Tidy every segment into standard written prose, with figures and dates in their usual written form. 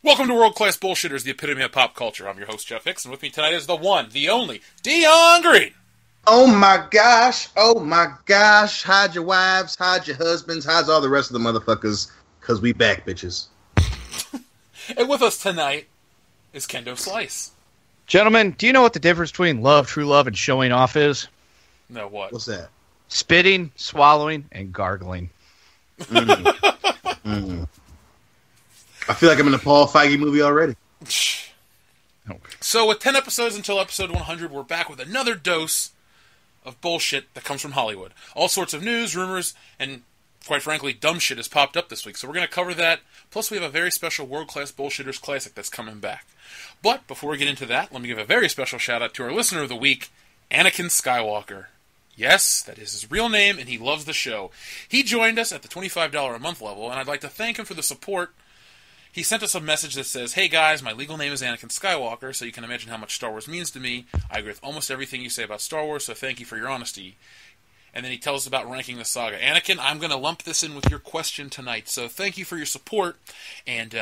Welcome to World Class Bullshitters, the epitome of pop culture. I'm your host, Jeff Hicks, and with me tonight is the one, the only, Dion Green. Oh my gosh, hide your wives, hide your husbands, hide all the rest of the motherfuckers, because we back, bitches. And with us tonight is Kendo Slice. Gentlemen, do you know what the difference between love, true love, and showing off is? No, what? What's that? Spitting, swallowing, and gargling. I feel like I'm in a Paul Feige movie already. So with 10 episodes until episode 100, we're back with another dose of bullshit that comes from Hollywood. All sorts of news, rumors, and quite frankly, dumb shit has popped up this week. So we're going to cover that. Plus we have a very special World Class Bullshitters Classic that's coming back. But before we get into that, let me give a very special shout out to our listener of the week, Anakin Skywalker. Yes, that is his real name, and he loves the show. He joined us at the $25 a month level, and I'd like to thank him for the support. He sent us a message that says, "Hey guys, my legal name is Anakin Skywalker, so you can imagine how much Star Wars means to me. I agree with almost everything you say about Star Wars, so thank you for your honesty." And then he tells us about ranking the saga. Anakin, I'm going to lump this in with your question tonight, so thank you for your support, and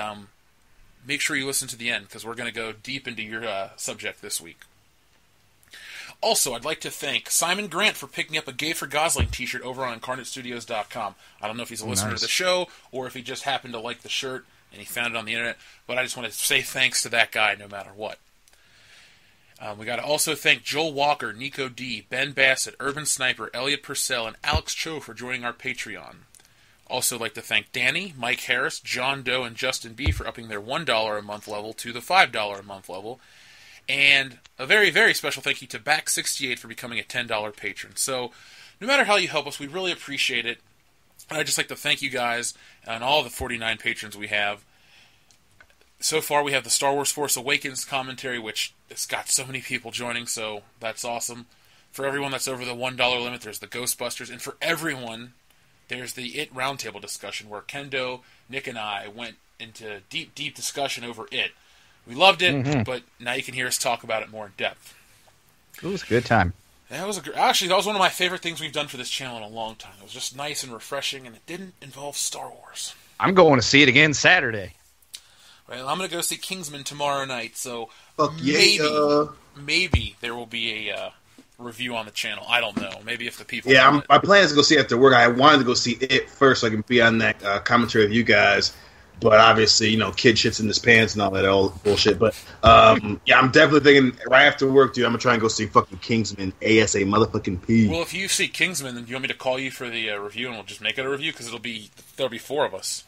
make sure you listen to the end, because we're going to go deep into your subject this week. Also, I'd like to thank Simon Grant for picking up a Gay for Gosling t-shirt over on IncarnateStudios.com. I don't know if he's a listener to the show, or if he just happened to like the shirt, and he found it on the internet, but I just want to say thanks to that guy no matter what. We got to also thank Joel Walker, Nico D, Ben Bassett, Urban Sniper, Elliot Purcell, and Alex Cho for joining our Patreon. Also like to thank Danny, Mike Harris, John Doe, and Justin B for upping their $1 a month level to the $5 a month level. And a very, very special thank you to Back68 for becoming a $10 patron. So no matter how you help us, we really appreciate it. And I'd just like to thank you guys and all the 49 patrons we have. So far, we have the Star Wars Force Awakens commentary, which has got so many people joining, so that's awesome. For everyone that's over the $1 limit, there's the Ghostbusters. And for everyone, there's the It Roundtable discussion, where Kendo, Nick, and I went into deep, deep discussion over It. We loved it, but now you can hear us talk about it more in depth. It was a good time. Actually, that was one of my favorite things we've done for this channel in a long time. It was just nice and refreshing, and it didn't involve Star Wars. I'm going to see it again Saturday. Well, I'm going to go see Kingsman tomorrow night, so maybe there will be a review on the channel. I don't know. Maybe if the people... Yeah, my plan is to go see it after work. I wanted to go see it first so I can be on that commentary with you guys. But obviously, kid shits in his pants and all that old bullshit. But, yeah, I'm definitely thinking right after work, dude, I'm going to try and go see fucking Kingsman ASA motherfucking P. Well, if you see Kingsman, then do you want me to call you for the review and we'll just make it a review? Because there'll be 4 of us.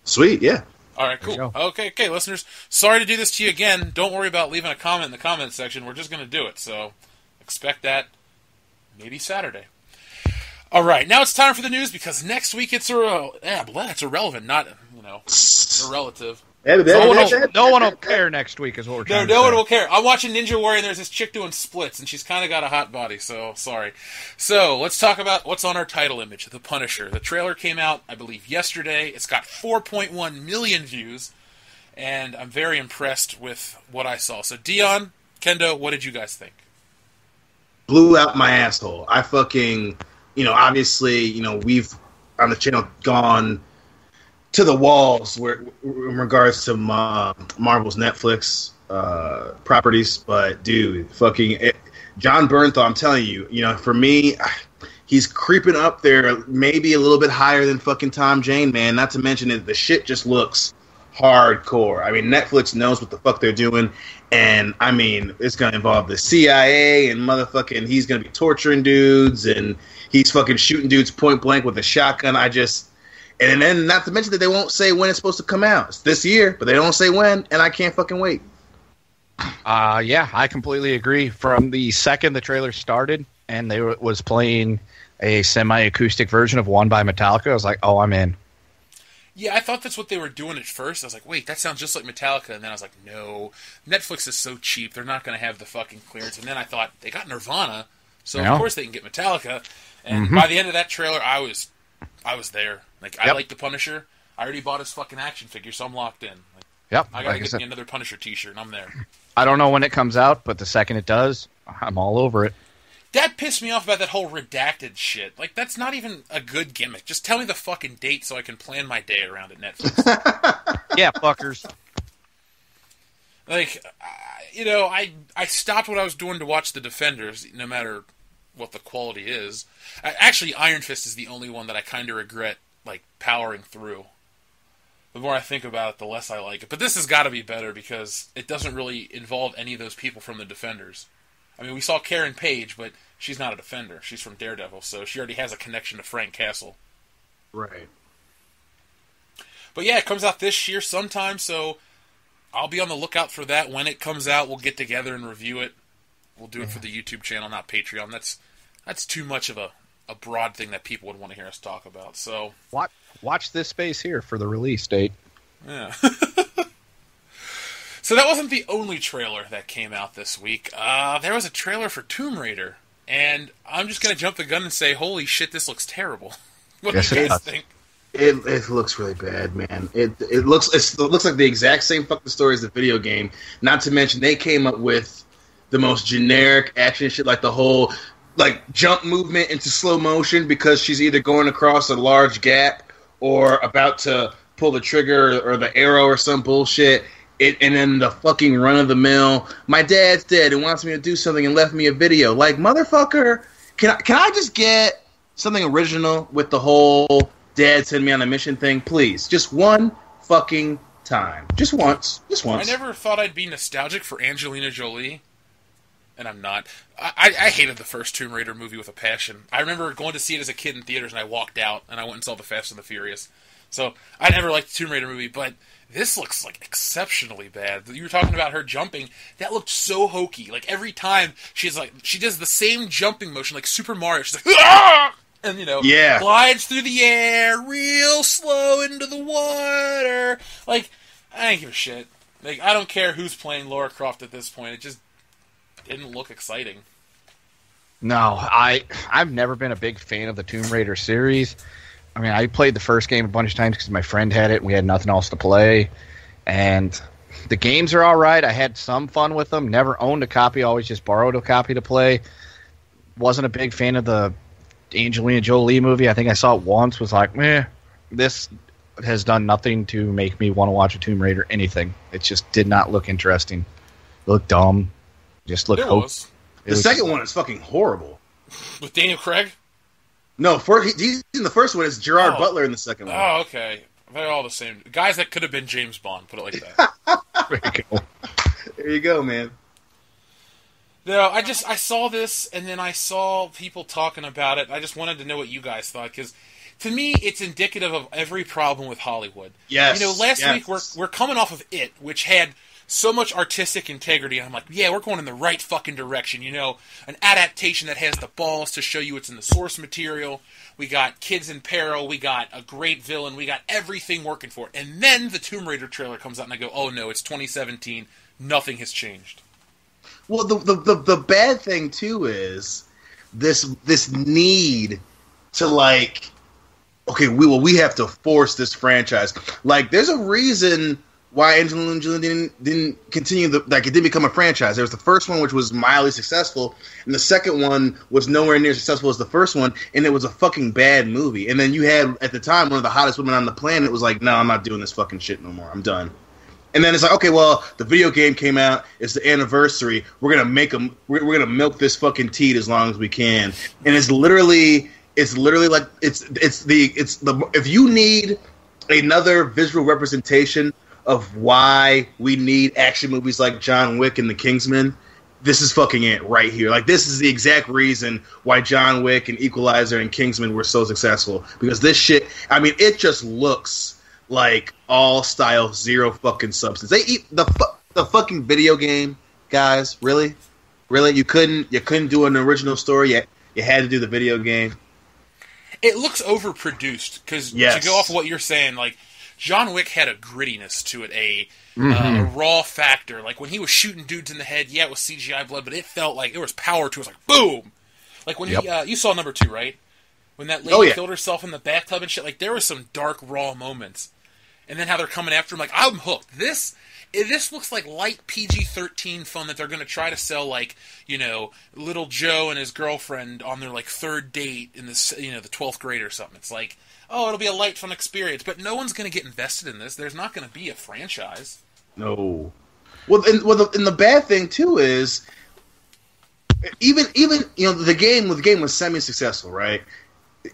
Sweet, yeah. All right, cool. Okay, listeners. Sorry to do this to you again. Don't worry about leaving a comment in the comment section. We're just going to do it. So expect that maybe Saturday. All right, now it's time for the news because next week it's irrelevant, not... irrelative. No one will care next week is what we're trying to say. No one will care. I'm watching Ninja Warrior and there's this chick doing splits and she's kind of got a hot body, so sorry. So let's talk about what's on our title image, The Punisher. The trailer came out, I believe, yesterday. It's got 4.1 million views and I'm very impressed with what I saw. So Dion, Kendo, what did you guys think? Blew out my asshole. I fucking, obviously, we've on the channel gone to the walls in regards to Marvel's Netflix properties, but dude, John Bernthal, I'm telling you, for me, he's creeping up there, maybe a little bit higher than fucking Tom Jane, man. Not to mention that the shit just looks hardcore. I mean, Netflix knows what the fuck they're doing, and I mean, it's gonna involve the CIA and motherfucking, he's gonna be torturing dudes, and he's fucking shooting dudes point blank with a shotgun. And then, not to mention that they won't say when it's supposed to come out. It's this year, but they don't say when, and I can't fucking wait. Yeah, I completely agree. From the second the trailer started, and they was playing a semi-acoustic version of One by Metallica, I was like, oh, I'm in. Yeah, I thought that's what they were doing at first. I was like, wait, that sounds just like Metallica. And then I was like, no, Netflix is so cheap, they're not going to have the fucking clearance. And then I thought, they got Nirvana, so of course they can get Metallica. And by the end of that trailer, I was there. Like, I like the Punisher. I already bought his fucking action figure, so I'm locked in. Like, I gotta get me another Punisher t-shirt, and I'm there. I don't know when it comes out, but the second it does, I'm all over it. That pissed me off about that whole redacted shit. Like, that's not even a good gimmick. Just tell me the fucking date so I can plan my day around it, Netflix. Yeah, fuckers. Like, I stopped what I was doing to watch The Defenders, no matter what the quality is. Actually, Iron Fist is the only one that I kind of regret, like, powering through. The more I think about it, the less I like it. But this has got to be better because it doesn't really involve any of those people from The Defenders. I mean, we saw Karen Page, but she's not a Defender. She's from Daredevil, so she already has a connection to Frank Castle. Right. But yeah, it comes out this year sometime, so I'll be on the lookout for that. When it comes out, we'll get together and review it. We'll do it for the YouTube channel, not Patreon. That's too much of a broad thing that people would want to hear us talk about. So watch this space here for the release date. Yeah. So that wasn't the only trailer that came out this week. There was a trailer for Tomb Raider, and I'm just going to jump the gun and say, holy shit, this looks terrible. What do you guys think? It looks really bad, man. It looks like the exact same fucking story as the video game. Not to mention they came up with the most generic action shit, like the whole like jump movement into slow motion because she's either going across a large gap or about to pull the trigger or the arrow or some bullshit. And then the fucking run of the mill. My dad's dead and wants me to do something and left me a video. Like, motherfucker, can I just get something original with the whole dad send me on a mission thing, please? Just one fucking time. Just once. I never thought I'd be nostalgic for Angelina Jolie, and I'm not. I hated the first Tomb Raider movie with a passion. I remember going to see it as a kid in theaters, and I walked out, and I went and saw The Fast and the Furious. So I never liked the Tomb Raider movie, but this looks like exceptionally bad. You were talking about her jumping. That looked so hokey. Like every time she does the same jumping motion, like Super Mario. She's like, ah! And glides through the air real slow into the water. Like, I don't give a shit. Like, I don't care who's playing Lara Croft at this point. It just didn't look exciting. No, I've never been a big fan of the Tomb Raider series. I mean, I played the first game a bunch of times because my friend had it and we had nothing else to play. And the games are all right. I had some fun with them. Never owned a copy. Always just borrowed a copy to play. Wasn't a big fan of the Angelina Jolie movie. I think I saw it once. Was like, meh. This has done nothing to make me want to watch a Tomb Raider anything. It just did not look interesting. It looked dumb. Just looked hopeless. The second one is fucking horrible. With Daniel Craig? No, he's in the first one. It's Gerard Butler in the second one. Oh, okay. They're all the same. Guys that could have been James Bond, put it like that. There you go. There you go, man. No, I saw this, and then I saw people talking about it. I just wanted to know what you guys thought, because to me, it's indicative of every problem with Hollywood. Yes. Last week, we're coming off of It, which had so much artistic integrity, and I'm like, yeah, we're going in the right fucking direction, an adaptation that has the balls to show you it's in the source material, we got kids in peril, we got a great villain, we got everything working for it, and then the Tomb Raider trailer comes out, and I go, oh no, it's 2017, nothing has changed. Well, the bad thing, too, is this need to, like, okay, we have to force this franchise. Like, there's a reason why Angelina Jolie didn't continue it didn't become a franchise. There was the first one, which was mildly successful, and the second one was nowhere near as successful as the first one, and it was a fucking bad movie. And then you had, at the time, one of the hottest women on the planet was like, no, I'm not doing this fucking shit no more. I'm done. And then it's like, okay, well, the video game came out. It's the anniversary. We're gonna milk this fucking teat as long as we can. And it's literally like if you need another visual representation of why we need action movies like John Wick and The Kingsman, this is fucking it right here. Like, this is the exact reason why John Wick and Equalizer and Kingsman were so successful. Because this shit, I mean, it just looks like all style, zero fucking substance. They eat the fucking video game, guys. Really? You couldn't do an original story yet. You had to do the video game. It looks overproduced because to go off of what you're saying, like, John Wick had a grittiness to it, a raw factor. Like, when he was shooting dudes in the head, yeah, it was CGI blood, but it felt like there was power to it. It was like, boom! Like, when you saw number 2, right? When that lady killed herself in the bathtub and shit, like, there was some dark, raw moments. And then how they're coming after him, like, I'm hooked. This looks like light PG-13 fun that they're going to try to sell, like, little Joe and his girlfriend on their, like, third date in this, the 12th grade or something. It's like, oh, it'll be a light, fun experience. But no one's going to get invested in this. There's not going to be a franchise. No. And the bad thing too is even the game was semi-successful, right?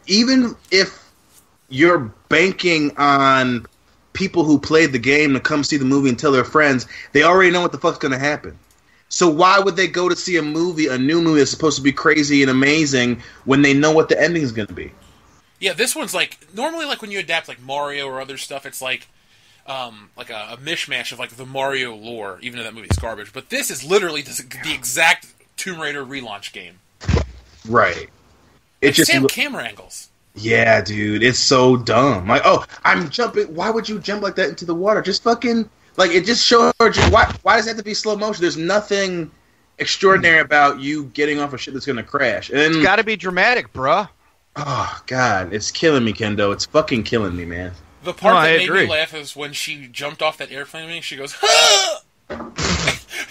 Even if you're banking on people who played the game to come see the movie and tell their friends, they already know what the fuck's going to happen. So why would they go to see a new movie that's supposed to be crazy and amazing when they know what the ending is going to be? Yeah, this one's normally when you adapt Mario or other stuff, it's a mishmash of the Mario lore, even though that movie's garbage. But this is literally the exact Tomb Raider relaunch game. Right. It's just camera angles. Yeah, dude, it's so dumb. I'm jumping. Why would you jump like that into the water? Just fucking it just showed you. Why does it have to be slow motion? There's nothing extraordinary about you getting off of shit that's gonna crash. And it's got to be dramatic, bruh. Oh God, it's killing me, Kendo. It's fucking killing me, man. The part that made me laugh is when she jumped off that airplane and she goes, "Ah!"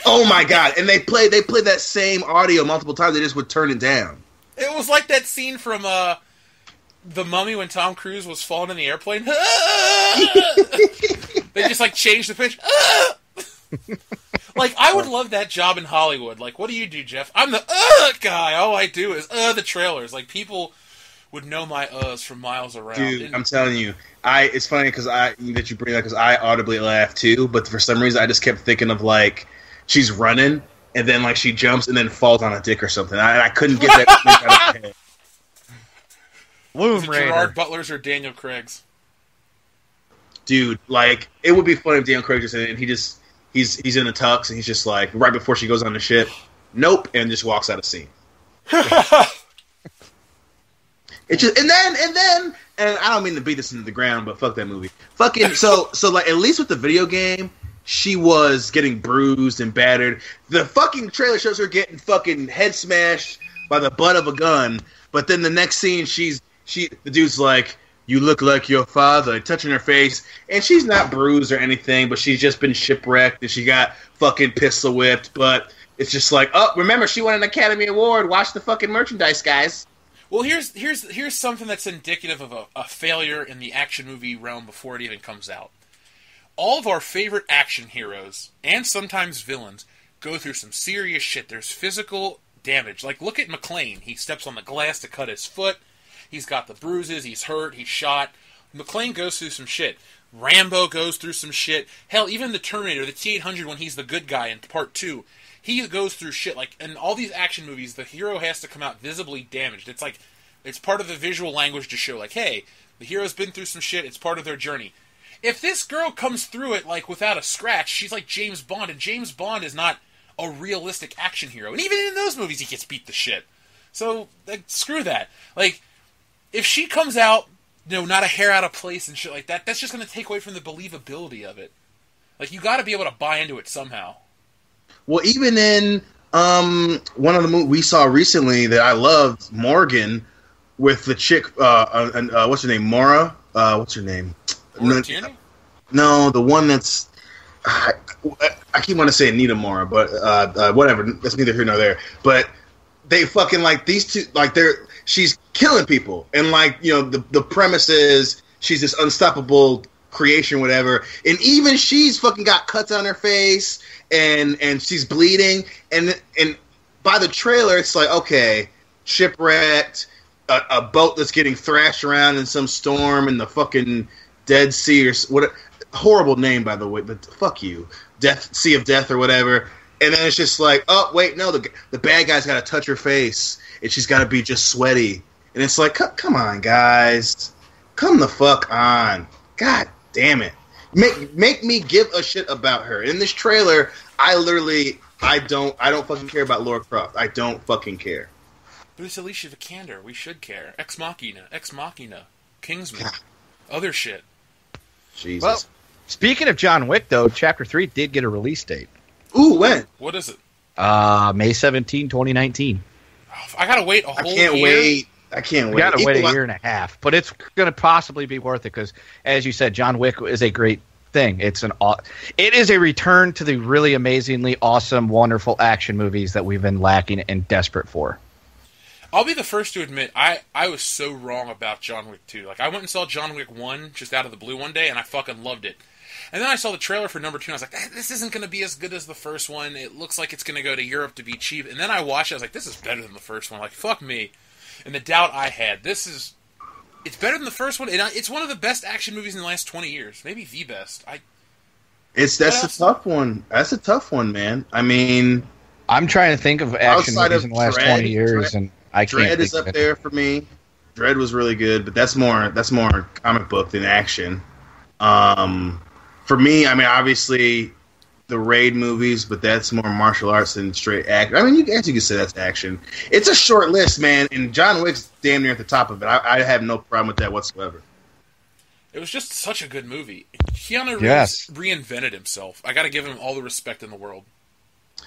Oh my God! And they played that same audio multiple times. They just would turn it down. It was like that scene from The Mummy when Tom Cruise was falling in the airplane. They just changed the pitch. I would love that job in Hollywood. What do you do, Jeff? I'm the guy. All I do is the trailers. People would know my from miles around. Dude, I'm telling you, it's funny that you bring that because I audibly laughed too. But for some reason, I just kept thinking of she's running and then she jumps and then falls on a dick or something. I couldn't get that out of my head. Womb Raider. Gerard Butler's or Daniel Craig's? Dude, it would be funny if Daniel Craig just and he's in a tux and he's just right before she goes on the ship, nope, and just walks out of scene. It just and then I don't mean to beat this into the ground, but fuck that movie. Fucking so at least with the video game, she was getting bruised and battered. The fucking trailer shows her getting fucking head smashed by the butt of a gun, but then the next scene the dude's you look like your father, touching her face, and she's not bruised or anything, but she's just been shipwrecked and she got fucking pistol whipped, but it's just remember she won an Academy Award, watch the fucking merchandise, guys. Well, here's something that's indicative of a failure in the action movie realm before it even comes out. All of our favorite action heroes, and sometimes villains, go through some serious shit. There's physical damage. Look at McClane. He steps on the glass to cut his foot. He's got the bruises. He's hurt. He's shot. McClane goes through some shit. Rambo goes through some shit. Hell, even the Terminator, the T-800, when he's the good guy in Part 2, he goes through shit. In all these action movies, the hero has to come out visibly damaged. It's part of the visual language to show, hey, the hero's been through some shit. It's part of their journey. If this girl comes through it, without a scratch, she's like James Bond, and James Bond is not a realistic action hero. And even in those movies, he gets beat to shit. So, screw that. If she comes out, not a hair out of place and shit like that, that's just going to take away from the believability of it. You got to be able to buy into it somehow. Well, even in one of the movies we saw recently that I loved, Morgan, with the chick, what's her name, Maura? What's her name? No, the one that's... I keep wanting to say Anita Mora, but whatever. That's neither here nor there. But they fucking these two, she's killing people, and the premise is she's this unstoppable creation, whatever. And even she's fucking got cuts on her face, and she's bleeding. And by the trailer, it's okay, shipwrecked, a boat that's getting thrashed around in some storm in the fucking Dead Sea or what. Horrible name, by the way, but fuck you. Sea of Death or whatever. And then it's just oh, wait, no, the bad guy's got to touch her face, and she's got to be just sweaty. And it's come on, guys. Come the fuck on. God damn it. Make me give a shit about her. In this trailer, I don't fucking care about Lara Croft. I don't fucking care. But it's Alicia Vikander. We should care. Ex Machina, Kingsman, other shit. Jesus. Well, speaking of John Wick, though, Chapter 3 did get a release date. Ooh, when? What is it? May 17, 2019. I gotta wait a whole year. I can't wait. You gotta wait a year and a half, but it's gonna possibly be worth it because, as you said, John Wick is a great thing. It is a return to the really amazingly awesome, wonderful action movies that we've been lacking and desperate for. I'll be the first to admit, I was so wrong about John Wick 2. I went and saw John Wick 1 just out of the blue one day, and I fucking loved it. And then I saw the trailer for number 2, and I was like, this isn't going to be as good as the first one. It looks like it's going to go to Europe to be cheap. And then I watched it, I was like, this is better than the first one. Like, fuck me. And the doubt I had, it's better than the first one, and it's one of the best action movies in the last 20 years. Maybe the best. That's a tough one. That's a tough one, man. I mean, I'm trying to think of action movies in the last 20 years, and I can't. Dredd is up there for me. Dredd was really good, but that's more comic book than action. For me, I mean, obviously the Raid movies, but that's more martial arts than straight action. I mean, you could say that's action. It's a short list, man, and John Wick's damn near at the top of it. I have no problem with that whatsoever. It was just such a good movie. Keanu Reeves reinvented himself. I got to give him all the respect in the world.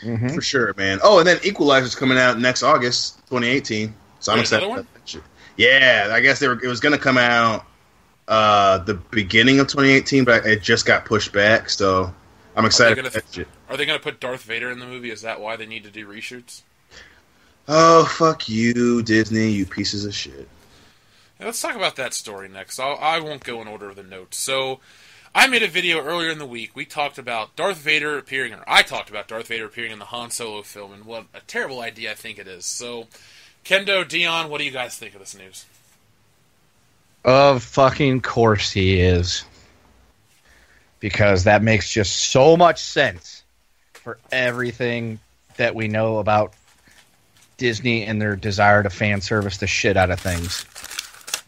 Mm-hmm. For sure, man. Oh, and then Equalizer's coming out next August, 2018. So I'm excited about that shit. Yeah, I guess it was going to come out the beginning of 2018, but it just got pushed back, so I'm excited for that shit. Are they going to put Darth Vader in the movie? Is that why they need to do reshoots? Oh, fuck you, Disney, you pieces of shit. Yeah, let's talk about that story next. I won't go in order of the notes. So, I made a video earlier in the week. We talked about Darth Vader appearing, or I talked about Darth Vader appearing in the Han Solo film, and what a terrible idea I think it is. So, Kendo, Dion, what do you guys think of this news? Of fucking course he is. Because that makes just so much sense for everything that we know about Disney and their desire to fan service the shit out of things.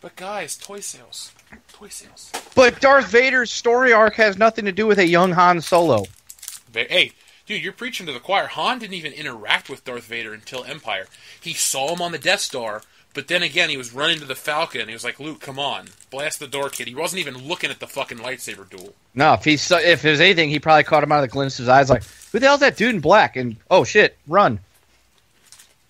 But guys, toy sales. Toy sales. But Darth Vader's story arc has nothing to do with a young Han Solo. Hey, dude, you're preaching to the choir. Han didn't even interact with Darth Vader until Empire. He saw him on the Death Star, but then again, he was running to the Falcon. He was like, Luke, come on. Blast the door, kid. He wasn't even looking at the fucking lightsaber duel. No, if there's anything, he probably caught him out of the glimpse of his eyes like, who the hell's that dude in black? And, oh shit, run.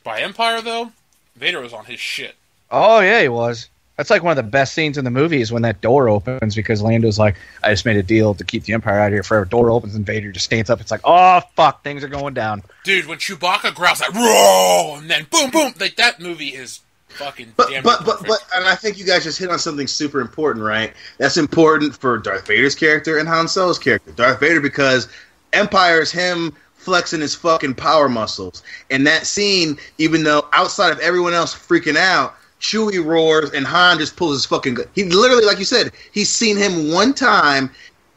By Empire, though, Vader was on his shit. Oh, yeah, he was. That's like one of the best scenes in the movie is when that door opens because Lando's like, I just made a deal to keep the Empire out of here forever. Door opens and Vader just stands up. It's like, oh, fuck, things are going down. Dude, when Chewbacca growls like, roar, and then boom, boom, like that movie is fucking damn but and I think you guys just hit on something super important, right? That's important for Darth Vader's character and Han Solo's character. Darth Vader because Empire is him flexing his fucking power muscles. And that scene, even though outside of everyone else freaking out, Chewie roars and Han just pulls his fucking gun. He literally, like you said, he's seen him one time,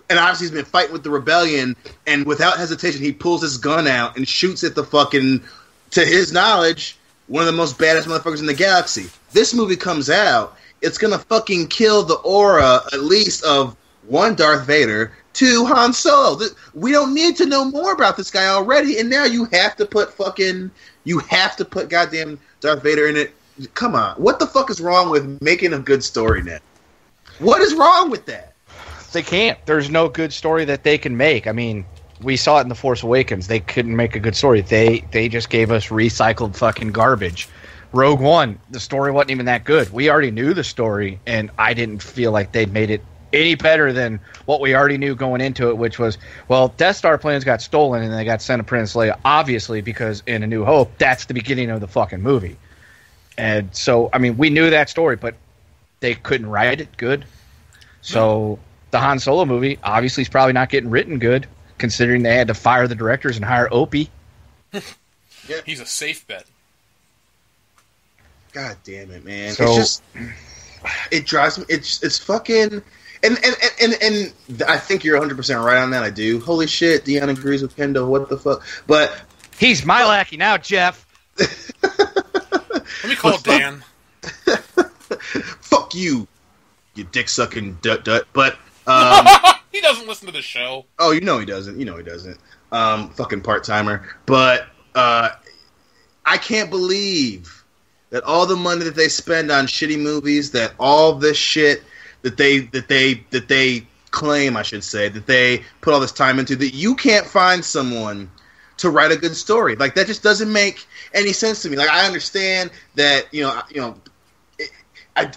and obviously he's been fighting with the rebellion, and without hesitation, he pulls his gun out and shoots at the fucking, to his knowledge, one of the most badass motherfuckers in the galaxy. This movie comes out, it's gonna fucking kill the aura, at least, of one, Darth Vader, two, Han Solo. We don't need to know more about this guy already, and now you have to put goddamn Darth Vader in it. Come on. What the fuck is wrong with making a good story now? What is wrong with that? They can't. There's no good story that they can make. I mean, we saw it in The Force Awakens. They couldn't make a good story. They just gave us recycled fucking garbage. Rogue One, the story wasn't even that good. We already knew the story, and I didn't feel like they'd made it any better than what we already knew going into it, which was, well, Death Star plans got stolen and they got sent to Princess Leia, obviously, because in A New Hope, that's the beginning of the fucking movie. And so, I mean, we knew that story, but they couldn't write it good. So the Han Solo movie obviously is probably not getting written good, considering they had to fire the directors and hire Opie. Yeah. He's a safe bet. God damn it, man! So, it's just, it drives me. It's fucking. And I think you're 100% right on that. I do. Holy shit, Dion agrees with Kendo. What the fuck? But he's my lackey now, Jeff. Let me call Dan. Fuck you, you dick sucking dut. But he doesn't listen to the show. Oh, you know he doesn't. Fucking part timer. But I can't believe that all the money that they spend on shitty movies, that all this shit that they claim, I should say, that they put all this time into, that you can't find someone to write a good story. Like, that just doesn't make any sense to me. Like, I understand that,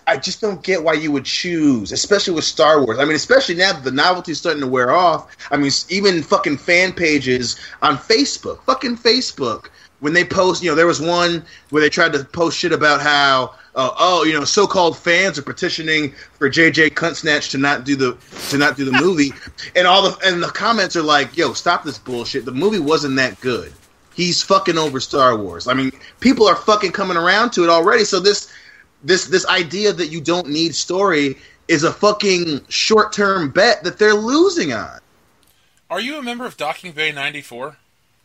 I just don't get why you would choose, especially with Star Wars. I mean, especially now that the novelty is starting to wear off. I mean, even fucking fan pages on Facebook, when they post, there was one where they tried to post shit about how so-called fans are petitioning for JJ Cuntsnatch to not do the movie, and the comments are like, yo, stop this bullshit. The movie wasn't that good. He's fucking over Star Wars. I mean, people are fucking coming around to it already. So this idea that you don't need story is a fucking short-term bet that they're losing on. Are you a member of Docking Bay 94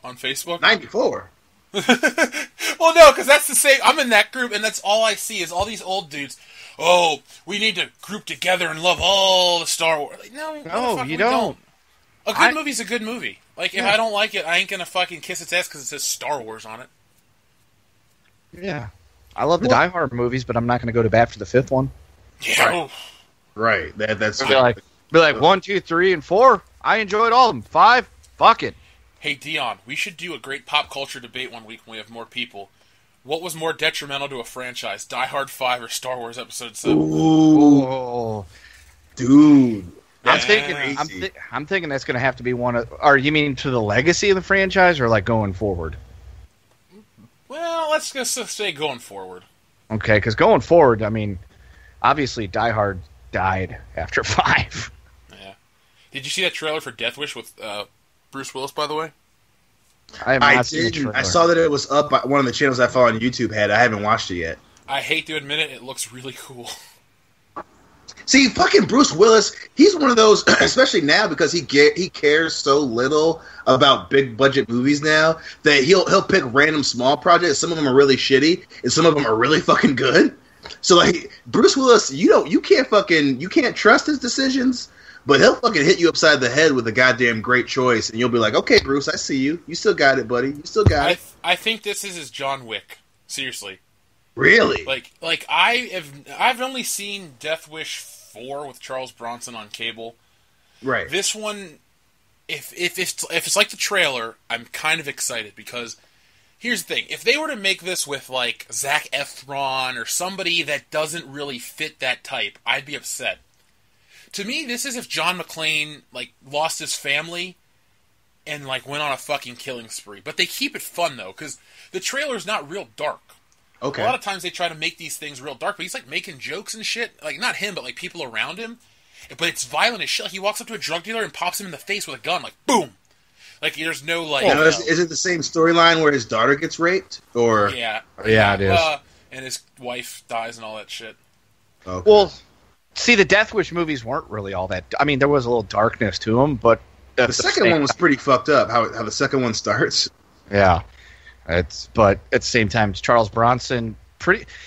on Facebook? 94. Well, no, because that's the same. I'm in that group, and that's all I see is all these old dudes. Oh, we need to group together and love all the Star Wars. Like, no, you don't. A good movie's a good movie. Like, if I don't like it, I ain't gonna fucking kiss its ass because it says Star Wars on it. Yeah. I love the Die Hard movies, but I'm not going to go to bat for the fifth one. Yeah. Right. That's be like 1, 2, 3, and 4. I enjoyed all of them. 5, fuck it. Hey, Dion, we should do a great pop culture debate one week when we have more people. What was more detrimental to a franchise, Die Hard 5 or Star Wars Episode 7? Ooh. Dude. I'm thinking that's going to have to be one of... Or you mean to the legacy of the franchise or like going forward? Well, let's just say going forward. Okay, because going forward, I mean, obviously Die Hard died after 5. Yeah. Did you see that trailer for Death Wish with Bruce Willis, by the way? I did. I saw that it was up. One of the channels I follow on YouTube had. I haven't watched it yet. I hate to admit it. It looks really cool. See, fucking Bruce Willis, he's one of those, especially now because he cares so little about big budget movies now that he'll pick random small projects. Some of them are really shitty, and some of them are really fucking good. So like Bruce Willis, you can't trust his decisions, but he'll fucking hit you upside the head with a goddamn great choice, and you'll be like, okay, Bruce, I see you. You still got it, buddy. You still got it. I think this is his John Wick. Seriously. Really? Like I've only seen Death Wish 4 with Charles Bronson on cable. Right. This one, if it's like the trailer, I'm kind of excited because here's the thing: if they were to make this with like Zac Efron or somebody that doesn't really fit that type, I'd be upset. To me, this is if John McClane like lost his family and like went on a fucking killing spree. But they keep it fun though, because the trailer's not real dark. Okay. A lot of times they try to make these things real dark, but he's like making jokes and shit. Like not him, but like people around him. But it's violent as shit. Like, he walks up to a drug dealer and pops him in the face with a gun, like boom. Like there's no like. Is it the same storyline where his daughter gets raped? Or yeah, it is. And his wife dies and all that shit. Okay. Well, see, the Death Wish movies weren't really all that. I mean, there was a little darkness to them, but the second one was pretty fucked up. How the second one starts. Yeah, but at the same time, Charles Bronson.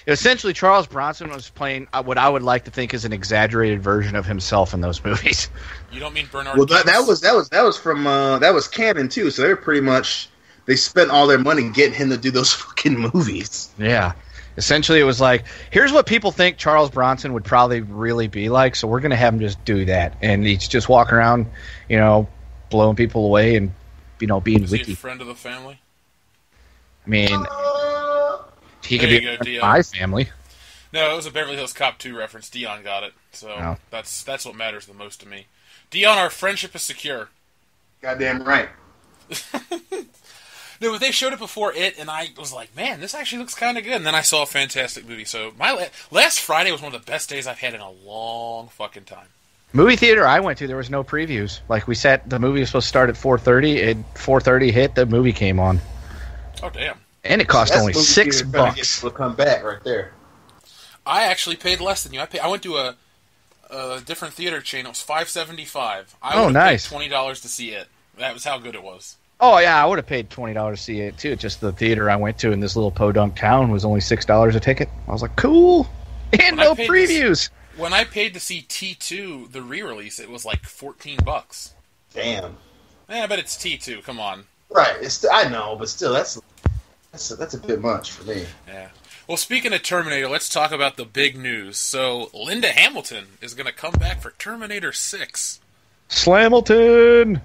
Essentially, Charles Bronson was playing what I would like to think is an exaggerated version of himself in those movies. You don't mean Bernard? Well, that was canon too. So they're pretty much they spent all their money getting him to do those fucking movies. Yeah, essentially, it was like, here's what people think Charles Bronson would probably really be like. So we're gonna have him just do that, and he's just walking around, blowing people away and being Is witty. he a friend of the family? I mean. He could be my family. No, it was a Beverly Hills Cop 2 reference. Dion got it. So Oh. that's what matters the most to me. Dion, our friendship is secure. Goddamn right. No, but they showed it before it, and I was like, man, this actually looks kind of good. And then I saw a fantastic movie. So my last Friday was one of the best days I've had in a long fucking time. Movie theater I went to, there was no previews. Like we sat, the movie was supposed to start at 4:30. At 4:30 hit, the movie came on. Oh, damn. And it cost only $6. We'll come back right there. I actually paid less than you. I went to a different theater chain. It was $5.75. I would have nice. paid $20 to see it. That was how good it was. Oh yeah, I would have paid $20 to see it too. Just the theater I went to in this little podunk town was only $6 a ticket. I was like, cool, and no previews. When I paid to see T2, the re-release, it was like $14. Damn. Yeah, but it's T2. Come on. Right. I know, but still, that's a bit much for me. Yeah. Well, speaking of Terminator, let's talk about the big news. So, Linda Hamilton is going to come back for Terminator 6. Slamilton!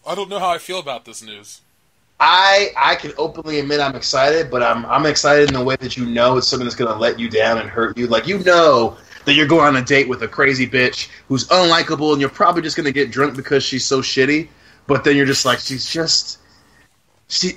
I don't know how I feel about this news. I can openly admit I'm excited, but I'm excited in the way that it's something that's going to let you down and hurt you. Like, that you're going on a date with a crazy bitch who's unlikable, and you're probably just going to get drunk because she's so shitty. But then you're just like, she's just...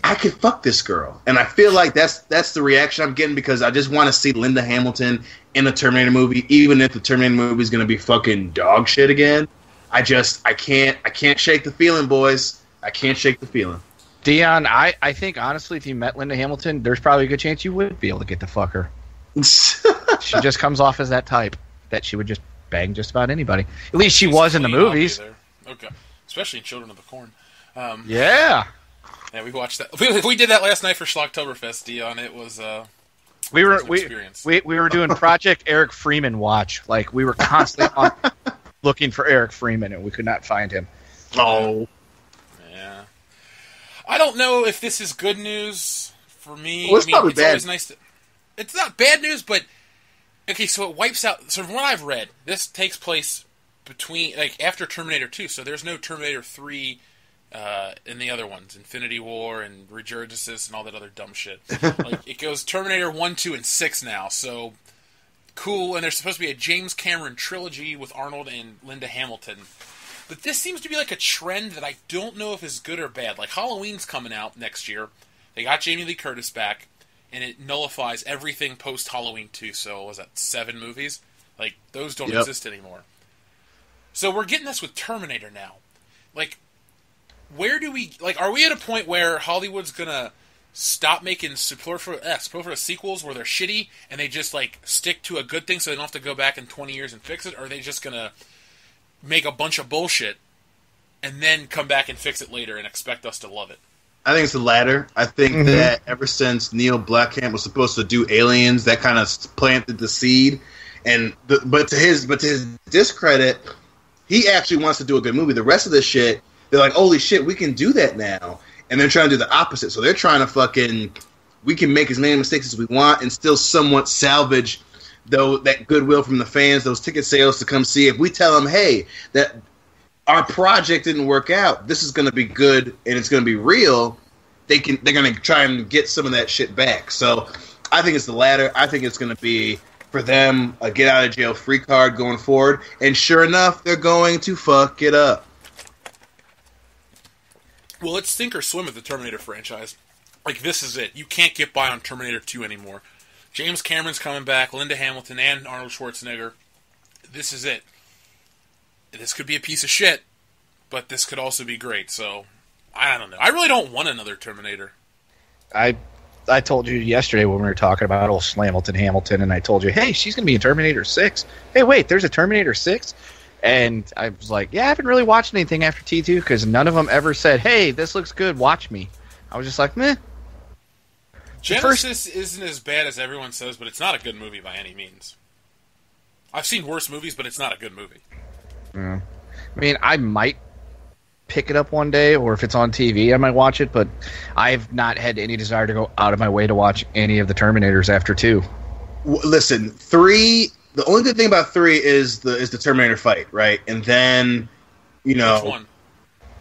I could fuck this girl. And I feel like that's the reaction I'm getting because I just want to see Linda Hamilton in a Terminator movie, even if the Terminator movie is going to be fucking dog shit again. I can't shake the feeling, boys. I can't shake the feeling. Dion, I think, honestly, if you met Linda Hamilton, there's probably a good chance you would be able to get to fuck her. She just comes off as that type that she would just bang just about anybody. At least she was in the movies. Okay. Especially in Children of the Corn. Yeah. Yeah, we watched that. We did that last night for Schlocktoberfest, Dion. It was we were doing Project Eric Freeman watch. Like, we were constantly looking for Eric Freeman, and we could not find him. Oh. Yeah. I don't know if this is good news for me. Well, it's probably bad. Always nice it's not bad news, but okay, so it wipes out. So from what I've read, this takes place after Terminator 2. So there's no Terminator 3 in the other ones, Infinity War and Resurgence and all that other dumb shit. Like, it goes Terminator 1, 2, and 6 now. So cool, and there's supposed to be a James Cameron trilogy with Arnold and Linda Hamilton. But this seems to be like a trend that I don't know if is good or bad. Like, Halloween's coming out next year. They got Jamie Lee Curtis back, and it nullifies everything post-Halloween 2. So, was that 7 movies? Like, those don't exist anymore. So we're getting this with Terminator now. Like, where do we... Like, are we at a point where Hollywood's gonna stop making superfluous sequels where they're shitty, and they just, like, stick to a good thing so they don't have to go back in 20 years and fix it? Or are they just gonna make a bunch of bullshit and then come back and fix it later and expect us to love it? I think it's the latter. I think that ever since Neil Blomkamp was supposed to do Aliens, that kind of planted the seed. But to his discredit, he actually wants to do a good movie. The rest of this shit, they're like, holy shit, we can do that now. And they're trying to do the opposite. So they're trying to we can make as many mistakes as we want and still somewhat salvage that goodwill from the fans, those ticket sales to come see. If we tell them, hey, that our project didn't work out, this is going to be good and it's going to be real, they're going to try and get some of that shit back. So I think it's the latter. I think it's going to be, for them, a get out of jail free card going forward. And sure enough, they're going to fuck it up. Well, it's sink or swim with the Terminator franchise. Like, this is it. You can't get by on Terminator 2 anymore. James Cameron's coming back, Linda Hamilton and Arnold Schwarzenegger. This is it. This could be a piece of shit, but this could also be great. So, I don't know. I really don't want another Terminator. I told you yesterday when we were talking about old Slamilton Hamilton, and I told you, hey, she's going to be in Terminator 6. Hey, wait, there's a Terminator 6? And I was like, yeah, I haven't really watched anything after T2 because none of them ever said, hey, this looks good, watch me. I was just like, meh. Genesis isn't as bad as everyone says, but it's not a good movie by any means. I've seen worse movies, but it's not a good movie. I mean, I might pick it up one day, or if it's on TV, I might watch it, but I've not had any desire to go out of my way to watch any of the Terminators after 2. Listen, 3... The only good thing about 3 is the Terminator fight, right? And then, Which one?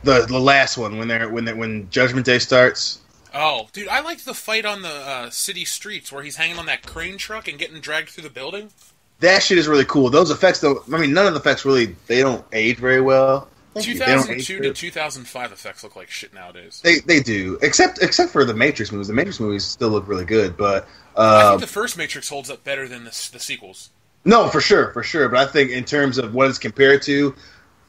The last one when Judgment Day starts. Oh, dude, I liked the fight on the city streets where he's hanging on that crane truck and getting dragged through the building. That shit is really cool. Those effects, though, I mean, none of the effects really, they don't age very well. 2002 to 2005 effects look like shit nowadays. They do, except for the Matrix movies. The Matrix movies still look really good, but I think the first Matrix holds up better than the sequels. No, for sure. But I think in terms of what it's compared to,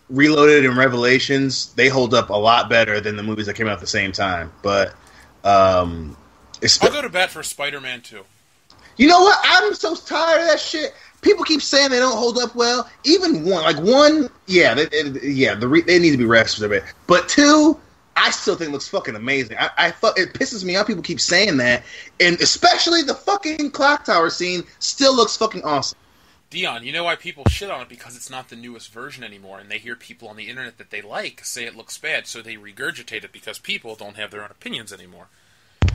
Reloaded and Revelations, they hold up a lot better than the movies that came out at the same time. But I'll go to bat for Spider-Man 2. You know what? I'm so tired of that shit. People keep saying they don't hold up well. Even one, yeah, they need to be rested a bit. But 2, I still think looks fucking amazing. It pisses me off. People keep saying that, and especially the fucking clock tower scene still looks fucking awesome. Dion, you know why people shit on it? Because it's not the newest version anymore, and they hear people on the internet that they like say it looks bad, so they regurgitate it because people don't have their own opinions anymore.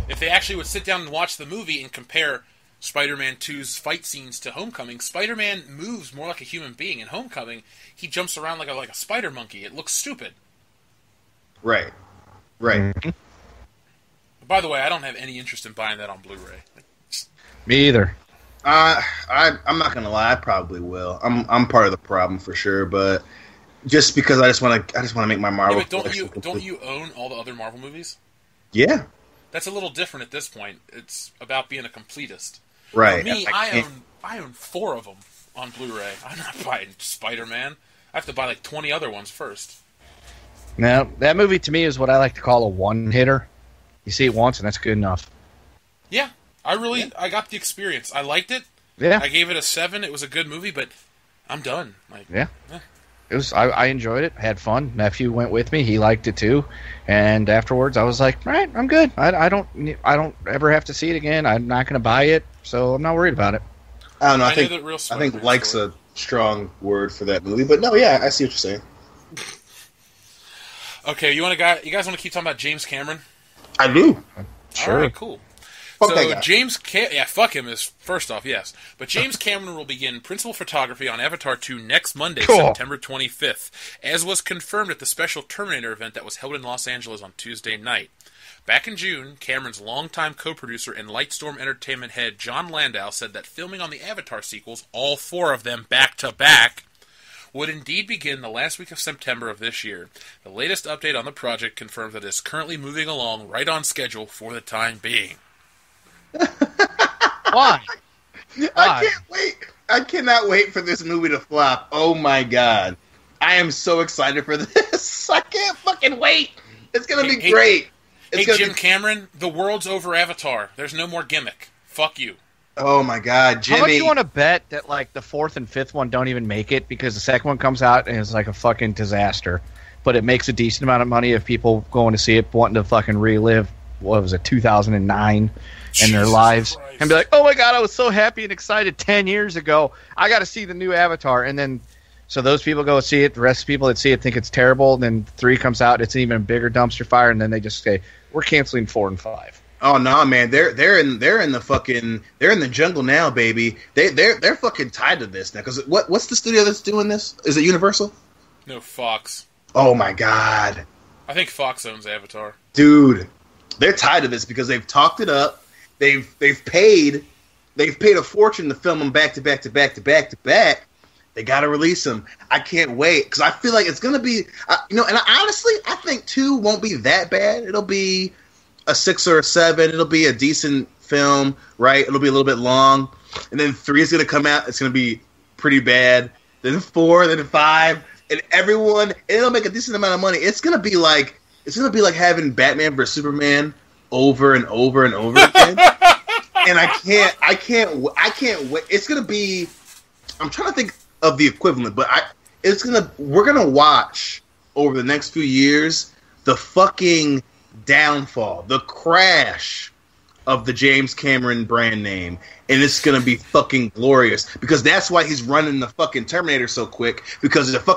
If they actually would sit down and watch the movie and compare Spider-Man 2's fight scenes to Homecoming, Spider-Man moves more like a human being. In Homecoming, he jumps around like a spider monkey. It looks stupid. Right. Mm-hmm. By the way, I don't have any interest in buying that on Blu-ray. Me either. I'm not gonna lie, I probably will. I'm part of the problem for sure, but just because I just want to make my Marvel. Yeah, but don't you own all the other Marvel movies? Yeah. That's a little different at this point. It's about being a completist. Right. For me, I own 4 of them on Blu-ray. I'm not buying Spider-Man. I have to buy like 20 other ones first. Now, that movie to me is what I like to call a one-hitter. You see it once, and that's good enough. Yeah. I got the experience. I liked it. Yeah. I gave it a 7. It was a good movie, but I'm done. Like, yeah. It was. I enjoyed it. Had fun. Nephew went with me. He liked it too. And afterwards, I was like, all right, I'm good. I don't ever have to see it again. I'm not going to buy it, so I'm not worried about it. I don't know. I think like's a strong word for that movie, but no, yeah, I see what you're saying. Okay, you guys want to keep talking about James Cameron? I do. Sure. All right, cool. Fuck So that guy. fuck him is first off, yes. But James Cameron will begin principal photography on Avatar 2 next Monday, September 25th, as was confirmed at the special Terminator event that was held in Los Angeles on Tuesday night. Back in June, Cameron's longtime co-producer and Lightstorm Entertainment head John Landau said that filming on the Avatar sequels, all 4 of them back-to-back, would indeed begin the last week of September of this year. The latest update on the project confirms that it is currently moving along right on schedule for the time being. Why? I can't wait. I cannot wait for this movie to flop. Oh my god. I am so excited for this. I can't fucking wait. It's going to be great. Jim Cameron, the world's over Avatar. There's no more gimmick. Fuck you. Oh my god, Jimmy. How much you want to bet that like the 4th and 5th one don't even make it because the second one comes out and it's like a fucking disaster, but it makes a decent amount of money if people going to see it wanting to fucking relive, what was it, 2009 in their lives Christ. and be like, oh my god, I was so happy and excited 10 years ago. I got to see the new Avatar. And then so those people go see it. The rest of the people that see it think it's terrible. Then 3 comes out. It's an even bigger dumpster fire. And then they just say, we're canceling 4 and 5. Oh no, man! They're in the jungle now, baby. They're fucking tied to this now. Because what's the studio that's doing this? Is it Universal? No, Fox. Oh my god! I think Fox owns Avatar. Dude, they're tied to this because they've talked it up. They've paid a fortune to film them back to back to back to back to back. They got to release them. I can't wait because I feel like it's gonna be, And honestly, I think 2 won't be that bad. It'll be a 6 or a 7. It'll be a decent film, right? It'll be a little bit long, and then 3 is gonna come out. It's gonna be pretty bad. Then 4, then 5, and it'll make a decent amount of money. It's gonna be like having Batman vs Superman over and over and over again. And I can't wait. It's gonna be. I'm trying to think of the equivalent, but we're gonna watch over the next few years the fucking downfall, the crash of the James Cameron brand name, and it's gonna be fucking glorious because that's why he's running the fucking Terminator so quick. Because if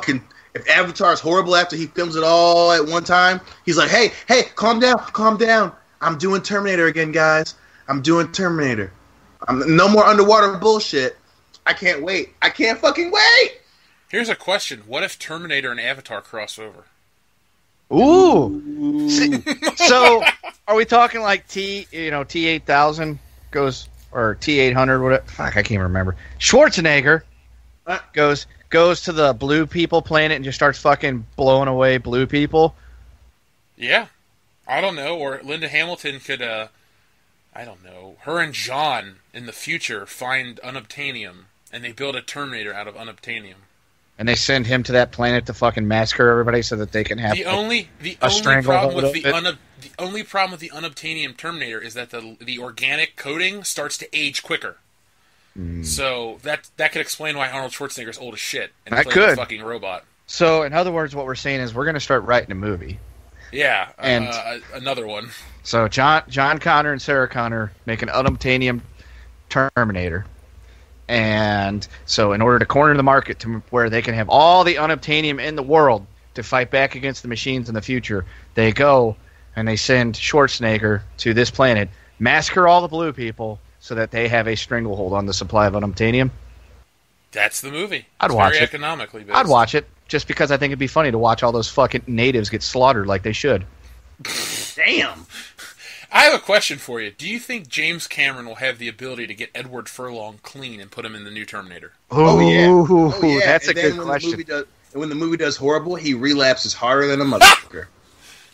Avatar is horrible after he films it all at one time, he's like, hey, calm down. I'm doing Terminator again, guys. I'm doing Terminator. No more underwater bullshit. I can't wait. I can't fucking wait. Here's a question: what if Terminator and Avatar cross over? Ooh. So, are we talking like T8000 goes, or T800, whatever? Fuck, I can't remember. Schwarzenegger goes to the blue people planet and just starts fucking blowing away blue people. Yeah. I don't know. Or Linda Hamilton could, I don't know. Her and John in the future find unobtainium, and they build a Terminator out of unobtainium. And they send him to that planet to fucking massacre everybody so that they can have the only problem with the unobtainium Terminator is that the organic coating starts to age quicker. So that could explain why Arnold Schwarzenegger's old as shit and plays a fucking robot. So in other words, what we're saying is we're going to start writing a movie. Yeah, and another one. So John Connor and Sarah Connor make an unobtainium Terminator. And so in order to corner the market to where they can have all the unobtainium in the world to fight back against the machines in the future, they go and they send Schwarzenegger to this planet, massacre all the blue people so that they have a stranglehold on the supply of unobtainium. That's the movie. I'd watch it. Economically based. I'd watch it just because I think it'd be funny to watch all those fucking natives get slaughtered like they should. Damn. I have a question for you. Do you think James Cameron will have the ability to get Edward Furlong clean and put him in the new Terminator? Oh yeah. That's a good question. When the movie does horrible, he relapses harder than a motherfucker.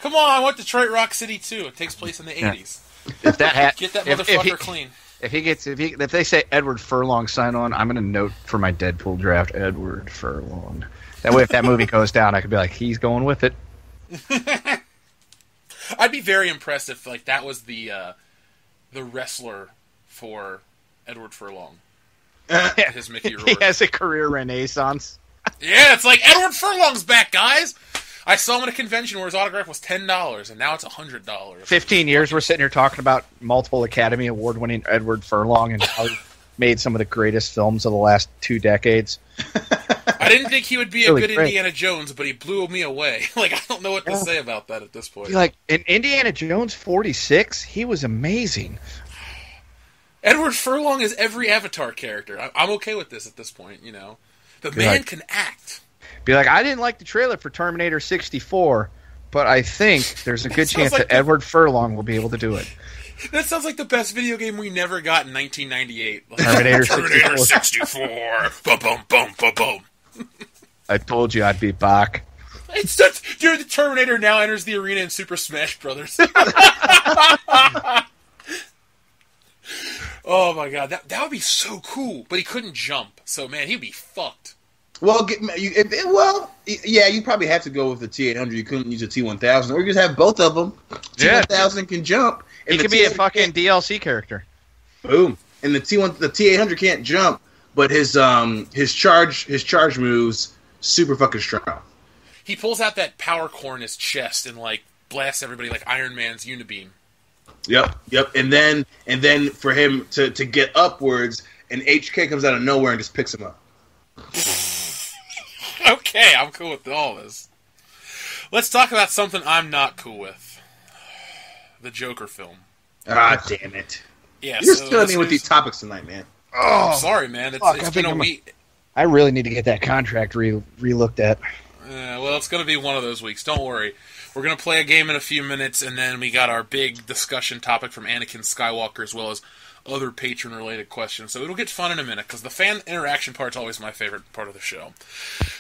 Come on, I want Detroit Rock City too. It takes place in the 80s. If that Get that motherfucker clean. If they say Edward Furlong sign on, I'm going to note for my Deadpool draft Edward Furlong. That way, if that movie goes down, I could be like, he's going with it. I'd be very impressed if like that was the wrestler for Edward Furlong. His Mickey Rourke. He has a career renaissance. Yeah, it's like Edward Furlong's back, guys. I saw him at a convention where his autograph was $10, and now it's $100. 15 years, we're sitting here talking about multiple Academy Award-winning Edward Furlong and how he made some of the greatest films of the last 2 decades. I didn't think he would be a Really good great. Indiana Jones, but he blew me away. Like, I don't know what to say about that at this point. Like, in Indiana Jones 46, he was amazing. Edward Furlong is every Avatar character. I'm okay with this at this point, you know. The man can act. Be like, I didn't like the trailer for Terminator 64, but I think there's a good chance that Edward Furlong will be able to do it. That sounds like the best video game we never got in 1998. Like, Terminator 64. Ba-boom, boom, ba-boom. I told you I'd be Bach. It's such, dude, the Terminator now enters the arena in Super Smash Brothers. Oh my god, that would be so cool. But he couldn't jump, so man, he'd be fucked. Well, yeah, you probably have to go with the T800. You couldn't use a T1000, or you just have both of them. T1000 can jump. He could be a fucking DLC character. Boom. And the T800 can't jump, but his charge moves super fucking strong. He pulls out that power core in his chest and like blasts everybody like Iron Man's Unibeam. Yep. And then for him to get upwards, an HK comes out of nowhere and just picks him up. Okay, I'm cool with all this. Let's talk about something I'm not cool with. The Joker film. Ah, damn it. Yeah, You're killing me with these topics tonight, man. Oh, I'm sorry, man. It's been a week. I really need to get that contract re-looked at. Well, it's going to be one of those weeks. Don't worry. We're going to play a game in a few minutes, and then we got our big discussion topic from Anakin Skywalker, as well as other patron-related questions. So it'll get fun in a minute, because the fan interaction part's always my favorite part of the show.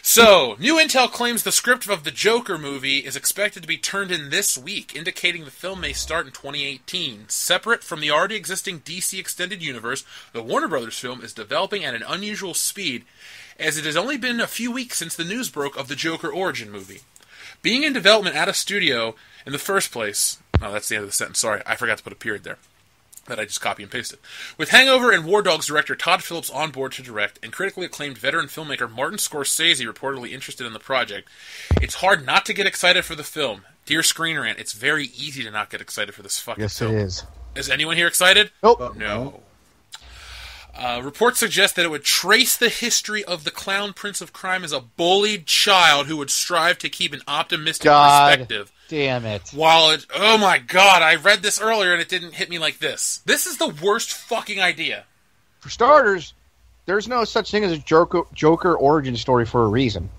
So, new intel claims the script of the Joker movie is expected to be turned in this week, indicating the film may start in 2018. Separate from the already existing DC Extended Universe, the Warner Brothers film is developing at an unusual speed, as it has only been a few weeks since the news broke of the Joker origin movie. Being in development at a studio in the first place... Oh, that's the end of the sentence. Sorry, I forgot to put a period there. That I just copy and pasted. With Hangover and War Dogs director Todd Phillips on board to direct, and critically acclaimed veteran filmmaker Martin Scorsese reportedly interested in the project, it's hard not to get excited for the film. Dear Screen Rant, it's very easy to not get excited for this fucking film. Yes, it is. Is anyone here excited? Nope. No. Reports suggest that it would trace the history of the clown prince of crime as a bullied child who would strive to keep an optimistic perspective. Damn it. Oh my god, I read this earlier and it didn't hit me like this. This is the worst fucking idea. For starters, there's no such thing as a Joker origin story for a reason.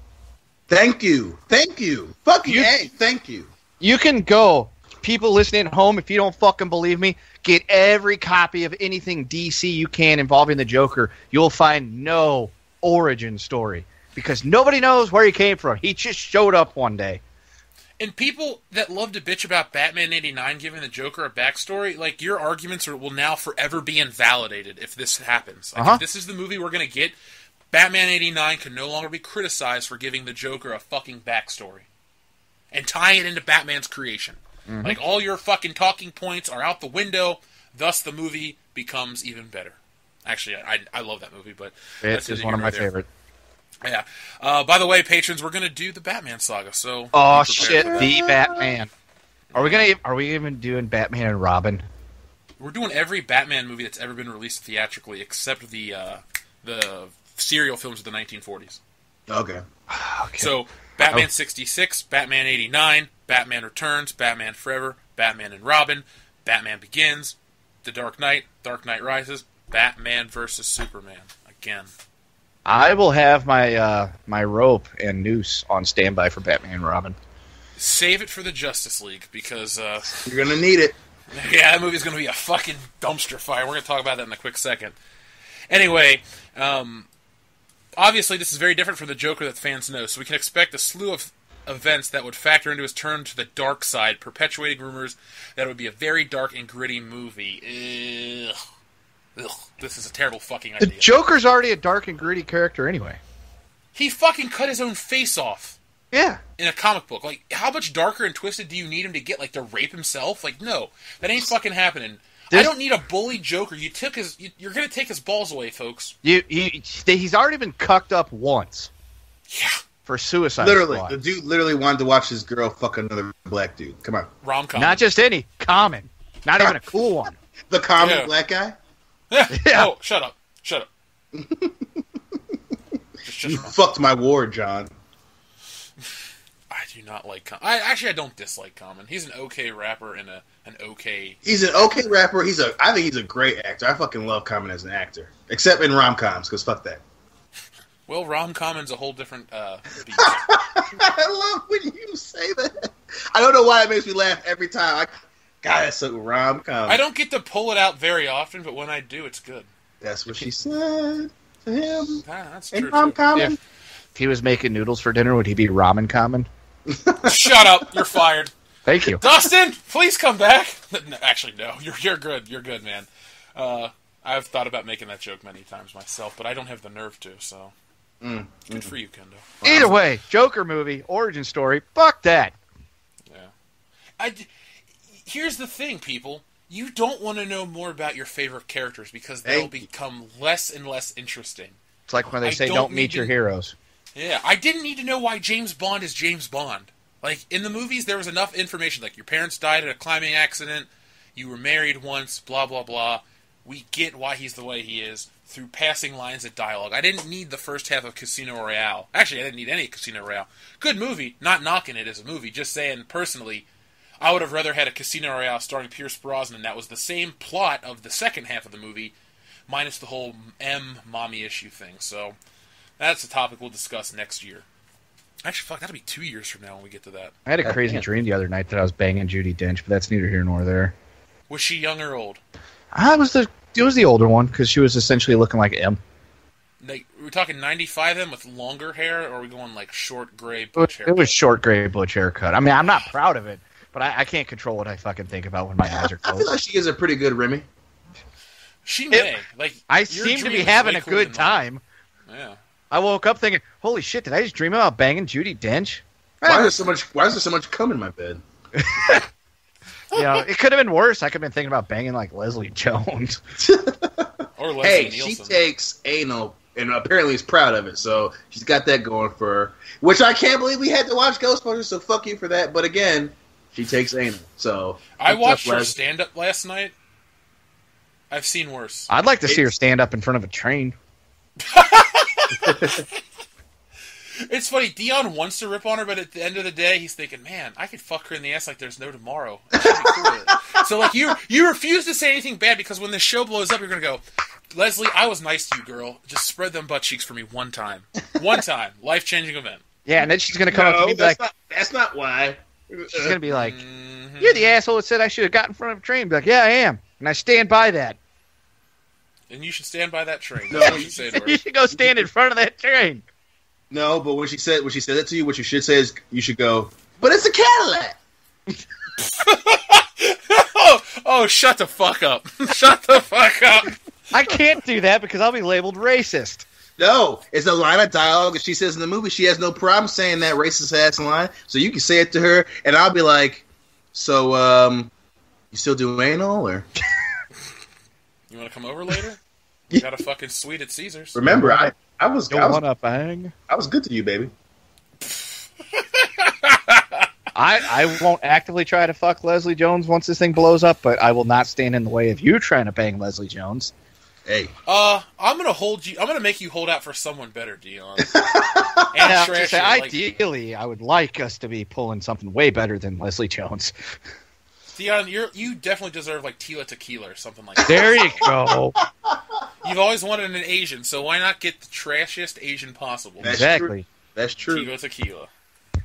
Thank you. Fucking A, thank you. You can go, people listening at home, if you don't fucking believe me, get every copy of anything DC you can involving the Joker. You'll find no origin story. Because nobody knows where he came from. He just showed up one day. And people that love to bitch about Batman 89 giving the Joker a backstory, like, your arguments will now forever be invalidated if this happens. Like, if this is the movie we're going to get, Batman 89 can no longer be criticized for giving the Joker a fucking backstory. And tying it into Batman's creation. Mm-hmm. Like, all your fucking talking points are out the window, thus the movie becomes even better. Actually, I love that movie, but... It is one of my favorite. Yeah. By the way, patrons, we're going to do the Batman saga, so... Oh, shit, the Batman. Are we even doing Batman and Robin? We're doing every Batman movie that's ever been released theatrically, except the serial films of the 1940s. Okay. So, Batman 66, Batman 89, Batman Returns, Batman Forever, Batman and Robin, Batman Begins, The Dark Knight, Dark Knight Rises, Batman vs. Superman. Again. I will have my my rope and noose on standby for Batman and Robin. Save it for the Justice League, because... you're going to need it. Yeah, that movie's going to be a fucking dumpster fire. We're going to talk about that in a quick second. Anyway, obviously this is very different from the Joker that fans know, so we can expect a slew of events that would factor into his turn to the dark side, perpetuating rumors that it would be a very dark and gritty movie. Ugh. This is a terrible fucking idea. The Joker's already a dark and gritty character anyway. He fucking cut his own face off. Yeah. In a comic book. Like, how much darker and twisted do you need him to get? Like, to rape himself? Like, no. That ain't fucking happening. I don't need a bully Joker. You're going to take his balls away, folks. He's already been cucked up once. Yeah. For Suicide Literally. Squad. The dude literally wanted to watch his girl fuck another black dude. Come on. Rom-com. Not just any. Common. Not even a cool one. The common black guy? Yeah. Yeah. Oh, shut up. You fucked my ward, John. I do not like Common. I don't dislike Common. He's an okay rapper and an okay... He's an okay rapper. I think he's a great actor. I fucking love Common as an actor. Except in rom-coms, because fuck that. Well, rom-common's a whole different beat. I love when you say that. I don't know why it makes me laugh every time. God, that's so rom-com. I don't get to pull it out very often, but when I do, it's good. That's what she said to him. That's in true. rom-common. If he was making noodles for dinner, would he be ramen common? Shut up. You're fired. Thank you. Dustin, please come back. No, actually, no. You're good. You're good, man. I've thought about making that joke many times myself, but I don't have the nerve to, so... Good for you, Kendo. Either way, Joker movie, origin story, fuck that. Yeah. Here's the thing, people. You don't want to know more about your favorite characters because they'll become less and less interesting. It's like when they say don't meet your heroes. Yeah, I didn't need to know why James Bond is James Bond. Like, in the movies, there was enough information. Like, your parents died in a climbing accident, you were married once, blah, blah, blah. We get why he's the way he is through passing lines of dialogue. I didn't need the first half of Casino Royale. Actually, I didn't need any Casino Royale. Good movie, not knocking it as a movie, just saying, personally, I would have rather had a Casino Royale starring Pierce Brosnan that was the same plot of the second half of the movie, minus the whole mommy issue thing. So, that's a topic we'll discuss next year. Actually, fuck, that'll be 2 years from now when we get to that. I had a crazy dream the other night that I was banging Judi Dench, but that's neither here nor there. Was she young or old? It was the older one, because she was essentially looking like M. Like, we're talking 95 then with longer hair, or are we going like short gray butch hair? It was short gray butch haircut. I mean, I'm not proud of it, but I can't control what I fucking think about when my eyes are I closed. feel like she gives a pretty good Remy. She may. I seem to be having a good time. Yeah. I woke up thinking, holy shit, did I just dream about banging Judi Dench? Why is there so much cum in my bed? It could have been worse. I could have been thinking about banging like Leslie Jones. Or Leslie Hey, Nielsen. she takes anal, and apparently is proud of it, so she's got that going for her. Which I can't believe we had to watch Ghostbusters, so fuck you for that. But again, she takes anal, so... I watched her stand-up last night. I've seen worse. I'd like to see her stand up in front of a train. It's funny, Dion wants to rip on her, but at the end of the day, he's thinking, man, I could fuck her in the ass like there's no tomorrow. That should be cool. So, like, you refuse to say anything bad because when the show blows up, you're going to go, Leslie, I was nice to you, girl. Just spread them butt cheeks for me one time. One time. Life-changing event. Yeah, and then she's going to come up to me and be like... That's not why. She's going to be like, you're the asshole that said I should have got in front of a train. Be like, yeah, I am. And I stand by that. And you should stand by that train. No, That's what you say to her. You should go stand in front of that train. No, but when she said that to you, what you should say is, you should go, but it's a Cadillac! Oh, shut the fuck up. Shut the fuck up. I can't do that because I'll be labeled racist. No, it's a line of dialogue that she says in the movie. She has no problem saying that racist-ass line, so you can say it to her, and I'll be like, so, you still do anal, or? You want to come over later? You got a fucking suite at Caesars. Remember, I was bang. I was good to you, baby. I won't actively try to fuck Leslie Jones once this thing blows up, but I will not stand in the way of you trying to bang Leslie Jones. Hey. I'm gonna make you hold out for someone better, Dion. And trash say, like, ideally, I would like us to be pulling something way better than Leslie Jones. Dion, you definitely deserve like Tila Tequila or something like that. There you go. You've always wanted an Asian, so why not get the trashiest Asian possible? Exactly. That's true. Tila Tequila.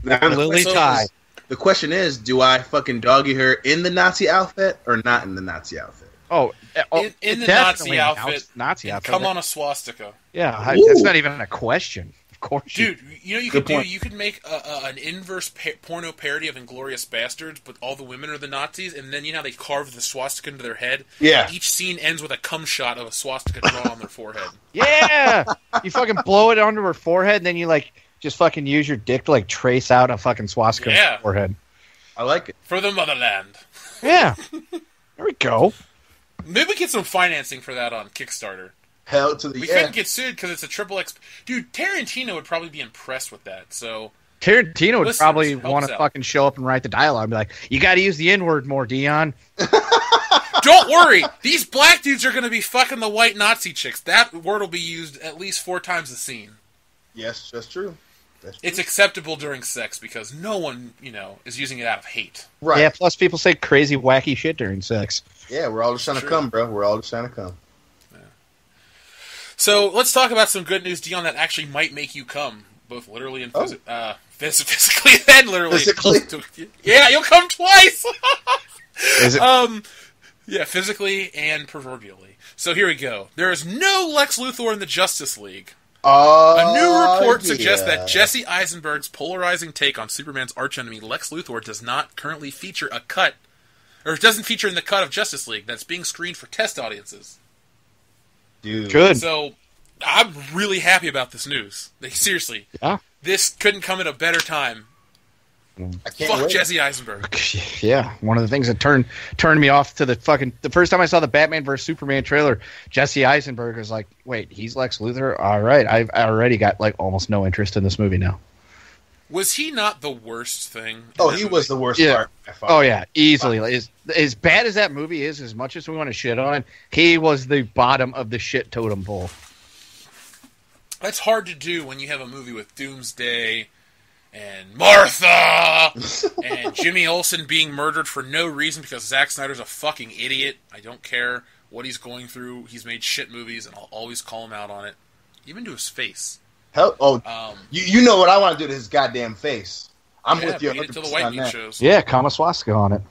Now, Lily Ty. The question is, do I fucking doggy her in the Nazi outfit or not in the Nazi outfit? In the Nazi outfit. Nazi outfit. Come on a swastika. Yeah, Ooh. that's not even a question. Of Of course, Dude, you know you Good could do? point. You could make an inverse porno parody of Inglourious Bastards, but all the women are the Nazis, and then you know how they carve the swastika into their head? Yeah. Each scene ends with a cum shot of a swastika drawn on their forehead. Yeah, you fucking blow it onto her forehead, and then you like just fucking use your dick to like trace out a fucking swastika on Yeah. her forehead. I like it. For the motherland. Yeah, there we go. Maybe we get some financing for that on Kickstarter. Hell to the We yeah. couldn't get sued because it's a triple X. Dude, Tarantino would probably be impressed with that. So Tarantino would Listeners, probably help want us to out. fucking show up and write the dialogue and be like, you got to use the N-word more, Dion. don't worry, these black dudes are going to be fucking the white Nazi chicks. That word will be used at least 4 times a scene. Yes, that's true. That's true. It's acceptable during sex because no one, is using it out of hate. right. Yeah, plus people say crazy, wacky shit during sex. Yeah, we're all just trying to True. come, bro. We're all just trying to come. So let's talk about some good news, Dion, that actually might make you come, both literally and physically and literally. Physically? Yeah, you'll come twice. Is it? Yeah, physically and proverbially. So here we go. There is no Lex Luthor in the Justice League. A new report suggests that Jesse Eisenberg's polarizing take on Superman's archenemy Lex Luthor does not currently feature doesn't feature in the cut of Justice League that's being screened for test audiences. Dude. Good. So I'm really happy about this news. Like, seriously, Yeah. this couldn't come at a better time. I can't Fuck wait. Jesse Eisenberg. Yeah, one of the things that turned me off to the first time I saw the Batman vs Superman trailer, Jesse Eisenberg was like, wait, he's Lex Luthor? All right, I've already got like almost no interest in this movie now. Was he not the worst thing? in Oh, that he movie? was the worst Yeah. part. by far. Oh yeah, easily. As bad as that movie is, as much as we want to shit on it, he was the bottom of the shit totem pole. That's hard to do when you have a movie with Doomsday and Martha and Jimmy Olsen being murdered for no reason because Zack Snyder's a fucking idiot. I don't care what he's going through. He's made shit movies, and I'll always call him out on it, even to his face. Hell, you know what I want to do to his goddamn face. I'm with you beat it to the 100% white on meat that. shows. Yeah, comma swastika on it.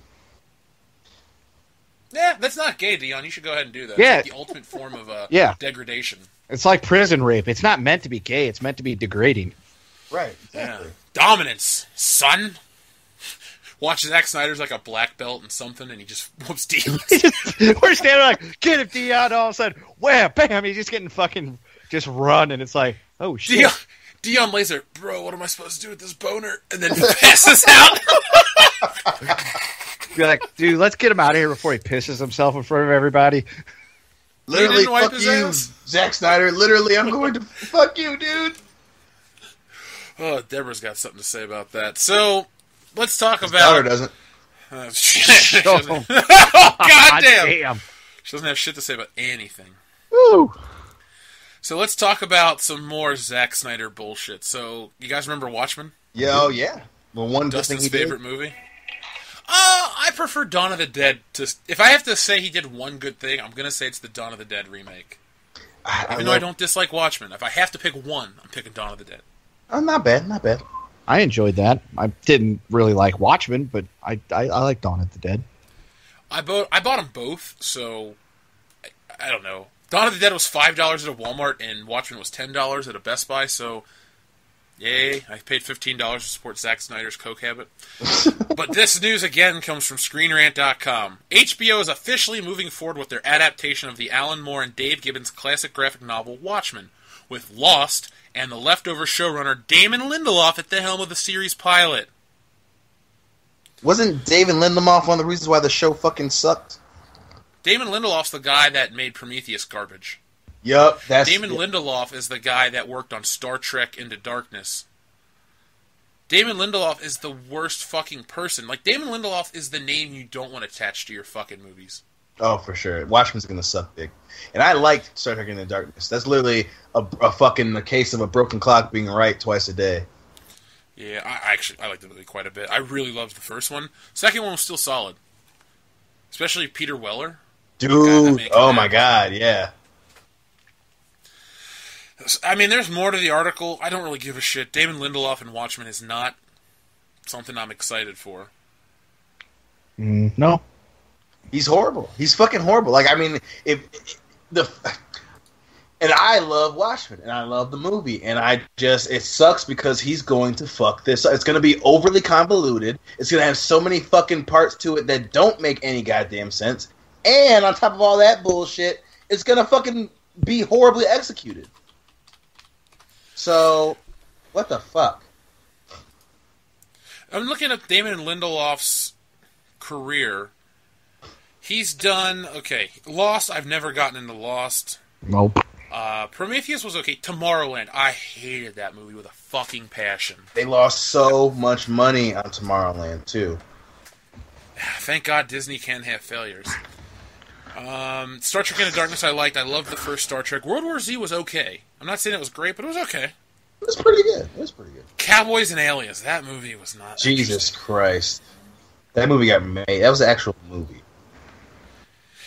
Yeah, that's not gay, Dion. You should go ahead and do that. Yeah. It's like the ultimate form of Yeah. degradation. It's like prison rape. It's not meant to be gay. It's meant to be degrading. Right, Yeah. exactly. Dominance, son. Watch Zack Snyder's like a black belt and something, and he just whoops Dion. We're standing like, get him, Dion. All of a sudden, wham, bam, he's just getting fucking just run, and it's like, oh shit. Dion Laser, bro, what am I supposed to do with this boner? And then he passes out. You're like, dude, let's get him out of here before he pisses himself in front of everybody. Literally, didn't wipe fuck his you, ass? Zack Snyder. Literally, I'm going to fuck you, dude. Oh, Deborah's got something to say about that. So, let's talk Daughter about... doesn't. She Oh, doesn't- oh, goddamn! She doesn't have shit to say about anything. Woo. So let's talk about some more Zack Snyder bullshit. So, you guys remember Watchmen? Yo, yeah. Well, one good thing Dustin's he did. favorite movie? I prefer Dawn of the Dead to... If I have to say he did one good thing, I'm going to say it's the Dawn of the Dead remake. Even though I don't dislike Watchmen. If I have to pick one, I'm picking Dawn of the Dead. Oh, not bad, not bad. I enjoyed that. I didn't really like Watchmen, but I like Dawn of the Dead. I bought them both, so... I don't know. Dawn of the Dead was $5 at a Walmart, and Watchmen was $10 at a Best Buy, so... Yay, I paid $15 to support Zack Snyder's coke habit. But this news again comes from ScreenRant.com. HBO is officially moving forward with their adaptation of the Alan Moore and Dave Gibbons classic graphic novel Watchmen, with Lost and the leftover showrunner Damon Lindelof at the helm of the series pilot. Wasn't David Lindelof one of the reasons why the show fucking sucked? Damon Lindelof's the guy that made Prometheus garbage. Yup, that's... Damon Lindelof is the guy that worked on Star Trek Into Darkness. Damon Lindelof is the worst fucking person. Like, Damon Lindelof is the name you don't want attached to your fucking movies. Oh, for sure. Watchmen's gonna suck big. And I liked Star Trek Into Darkness. That's literally a case of a broken clock being right twice a day. Yeah, I liked the movie quite a bit. I really loved the first one. Second one was still solid. Especially Peter Weller. Dude, oh my god, yeah. I mean, there's more to the article. I don't really give a shit. Damon Lindelof in Watchmen is not something I'm excited for. No. He's horrible. He's fucking horrible. Like, I mean, And I love Watchmen, and I love the movie, and it sucks because he's going to fuck this up. It's going to be overly convoluted. It's going to have so many fucking parts to it that don't make any goddamn sense. And on top of all that bullshit, it's going to fucking be horribly executed. So, what the fuck? I'm looking at Damon Lindelof's career. He's done, Lost, I've never gotten into Lost. Nope. Prometheus was okay. Tomorrowland, I hated that movie with a fucking passion. They lost so much money on Tomorrowland, too. Thank God Disney can't have failures. Star Trek Into Darkness I liked. I loved the first Star Trek. World War Z was okay. I'm not saying it was great, but it was okay. It was pretty good. Cowboys and Aliens, that movie was not Jesus Christ. That movie got made. That was an actual movie.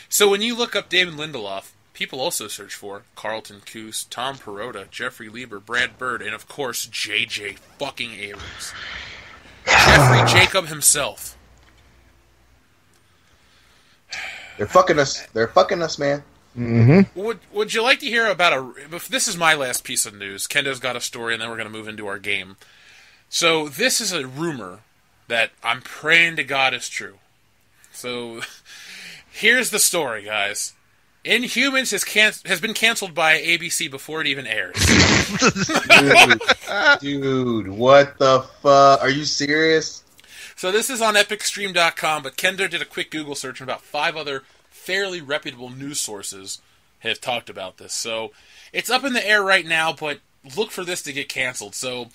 So when you look up Damon Lindelof, people also search for Carlton Cuse, Tom Perrotta, Jeffrey Lieber, Brad Bird, and of course J.J. fucking Abrams. Jeffrey Jacob himself. They're fucking us. They're fucking us, man. Mm-hmm. Would you like to hear about this is my last piece of news. Kendo's got a story, and then we're going to move into our game. So this is a rumor that I'm praying to God is true. So here's the story, guys. Inhumans has been canceled by ABC before it even airs. Dude, what the fuck? Are you serious? So this is on EpicStream.com, but Kendo did a quick Google search, and about 5 other fairly reputable news sources have talked about this. So it's up in the air right now, but look for this to get canceled. So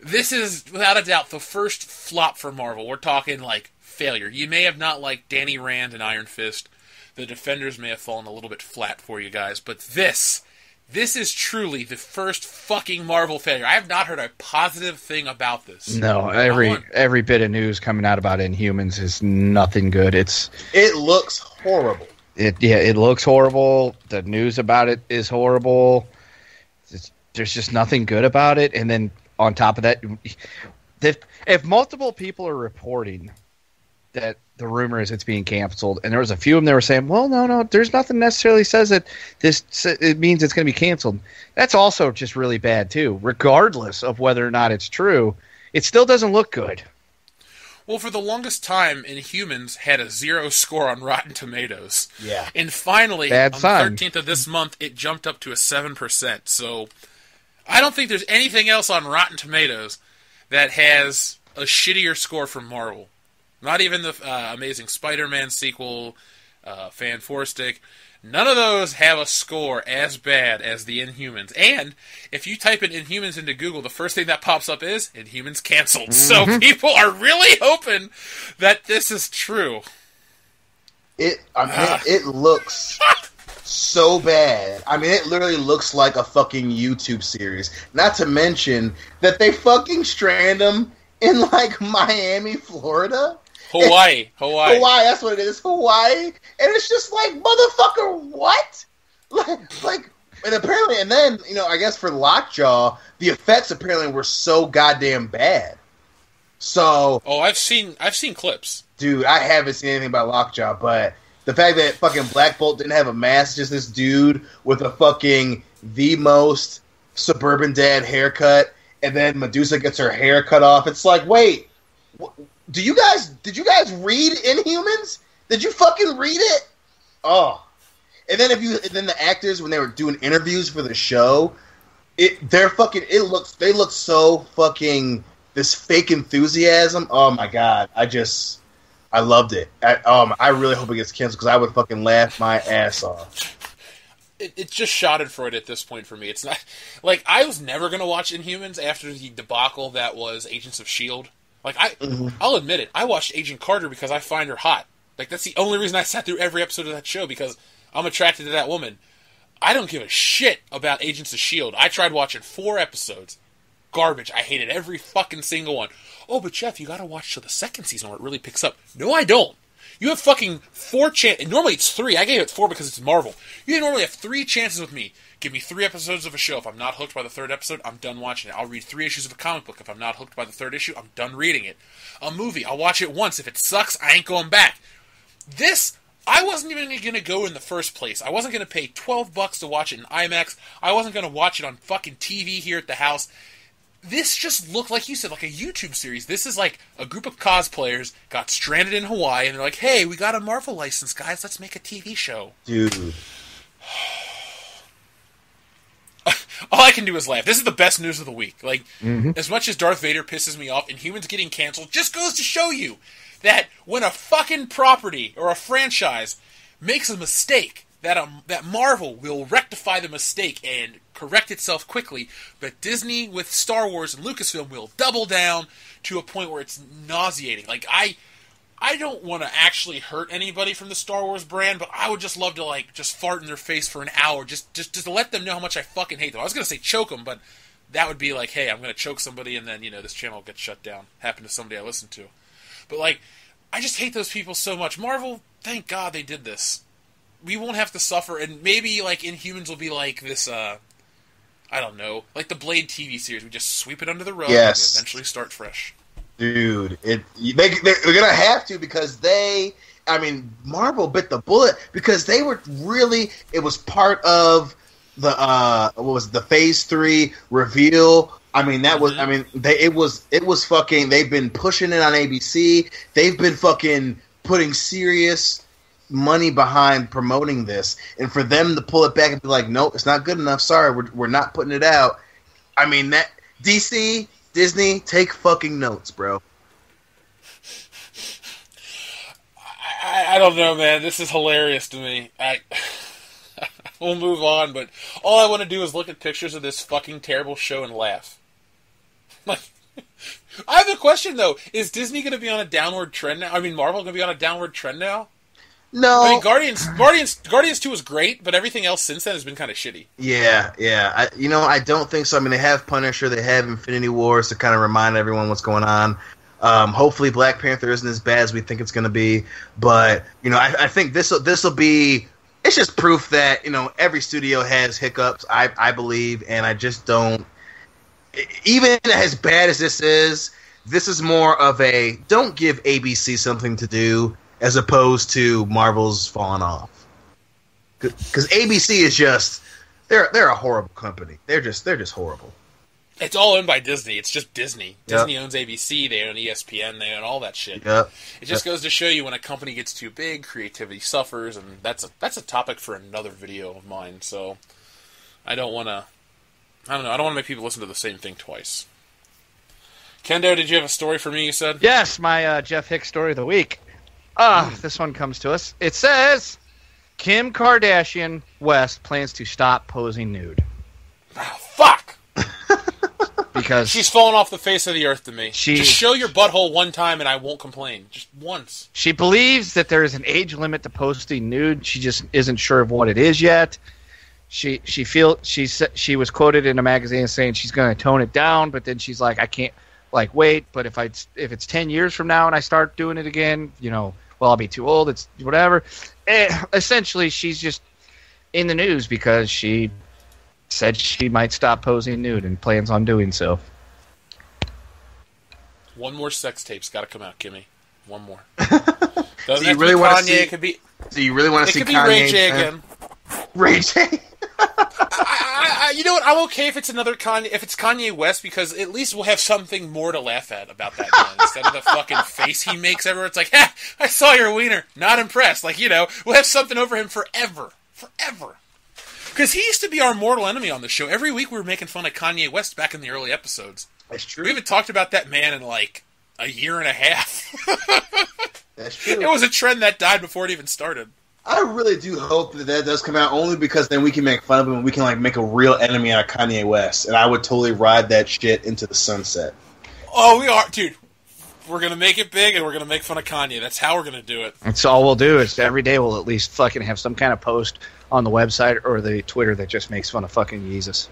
this is, without a doubt, the first flop for Marvel. We're talking, failure. You may have not liked Danny Rand and Iron Fist. The Defenders may have fallen a little bit flat for you guys, but this is truly the first fucking Marvel failure. I have not heard a positive thing about this. No, every bit of news coming out about Inhumans is nothing good. It looks horrible. It looks horrible. The news about it is horrible. There's just nothing good about it. And then on top of that, if multiple people are reporting that the rumor is it's being canceled, and there was a few of them that were saying, well, no, there's nothing necessarily says that it means it's going to be canceled. That's also just really bad, too. Regardless of whether or not it's true, it still doesn't look good. Well, for the longest time, Inhumans had a 0 score on Rotten Tomatoes. Yeah. And finally, Bad on sign. the 13th of this month, it jumped up to a 7%. So I don't think there's anything else on Rotten Tomatoes that has a shittier score from Marvel. Not even the Amazing Spider-Man sequel, Fan 4-Stick. None of those have a score as bad as the Inhumans. And if you type in Inhumans into Google, the first thing that pops up is Inhumans canceled. Mm-hmm. So people are really hoping that this is true. It looks so bad. I mean, it literally looks like a fucking YouTube series. Not to mention that they fucking strand them in, Miami, Florida. Hawaii, that's what it is, Hawaii. And it's just motherfucker, what? And apparently, and then, I guess for Lockjaw, the effects apparently were so goddamn bad. So... Oh, I've seen clips. Dude, I haven't seen anything about Lockjaw, but the fact that fucking Black Bolt didn't have a mask, just this dude with a fucking the most suburban dad haircut, and then Medusa gets her hair cut off, it's like, wait... Did you guys read Inhumans? Did you fucking read it? Oh. And then the actors, when they were doing interviews for the show, they look so fucking this fake enthusiasm. Oh my god. I loved it. I really hope it gets canceled because I would fucking laugh my ass off. It's just schadenfreude at this point for me. It's not I was never gonna watch Inhumans after the debacle that was Agents of S.H.I.E.L.D. I'll admit it. I watched Agent Carter because I find her hot. That's the only reason I sat through every episode of that show, because I'm attracted to that woman. I don't give a shit about Agents of S.H.I.E.L.D. I tried watching 4 episodes. Garbage. I hated every fucking single one. Oh, but Jeff, you gotta watch till the second season where it really picks up. No, I don't. You have fucking 4 chances. Normally it's 3. I gave it 4 because it's Marvel. You normally have 3 chances with me. Give me 3 episodes of a show. If I'm not hooked by the 3rd episode, I'm done watching it. I'll read 3 issues of a comic book. If I'm not hooked by the 3rd issue, I'm done reading it. A movie, I'll watch it once. If it sucks, I ain't going back. This I wasn't even going to go in the first place. I wasn't going to pay $12 to watch it in IMAX. I wasn't going to watch it on fucking TV here at the house. This just looked, like you said, like a YouTube series. This is like a group of cosplayers got stranded in Hawaii, and they're like, hey, we got a Marvel license, guys. Let's make a TV show. Dude. All I can do is laugh. This is the best news of the week. Like, as much as Darth Vader pisses me off, Inhumans getting canceled just goes to show you that when a fucking property or a franchise makes a mistake, that Marvel will rectify the mistake and correct itself quickly, but Disney with Star Wars and Lucasfilm will double down to a point where it's nauseating. Like, I don't want to actually hurt anybody from the Star Wars brand, but I would just love to, like, just fart in their face for an hour, just to let them know how much I fucking hate them. I was going to say choke them, but that would be like, hey, I'm going to choke somebody, and then, this channel gets shut down. Happened to somebody I listened to. But, like, I just hate those people so much. Marvel, thank God they did this. We won't have to suffer, and maybe, like, Inhumans will be like this, I don't know, like the Blade TV series. We just sweep it under the rug and we eventually start fresh. Dude, they're gonna have to, because Marvel bit the bullet, because they were really, it was part of the Phase 3 reveal. It was fucking, they've been pushing it on ABC. They've been fucking putting serious money behind promoting this, and for them to pull it back and be like, nope, it's not good enough, sorry, we're not putting it out. That DC, Disney, take fucking notes, bro. I don't know, man. This is hilarious to me. We'll move on, but all I want to do is look at pictures of this fucking terrible show and laugh. Like, I have a question, though. Is Disney going to be on a downward trend now? Marvel going to be on a downward trend now? No. Guardians 2 was great, but everything else since then has been kind of shitty. Yeah. I don't think so. They have Punisher, they have Infinity Wars to kind of remind everyone what's going on. Hopefully Black Panther isn't as bad as we think it's going to be, but, I think this will be, it's just proof that, every studio has hiccups, I believe, and I just don't, even as bad as this is more of a, don't give ABC something to do, as opposed to Marvel's falling off. Because ABC is just, they're a horrible company. They're just horrible. It's all owned by Disney. It's just Disney. Yep. Disney owns ABC. They own ESPN. They own all that shit. Yep. It just goes to show you when a company gets too big, creativity suffers, and that's a topic for another video of mine. So I don't want to make people listen to the same thing twice. Kendo, did you have a story for me, you said? Yes, my Jeff Hicks story of the week. This one comes to us. It says, Kim Kardashian West plans to stop posing nude. Oh, fuck! Because she's fallen off the face of the earth to me. Just show your butthole one time and I won't complain. Just once. She believes that there is an age limit to posting nude. She just isn't sure of what it is yet. She was quoted in a magazine saying she's going to tone it down, but then she's like, I can't, wait, but if it's 10 years from now and I start doing it again, I'll be too old, it's whatever. Essentially, she's just in the news because she said she might stop posing nude and plans on doing so. One more sex tape's got to come out, Kimmy. One more. So you really want to see? It could be. So you really want to see? It could be Kanye Ray J again. Ray J. You know what? I'm okay if it's another Kanye. If it's Kanye West, because at least we'll have something more to laugh at about that man instead of the fucking face he makes everywhere. It's like, ha! I saw your wiener. Not impressed. We'll have something over him forever. Because he used to be our mortal enemy on the show. Every week we were making fun of Kanye West back in the early episodes. That's true. We haven't talked about that man in a year and a half. That's true. It was a trend that died before it even started. I really do hope that does come out, only because then we can make fun of him and we can make a real enemy out of Kanye West, and I would totally ride that shit into the sunset. Oh, we are, dude. We're gonna make it big and we're gonna make fun of Kanye. That's how we're gonna do it. That's all we'll do. Is every day we'll at least fucking have some kind of post on the website or the Twitter that just makes fun of fucking Yeezus.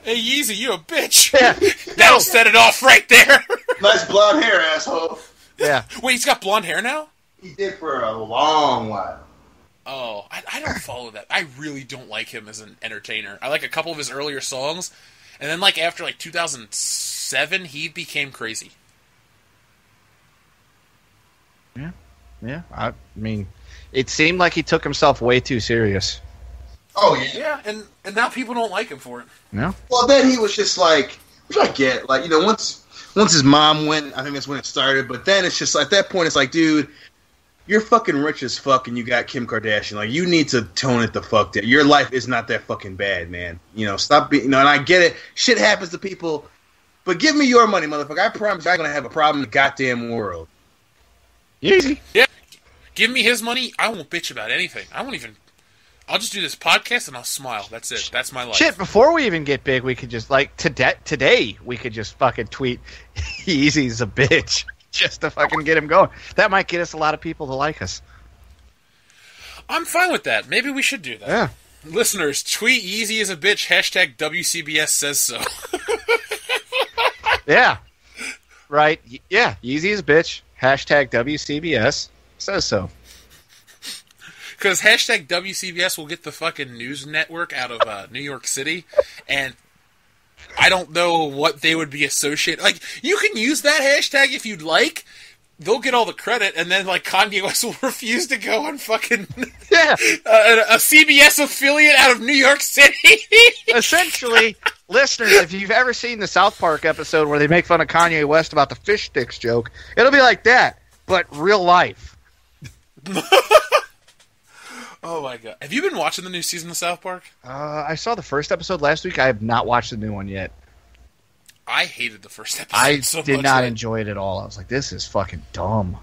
Hey, Yeezy, you a bitch. Yeah. That'll set it off right there. Nice blonde hair, asshole. Yeah. Wait, he's got blonde hair now? He did for a long while. Oh, I don't follow that. I really don't like him as an entertainer. I like a couple of his earlier songs, and then after 2007, he became crazy. Yeah. I mean, It seemed like he took himself way too serious. Oh yeah. Yeah, and now people don't like him for it. No. Well, then he was just like, which I get, like, you know, once his mom went, I think that's when it started. But then it's just like, at that point, it's like, dude, you're fucking rich as fuck, and you got Kim Kardashian. Like, you need to tone it the fuck down. Your life is not that fucking bad, man. You know, stop being, you know. And I get it, shit happens to people, but give me your money, motherfucker. I promise you, I'm gonna have a problem in the goddamn world. Easy. Yeah. Give me his money. I won't bitch about anything. I'll just do this podcast and I'll smile. That's it. That's my life. Shit, before we even get big, we could just, like, today, we could just fucking tweet, Easy's a bitch, just to fucking get him going. That might get us a lot of people to like us. I'm fine with that. Maybe we should do that. Yeah. Listeners, tweet Easy is a bitch, hashtag WCBS says so. Yeah. Right. Yeah, Easy is a bitch, hashtag WCBS says so. Because hashtag WCBS will get the fucking news network out of New York City, and I don't know what they would be associated. Like, you can use that hashtag if you'd like. They'll get all the credit, and then, like, Kanye West will refuse to go on fucking a CBS affiliate out of New York City. Essentially, listeners, if you've ever seen the South Park episode where they make fun of Kanye West about the fish sticks joke, it'll be like that, but real life. Oh my god. Have you been watching the new season of South Park? I saw the first episode last week. I have not watched the new one yet. I hated the first episode I so much. did not enjoy it at all. I was like, this is fucking dumb.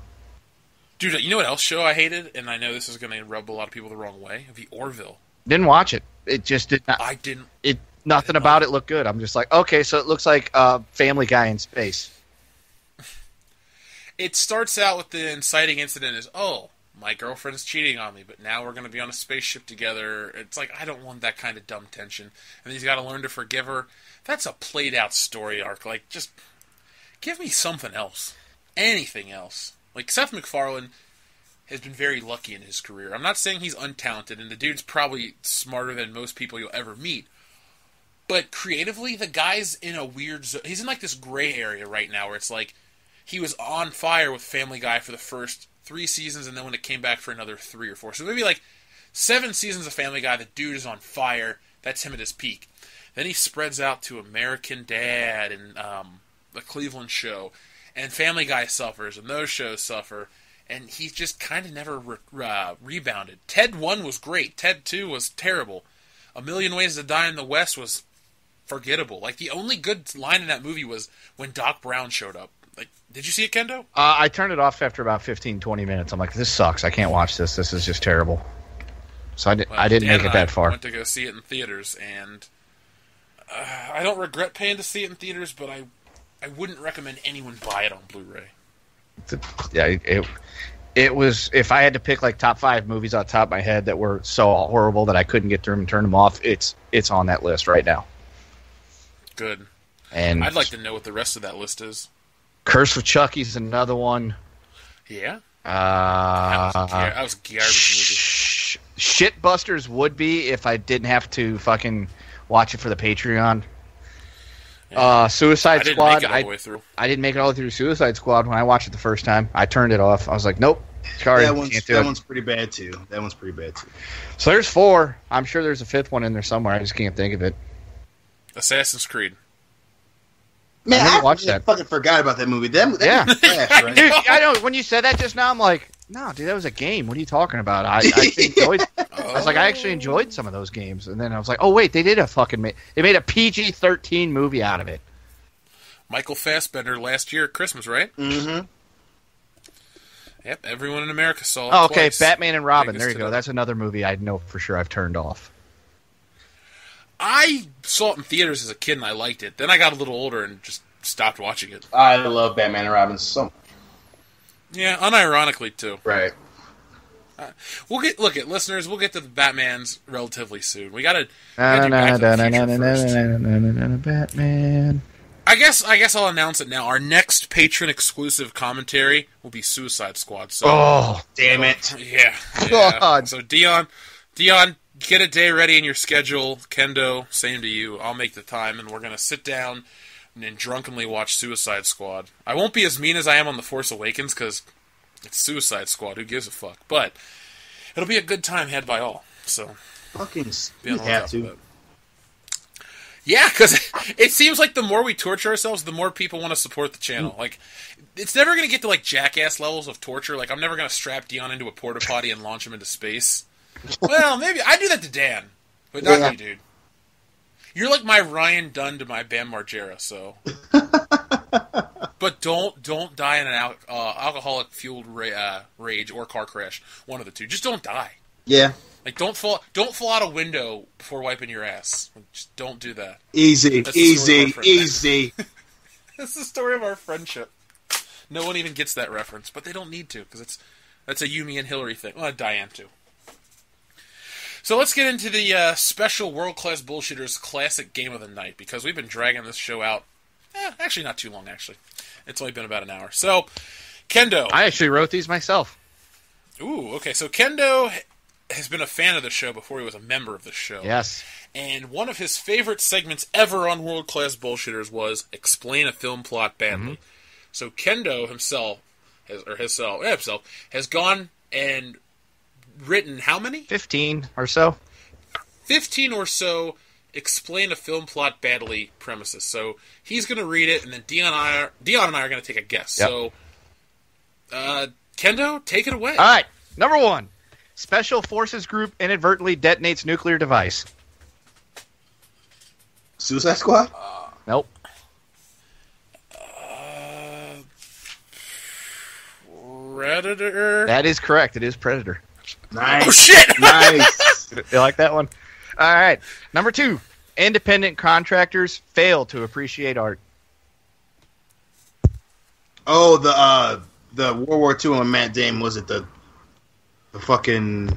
Dude, you know what else show I hated? And I know this is going to rub a lot of people the wrong way. The Orville. Didn't watch it. It just did not. I didn't. Nothing about it looked good. I'm just like, okay, so it looks like Family Guy in space. It starts out with the inciting incident is, oh, my girlfriend's cheating on me, but now we're going to be on a spaceship together. It's like, I don't want that kind of dumb tension. And then he's got to learn to forgive her. That's a played-out story arc. Like, just give me something else. Anything else. Like, Seth MacFarlane has been very lucky in his career. I'm not saying he's untalented, and the dude's probably smarter than most people you'll ever meet. But creatively, the guy's in a weird zone. He's in, like, this gray area right now where it's like he was on fire with Family Guy for the first 3 seasons, and then when it came back for another 3 or 4. So maybe, like, 7 seasons of Family Guy, the dude is on fire. That's him at his peak. Then he spreads out to American Dad and the Cleveland Show, and Family Guy suffers, and those shows suffer, and he just kind of never rebounded. Ted 1 was great. Ted 2 was terrible. A Million Ways to Die in the West was forgettable. Like, the only good line in that movie was when Doc Brown showed up. Like, did you see it, Kendo? I turned it off after about 15, 20 minutes. I'm like, this sucks. I can't watch this. This is just terrible. So I didn't make it that far. I went to go see it in theaters, and I don't regret paying to see it in theaters, but I wouldn't recommend anyone buy it on Blu-ray. Yeah, it was, if I had to pick like top 5 movies on top of my head that were so horrible that I couldn't get through them and turn them off, it's on that list right now. Good. And I'd like to know what the rest of that list is. Curse of Chucky's another one. Yeah? That was a garbage movie. Shitbusters would be if I didn't have to fucking watch it for the Patreon. Yeah. Suicide Squad. I didn't make it all the way through. I didn't make it all the way through Suicide Squad when I watched it the first time. I turned it off. I was like, nope. Sorry, that one's pretty bad too. So there's 4. I'm sure there's a 5th one in there somewhere. I just can't think of it. Assassin's Creed. Man, I I watched that. fucking forgot about that movie. That Yeah. was trash, right? Dude, I know. When you said that just now, I'm like, no, dude, that was a game. What are you talking about? I enjoyed. I was like, I actually enjoyed some of those games, and then I was like, oh wait, they did they made a PG-13 movie out of it. Michael Fassbender last year at Christmas, right? Mm-hmm. Yep, everyone in America saw it. Oh, okay, twice. Batman and Robin. Biggest There you go. today. That's another movie I know for sure I've turned off. I saw it in theaters as a kid and I liked it. Then I got a little older and just stopped watching it. I love Batman and Robin so much. Yeah, unironically too. Right. Listeners, we'll get to the Batmans relatively soon. We gotta do Batman. I guess I'll announce it now. Our next patron exclusive commentary will be Suicide Squad. So, Oh, damn it! Yeah. God. So Dion, get a day ready in your schedule. Kendo, same to you. I'll make the time, and we're gonna sit down and drunkenly watch Suicide Squad. I won't be as mean as I am on The Force Awakens because it's Suicide Squad. Who gives a fuck? But It'll be a good time had by all. So, Fucking be on you the have lookout for to. that. Yeah, because it seems like the more we torture ourselves, the more people want to support the channel. Like, it's never going to get to, like, jackass levels of torture. Like, I'm never going to strap Dion into a porta potty and launch him into space. Well, maybe. I do that to Dan. But not you, dude. You're like my Ryan Dunn to my Bam Margera, so. But don't die in an alcoholic-fueled rage or car crash. One of the two. Just don't die. Yeah. Like, don't fall out a window before wiping your ass. Just don't do that. Easy. That's the story of our Easy. That's the story of our friendship. No one even gets that reference, but they don't need to, because that's a Yumi and Hillary thing. Well, Diane, too. So let's get into the special World Class Bullshitters Classic Game of the Night, because we've been dragging this show out. Actually, not too long, actually. It's only been about an hour. So, Kendo. I actually wrote these myself. Ooh, okay. So, Kendo has been a fan of the show before he was a member of the show. Yes. And one of his favorite segments ever on World Class Bullshitters was Explain a Film Plot Badly. So, Kendo himself has gone and written how many? 15 or so. 15 or so Explain a Film Plot Badly premises. So he's going to read it, and then Dion and I are going to take a guess. Yep. So, Kendo, take it away. All right. Number 1. Special Forces Group inadvertently detonates nuclear device. Suicide Squad? Nope. Predator? That is correct. It is Predator. Nice. Oh, shit! Nice. You like that one? All right. Number 2. Independent contractors fail to appreciate art. Oh, the World War II on Matt Damon, was it the fucking...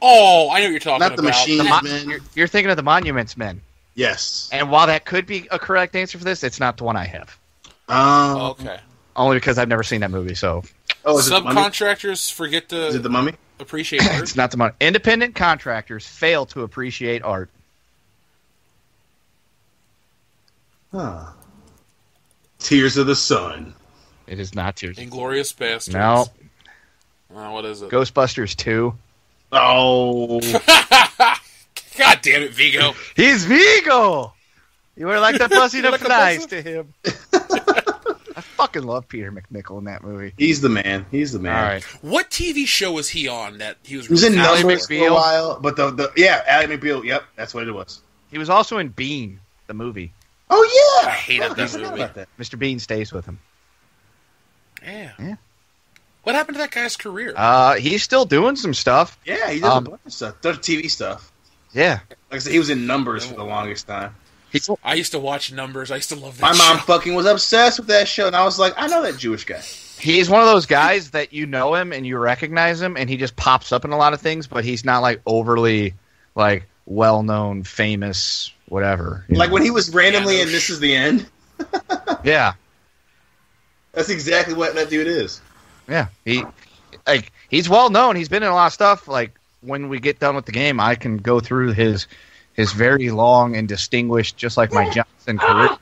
Oh, I know what you're talking Not the about. Machines Men. You're thinking of the Monuments Men. Yes. And while that could be a correct answer for this, it's not the one I have. Okay. Only because I've never seen that movie, so... Oh, is it the Mummy? Subcontractors forget to Is it the Mummy? appreciate art. It's not the money. Independent contractors fail to appreciate art. Huh. Tears of the Sun. It is not Tears. Inglourious Bastards. No. What is it? Ghostbusters 2. Oh. God damn it, Vigo. He's Vigo! You were like that pussy to nice to him. I fucking love Peter McNichol in that movie. He's the man. He's the man. All right. What TV show was he on that he was He was in really Numbers for a McBeal. while, but Ally McBeal. Yep, that's what it was. He was also in Bean, the movie. Oh yeah, I hated that I forgot movie. about that. Mr. Bean stays with him. Yeah. What happened to that guy's career? He's still doing some stuff. Yeah, he does a bunch of stuff. Does TV stuff. Yeah. Like I said, he was in Numbers for the longest time. I used to watch Numbers. I used to love that My mom show. fucking was obsessed with that show, and I was like, I know that Jewish guy. He's one of those guys that you know him and you recognize him, and he just pops up in a lot of things, but he's not like overly like well-known, famous, whatever. Like when he was randomly in This Is the End. Yeah. That's exactly what that dude is. Yeah. He's well known. He's been in a lot of stuff. Like when we get done with the game, I can go through his very long and distinguished, just like my Johnson career.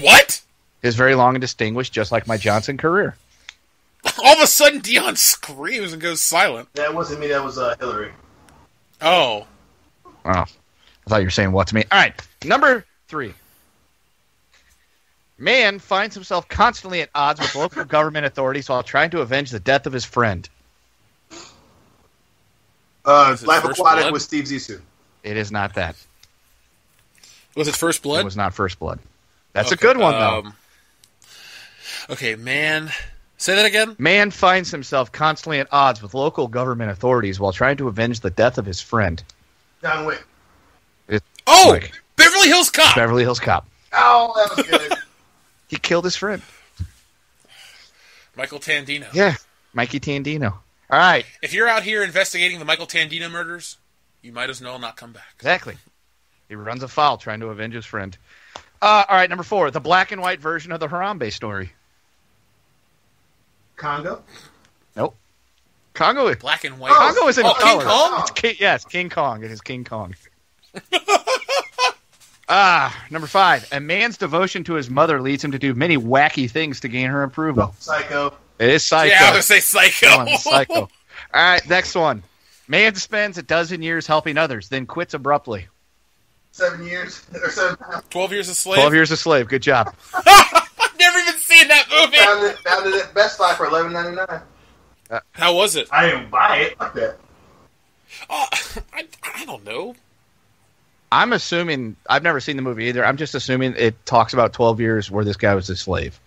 What? His very long and distinguished, just like my Johnson career. All of a sudden, Dion screams and goes silent. That wasn't me. That was Hillary. Oh. Oh, I thought you were saying what to me. All right, number 3. Man finds himself constantly at odds with local government authorities while trying to avenge the death of his friend. Life First Aquatic Blood? with Steve Zissou. It is not that. Was it First Blood? It was not First Blood. That's a Okay, good one, though. Okay, man. Say that again? Man finds himself constantly at odds with local government authorities while trying to avenge the death of his friend. John Wick. Oh! Like Beverly Hills Cop! Beverly Hills Cop. Oh, that was good. He killed his friend. Michael Tandino. Yeah, Mikey Tandino. All right, If you're out here investigating the Michael Tandino murders, you might as well not come back. exactly. He runs afoul trying to avenge his friend. All right, number 4, the black and white version of the Harambe story. Congo. Nope. Congo is Black and white. Congo is in King color. Kong? It's yes, King Kong. It is King Kong. Number 5. A man's devotion to his mother leads him to do many wacky things to gain her approval. Psycho. It is Psycho. Yeah, I was going to say Psycho. Come on, Psycho. All right, next one. Man spends a dozen years helping others, then quits abruptly. 7 years or 7 times. 12 Years a Slave. 12 Years a Slave. Good job. I've never even seen that movie. Found it at Best Buy for $11.99. How was it? I didn't buy it like that. I don't know. I'm assuming, I've never seen the movie either. I'm just assuming it talks about 12 years where this guy was a slave.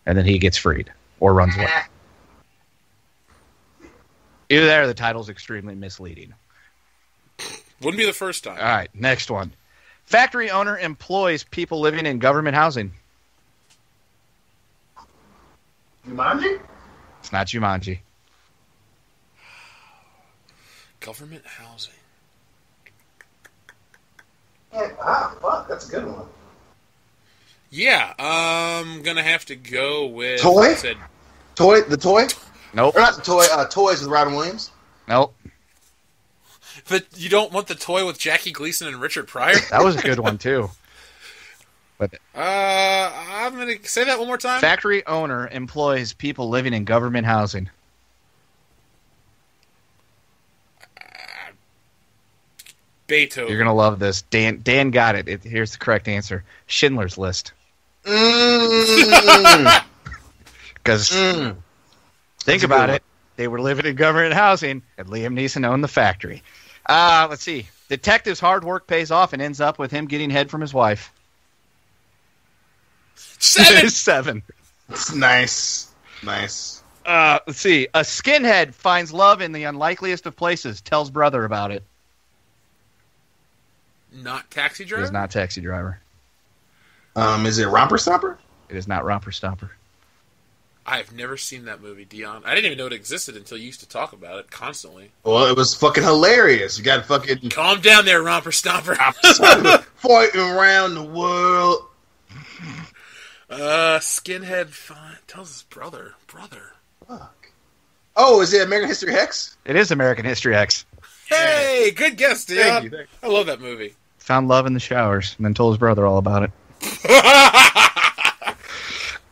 And then he gets freed or runs away. Either that or the title's extremely misleading. Wouldn't be the first time. All right, next one. Factory owner employs people living in government housing. Jumanji? It's not Jumanji. Government housing. Yeah, fuck, that's a good one. Yeah, I'm going to have to go with... Toy? Said, The Toy? Nope. Or not The Toy, Toys with Robin Williams? Nope. but you don't want the toy with Jackie Gleason and Richard Pryor? That was a good one, too. But I'm going to say that one more time. factory owner employs people living in government housing. Beethoven. You're going to love this. Dan got it. Here's the correct answer. Schindler's List. Because think about it. They were living in government housing, and Liam Neeson owned the factory. Let's see. Detective's hard work pays off and ends up with him getting head from his wife. 7! 7. Nice. Nice. Let's see. A skinhead finds love in the unlikeliest of places, tells brother about it. Not Taxi Driver? It is not Taxi Driver. Is it Romper Stomper? It is not Romper Stomper. I've never seen that movie, Dion. I didn't even know it existed until you used to talk about it constantly. Well, it was fucking hilarious. You got fucking Calm down there, Romper Stomper. fighting around the world. Skinhead tells his brother. Fuck. Oh, is it American History X? It is American History X. Hey, good guess, Dion. Thank you. I love that movie. Found love in the showers and then told his brother all about it.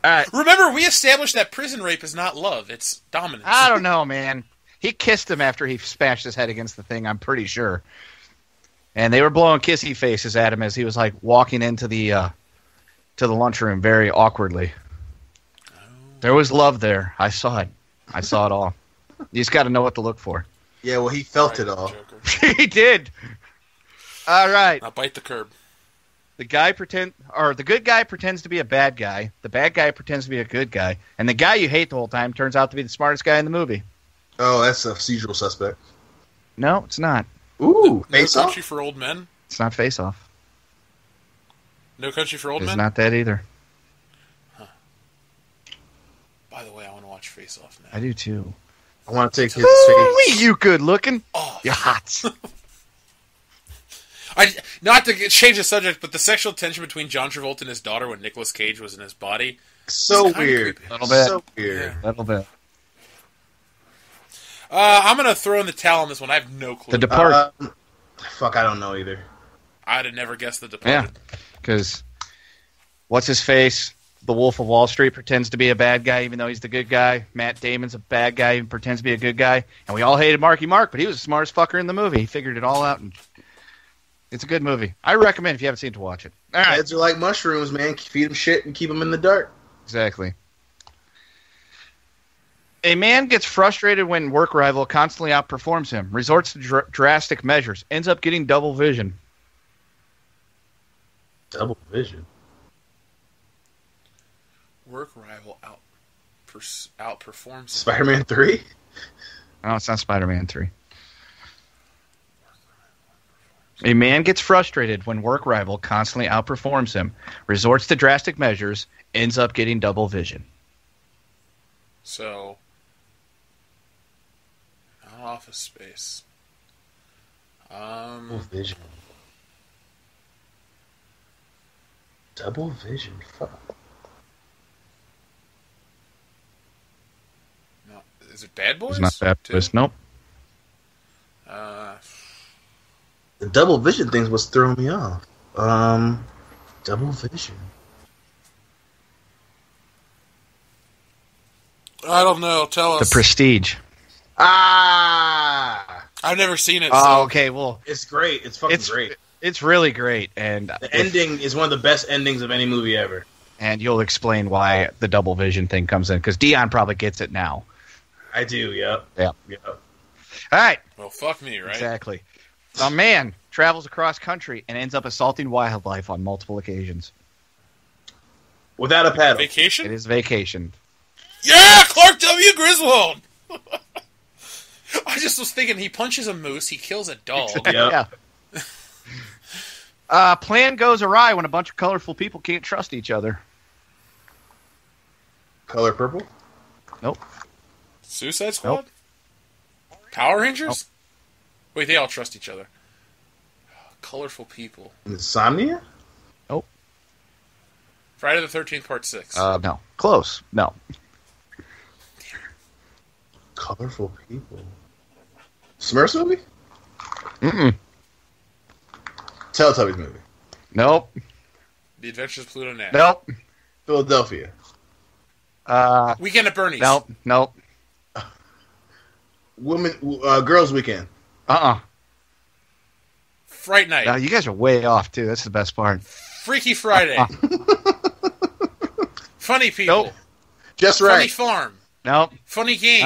All right. Remember, we established that prison rape is not love; it's dominance. I don't know, man. He kissed him after he smashed his head against the thing, I'm pretty sure. And they were blowing kissy faces at him as he was like walking into the lunchroom very awkwardly. Oh. There was love there. I saw it. I saw it all. You just got to know what to look for. Yeah, well, he felt it all. He did. All right. Now bite the curb. The good guy pretends to be a bad guy. The bad guy pretends to be a good guy, and the guy you hate the whole time turns out to be the smartest guy in the movie. Oh, that's a procedural suspect. No, it's not. Ooh, No Face Off? Country for Old Men. It's not Face Off. No Country for Old It's Men. not that either. By the way, I want to watch Face Off now. I do too. I want to take his Ooh, face. you good looking. Oh, You're hot. Not to change the subject, but the sexual tension between John Travolta and his daughter when Nicolas Cage was in his body. So It's kinda weird. creepy. Little bit. So weird. A little bit. I'm going to throw in the towel on this one. I have no clue. The Departed. Fuck, I don't know either. I'd have never guessed The Yeah, Departed. because what's his face? The Wolf of Wall Street pretends to be a bad guy even though he's the good guy. Matt Damon's a bad guy and pretends to be a good guy. And we all hated Marky Mark, but he was the smartest fucker in the movie. He figured it all out, and it's a good movie. I recommend if you haven't seen it to watch it. All right. Heads are like mushrooms, man. Feed them shit and keep them in the dark. Exactly. A man gets frustrated when work rival constantly outperforms him, resorts to drastic measures, ends up getting double vision. Double vision. Work rival outperforms. Spider-Man 3? No, it's not Spider-Man 3. A man gets frustrated when work rival constantly outperforms him, resorts to drastic measures, ends up getting double vision. So, not Office Space. Double vision. Double vision. Fuck. No, is it Bad Boys? It's not that too? twist. Nope. The double vision things was throwing me off. Double vision. I don't know. Tell us. The Prestige. Ah, I've never seen it. Oh, okay. Well, it's great. It's fucking great. It's really great, and The ending is one of the best endings of any movie ever. And you'll explain why the double vision thing comes in, because Dion probably gets it now. I do. Yep. Yep. Yep. All right. Well, fuck me, right? Exactly. A man travels across country and ends up assaulting wildlife on multiple occasions. Without a paddle. Vacation? It is Vacation. Yeah, Clark W. Griswold! I just was thinking, he punches a moose, he kills a dog. Yep. Yeah. Plan goes awry when a bunch of colorful people can't trust each other. Color purple? Nope. Suicide Squad? Nope. Power Rangers? Nope. Wait, they all trust each other. Colorful people. Insomnia? Nope. Friday the 13th, Part 6. No. Close. No. Colorful people. Smurfs movie? Mm-mm. Teletubbies movie. Nope. The Adventures of Pluto Nash. Nope. Philadelphia. Weekend at Bernie's. Nope. Nope. Girls Weekend. Fright Night. No, you guys are way off, too. That's the best part. Freaky Friday. Funny People. Nope. Just Funny right. Farm. Nope. Funny Games.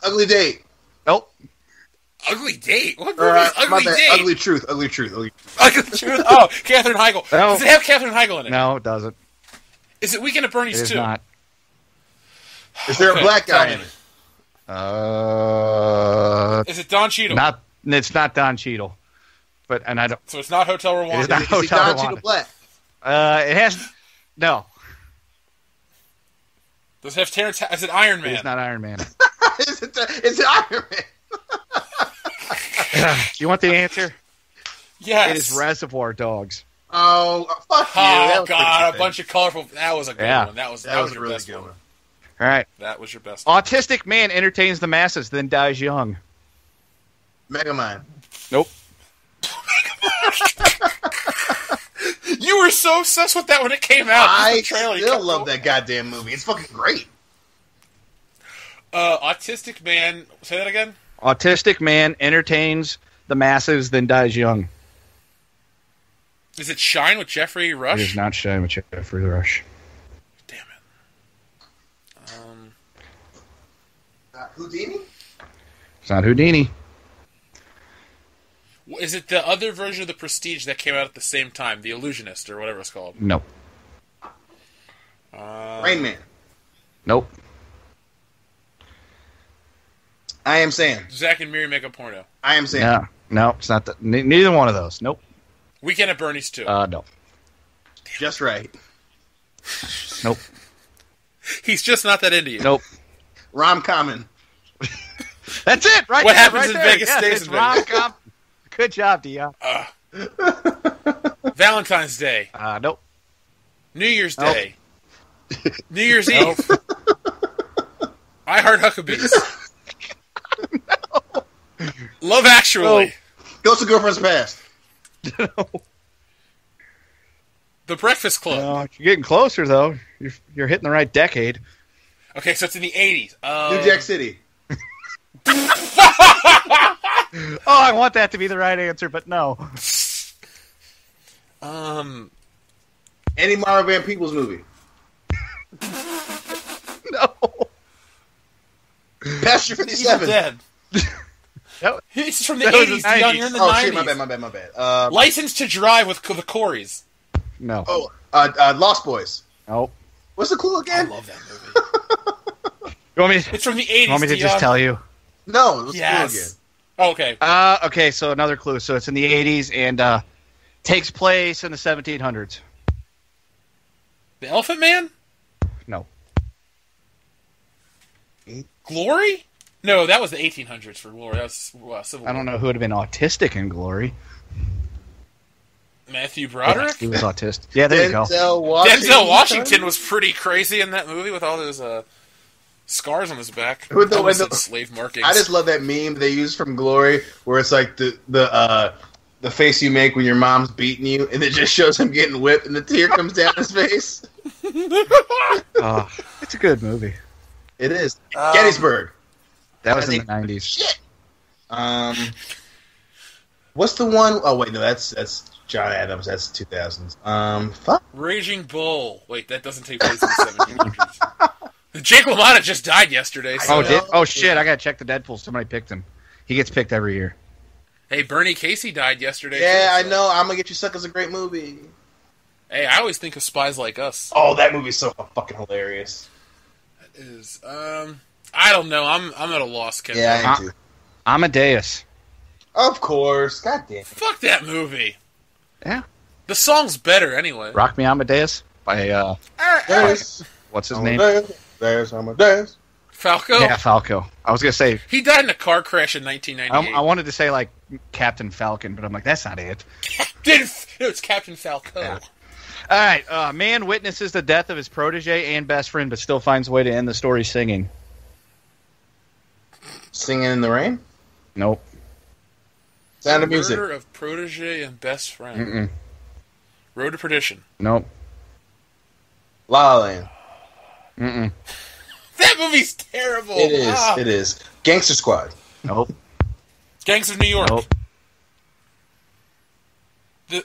Ugly Date. Nope. Ugly Date? What movie is Ugly Date? Ugly Truth. Ugly Truth. Ugly Truth. Oh, Katherine Heigl. No. Does it have Katherine Heigl in it? No, it doesn't. Is it Weekend at It Bernie's is too? not. Is there a black guy tell in me. it? Is it Don Cheadle? Not. It's not Don Cheadle. But I don't. So it's not Hotel It is Rwanda. not Is he Hotel Don Rwanda. Cheadle Black? It has. No, Does it have Terrence? Is it Iron Man? it's not Iron Man. Is it Iron Man? You want the answer? Yes. It is Reservoir Dogs. Oh, fuck you. That Oh was God! pretty A bunch of colorful. That was a good Yeah. one. That was That was a your really best good one. one. All right. That was your best. one. Autistic man entertains the masses, then dies young. Megamind. Nope. You were so obsessed with that when it came out. I The trailer, you still kept love going. that goddamn movie. It's fucking great. Autistic man. Say that again. Autistic man entertains the masses, then dies young. Is it Shine with Jeffrey Rush? It is not Shine with Jeffrey Rush. Damn it. Houdini? It's not Houdini. Is it the other version of the Prestige that came out at the same time, The Illusionist or whatever it's called? Nope. Rain Man. Nope. I Am Sam. Zack and Miri make a porno. I Am Sam. No. No, it's not. Neither one of those. Nope. Weekend at Bernie's too. No. Just right. Nope. He's just not that into you. Nope. Rom Common. That's it. Right. What there, happens right in there. Vegas Yes, stays it's in Vegas. rom-com. Good job, Dion. Valentine's Day. Nope. New Year's Nope. Day. New Year's Eve. I Heart Huckabees. Love Actually. Ghost of Girlfriend's Past. The Breakfast Club. You're getting closer, though. You're hitting the right decade. Okay, so it's in the 80s. New Jack City. Oh, I want that to be the right answer, but no. Any Mara Van Peebles movie. No. Pasture He's 57. dead. That- He's from the That was 80s, the Dion. 90s. You're in the Oh 90s. shit, my bad. License to Drive with the Coreys. No. Lost Boys. Nope. What's the clue I again? love that movie. You want me? It's from the 80s, Want me to Dion. just tell you? No, what's the clue again? Yes. Oh, okay. Okay. So another clue. So it's in the 80s and takes place in the 1700s. The Elephant Man? No. Glory? No, that was the 1800s for Glory. That was Civil War. I don't know who would have been autistic in Glory. Matthew Broderick? He was autistic. Yeah, there you go. Denzel Washington was pretty crazy in that movie with all those scars on his back. With the- Almost with the- said slave markings. I just love that meme they use from Glory, where it's like the face you make when your mom's beating you, and it just shows him getting whipped, and the tear comes down his face. It's a good movie. It is. Gettysburg. That was in the 90s. Shit. What's the one? Oh wait, no, that's John Adams. That's 2000s. Fuck. Raging Bull. Wait, that doesn't take place in the 1700s. Jake LaMotta just died yesterday. So. Oh shit! I gotta check the Deadpool. Somebody picked him. He gets picked every year. Hey, Bernie Casey died yesterday. Yeah, too, so. I know. I'm Gonna Get You Sucker's a great movie. Hey, I always think of Spies Like Us. Oh, that movie's so fucking hilarious. That is. I don't know. I'm at a loss, Kevin. Yeah, I am too. Amadeus. Of course. God damn it. Fuck that movie. Yeah. The song's better anyway. Rock Me Amadeus by There's what's his name? There's Amadeus. Falco? Yeah, Falco. I was gonna say He died in a car crash in 1998. I wanted to say like Captain Falcon, but I'm like that's not it. It's Captain Falco. Yeah. All right, man witnesses the death of his protege and best friend, but still finds a way to end the story singing. Singing in the Rain? Nope. Sound of Music. Murder of protege and best friend. Mm-mm. Road to Perdition. Nope. La La Land. Mm-mm. That movie's terrible. It is. It is. Gangster Squad. Nope. Gangs of New York. Nope.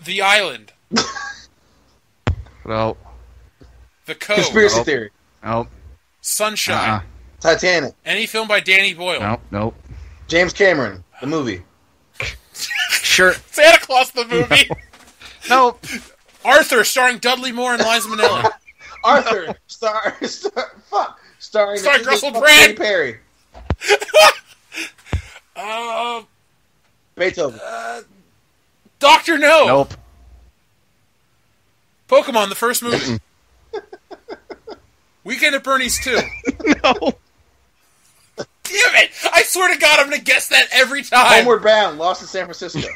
The Island. Nope. The Cove. Conspiracy Nope. Theory. Nope. Sunshine. Titanic. Any film by Danny Boyle. Nope. Nope. James Cameron. The movie. Sure. Santa Claus the movie. Nope. Arthur, starring Dudley Moore and Liza Minnelli. Arthur. Starring Russell Brand. Perry. Beethoven. Doctor No. Nope. Pokemon, the first movie. Weekend at Bernie's 2. No. Damn it! I swear to God, I'm going to guess that every time. Homeward Bound. Lost in San Francisco.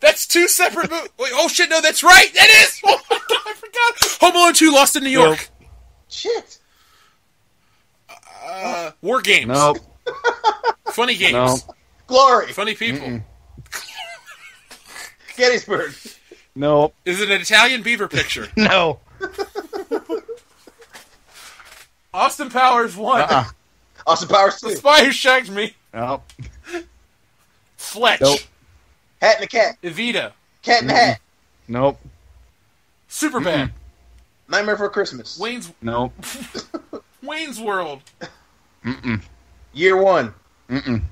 That's two separate movies. Wait, oh shit, no, that's right! That is! Oh my God, I forgot! Home Alone 2, Lost in New York. Nope. Shit. War Games. Nope. Funny Games. Nope. Glory. Funny People. Mm-mm. Gettysburg. Nope. Is it an Italian Beaver picture? No. Austin Powers 1. Austin Powers The 2. Spy Who Shagged Me. Nope. Fletch. Nope. Hat in the Cat. Evita. Cat in the Hat. Nope. Superbad. Nightmare Before Christmas. Nope. Wayne's World. Mm-mm. Year One. Mm-mm.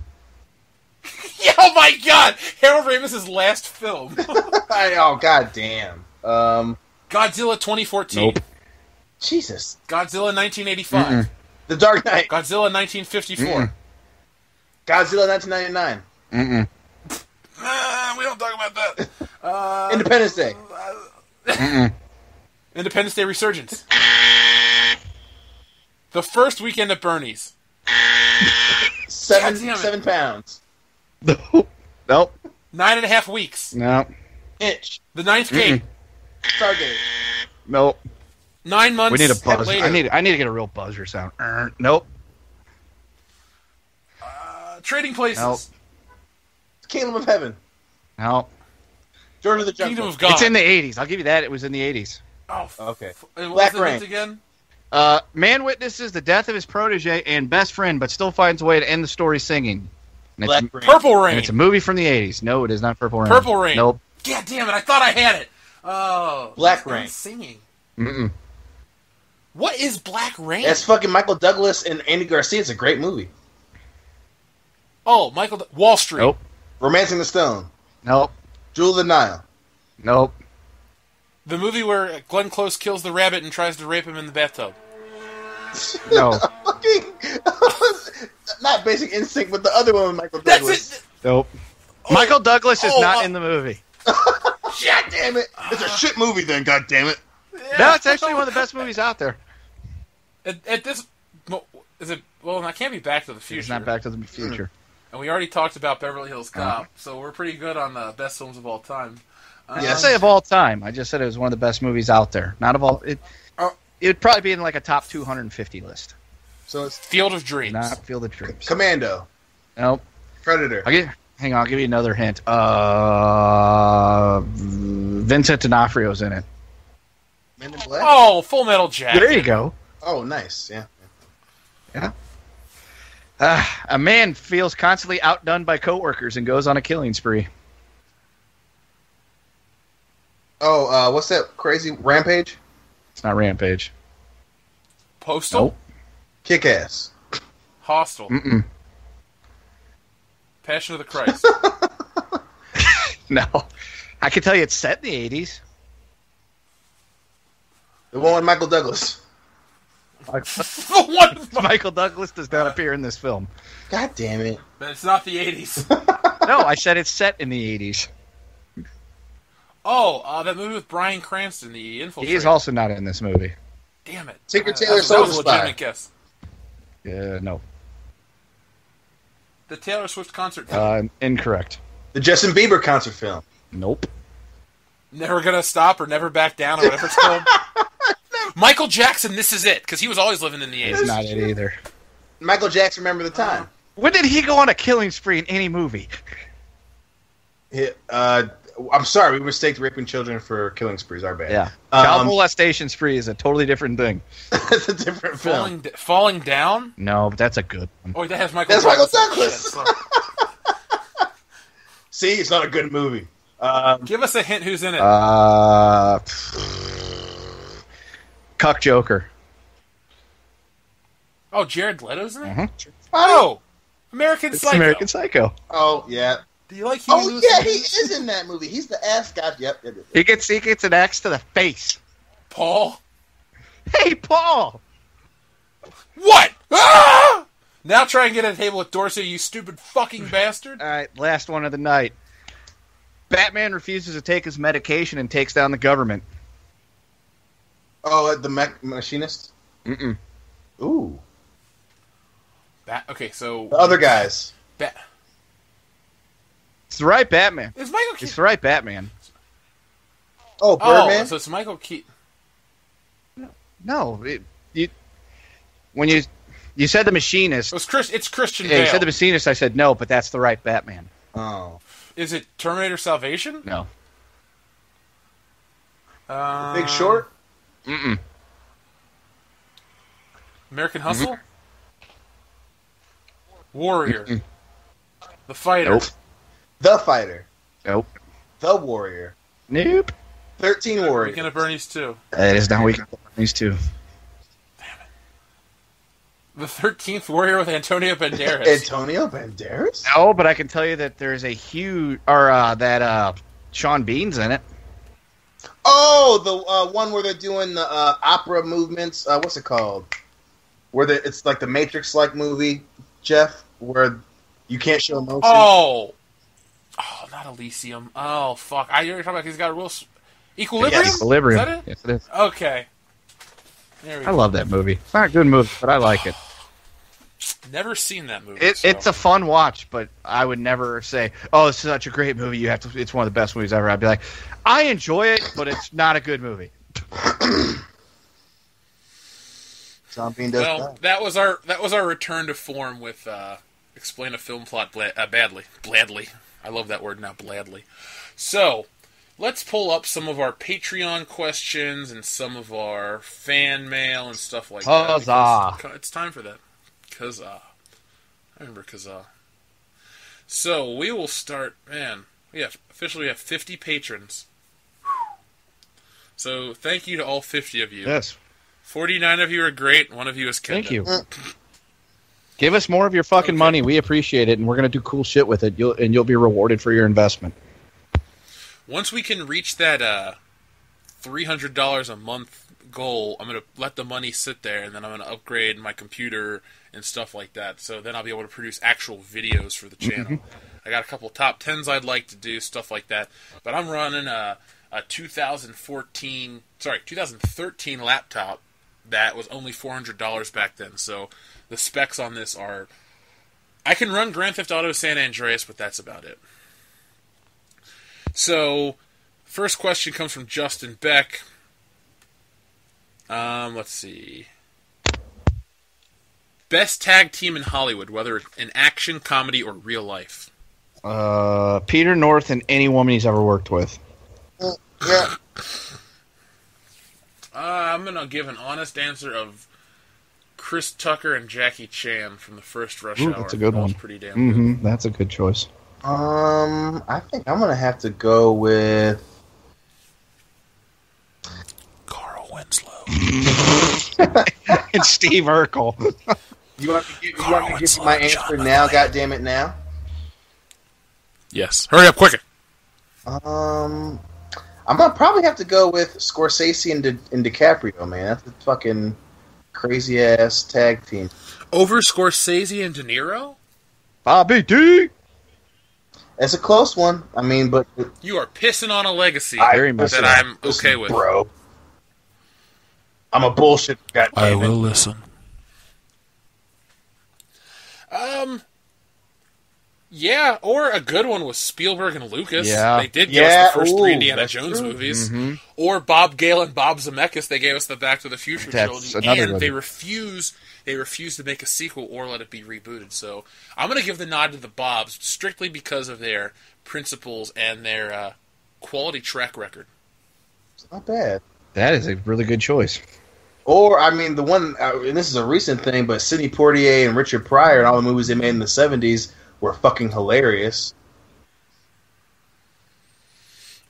Yeah, oh my God! Harold Ramis's last film. Oh, god damn. Godzilla 2014. Nope. Jesus. Godzilla 1985. Mm-mm. The Dark Knight. Godzilla 1954. Mm-mm. Godzilla 1999. Mm-mm. We don't talk about that. Independence Day. Mm-mm. Independence Day Resurgence. The first Weekend at Bernie's. God damn it. 7 pounds. Nope. Nope. 9.5 weeks. No. Hitch. The Ninth Gate. Stargate. Nope. 9 months. We need a buzzer. Later. I need to get a real buzzer sound. Nope. Trading Places. Nope. Kingdom of Heaven. Nope. George of the Jungle. Kingdom of God. It's in the 80s. I'll give you that. It was in the 80s. Oh, Okay. And what Black was the hint Rain. again? Man witnesses the death of his protege and best friend, but still finds a way to end the story singing. And Black it's, Rain. Purple Rain. and it's a movie from the 80s. No, it is not Purple Rain. Purple Rain. Nope. God damn it! I thought I had it. Oh, Black it's not Rain. Singing. Mm-mm. What is Black Rain? That's fucking Michael Douglas and Andy Garcia. It's a great movie. Oh, Wall Street. Nope. Romancing the Stone. Nope. Jewel of the Nile. Nope. The movie where Glenn Close kills the rabbit and tries to rape him in the bathtub. No. Fucking not Basic Instinct, but the other one with Michael Douglas. That's it. Nope. Michael Douglas is oh, not in the movie. God damn it! It's a shit movie then. God damn it! No, it's actually one of the best movies out there. At this, is it? Well, it can't be Back to the Future. It's not Back to the Future. And we already talked about Beverly Hills Cop, so we're pretty good on the best films of all time. I didn't say of all time. I just said it was one of the best movies out there. Not of all. It would probably be in like a top 250 list. So it's Field of Dreams. Not Field of Dreams. Commando. Nope. Predator. Hang on, I'll give you another hint. Vincent D'Onofrio's in it. Men in Black. Oh, Full Metal Jacket. There you go. Oh, nice. Yeah. Yeah. A man feels constantly outdone by coworkers and goes on a killing spree. Oh, what's that crazy Rampage? It's not Rampage. Postal? Nope. Kick-Ass. Hostel. Mm-mm. Passion of the Christ. No. I can tell you it's set in the 80s. The one with Michael Douglas. Michael Douglas does not appear in this film. God damn it. But it's not the 80s. No, I said it's set in the 80s. Oh, that movie with Bryan Cranston, The Infiltrator. He is also not in this movie. Damn it. Tinker Tailor That Soldier was a Spy. legitimate guess. No. The Taylor Swift concert film. Incorrect. The Justin Bieber concert film. Nope. Never Gonna Stop or Never Back Down or whatever it's called. Michael Jackson, This Is It, because he was always living in the 80s. It's not it either. Michael Jackson, Remember the Time. When did he go on a killing spree in any movie? I'm sorry, we mistaked raping children for killing sprees. Our bad. Yeah. Child molestation spree is a totally different thing. It's a different film. Falling Down? No, but that's a good one. Oh, that has Michael That's Douglas. Michael Douglas. Shit, sorry. See, it's not a good movie. Give us a hint who's in it. Cuck Joker. Oh, Jared Leto's in it? Mm-hmm. Oh! American It's Psycho. American Psycho. Oh, yeah. Do you like Huey Oh, Lewis? yeah, he is in that movie. He's the ass guy. Yep. He gets an axe to the face. Paul? Hey, Paul! What? Ah! Now try and get at a table with Dorsey, you stupid fucking bastard. All right, last one of the night. Batman refuses to take his medication and takes down the government. Oh, the machinist? Mm-mm. Ooh. Okay, so... The other guys. It's the right Batman. Is Michael Keaton... It's the right Batman. Oh, Birdman? Oh, so it's Michael Keaton. No, when you said the machinist, It's Christian yeah, Bale. you said the machinist. I said no, but that's the right Batman. Oh. Is it Terminator Salvation? No. Big Short? Mm-mm. American Hustle? Warrior. Mm-mm. The Fighter. Nope. The Fighter. Nope. The Warrior. Nope. 13 Warriors. Weekend at Bernie's 2. That is not Weekend at Bernie's 2. The 13th Warrior with Antonio Banderas. Antonio Banderas? No, but I can tell you that there's a huge, that Sean Bean's in it. Oh, the one where they're doing the opera movements. What's it called? Where it's like the Matrix-like movie, Jeff, where you can't show emotion. Oh, not Elysium. Oh, fuck. You're talking about he's got a real... Equilibrium? Yes, Equilibrium. Is that it? Yes, it is. Okay. There we I go. love that movie. It's not a good movie, but I like it. Never seen that movie. It's a fun watch, but I would never say, "Oh, it's such a great movie. You have to. It's one of the best movies ever." I'd be like, "I enjoy it, but it's not a good movie." Sean Bean does Well, that was our return to form with explain a film plot bladly. I love that word now, bladly. So, let's pull up some of our Patreon questions and some of our fan mail and stuff like that. Huzzah. It's time for that. Kazaa. I remember Kazaa. So, we will start, officially we have 50 patrons. So, thank you to all 50 of you. Yes. 49 of you are great, one of you is Kenda. Thank you. Give us more of your fucking money. We appreciate it, and we're going to do cool shit with it. You'll be rewarded for your investment. Once we can reach that $300 a month goal, I'm going to let the money sit there, and then I'm going to upgrade my computer and stuff like that. So then I'll be able to produce actual videos for the channel. I got a couple top 10s I'd like to do, stuff like that. But I'm running a 2013 laptop that was only $400 back then. So the specs on this are... I can run Grand Theft Auto San Andreas, but that's about it. So, first question comes from Justin Beck. Let's see. Best tag team in Hollywood, whether in action, comedy, or real life. Peter North and any woman he's ever worked with. Yeah. I'm going to give an honest answer of Chris Tucker and Jackie Chan from the first Rush Ooh, Hour. that's a good that one. Was pretty damn good. That's a good choice. I think I'm gonna have to go with Carl Winslow. And Steve Urkel. You want me to give you my answer now? God damn it, now. Yes. Hurry up, quicker. I'm gonna probably have to go with Scorsese and DiCaprio, man. That's a fucking crazy ass tag team. Over Scorsese and De Niro? Bobby D. It's a close one. I mean, but You are pissing on a legacy Very much that so. I'm okay with. Bro. I'm a bullshit guy. I will listen. Yeah, or a good one was Spielberg and Lucas. Yeah. They did give us the first three Indiana that's Jones true. movies. Mm-hmm. Or Bob Gale and Bob Zemeckis, they gave us the Back to the Future That's trilogy. another And good they one. refuse to make a sequel or let it be rebooted. So I'm going to give the nod to the Bobs strictly because of their principles and their quality track record. It's not bad. That is a really good choice. Or, I mean, the one, and this is a recent thing, but Sidney Poitier and Richard Pryor and all the movies they made in the 70s were fucking hilarious.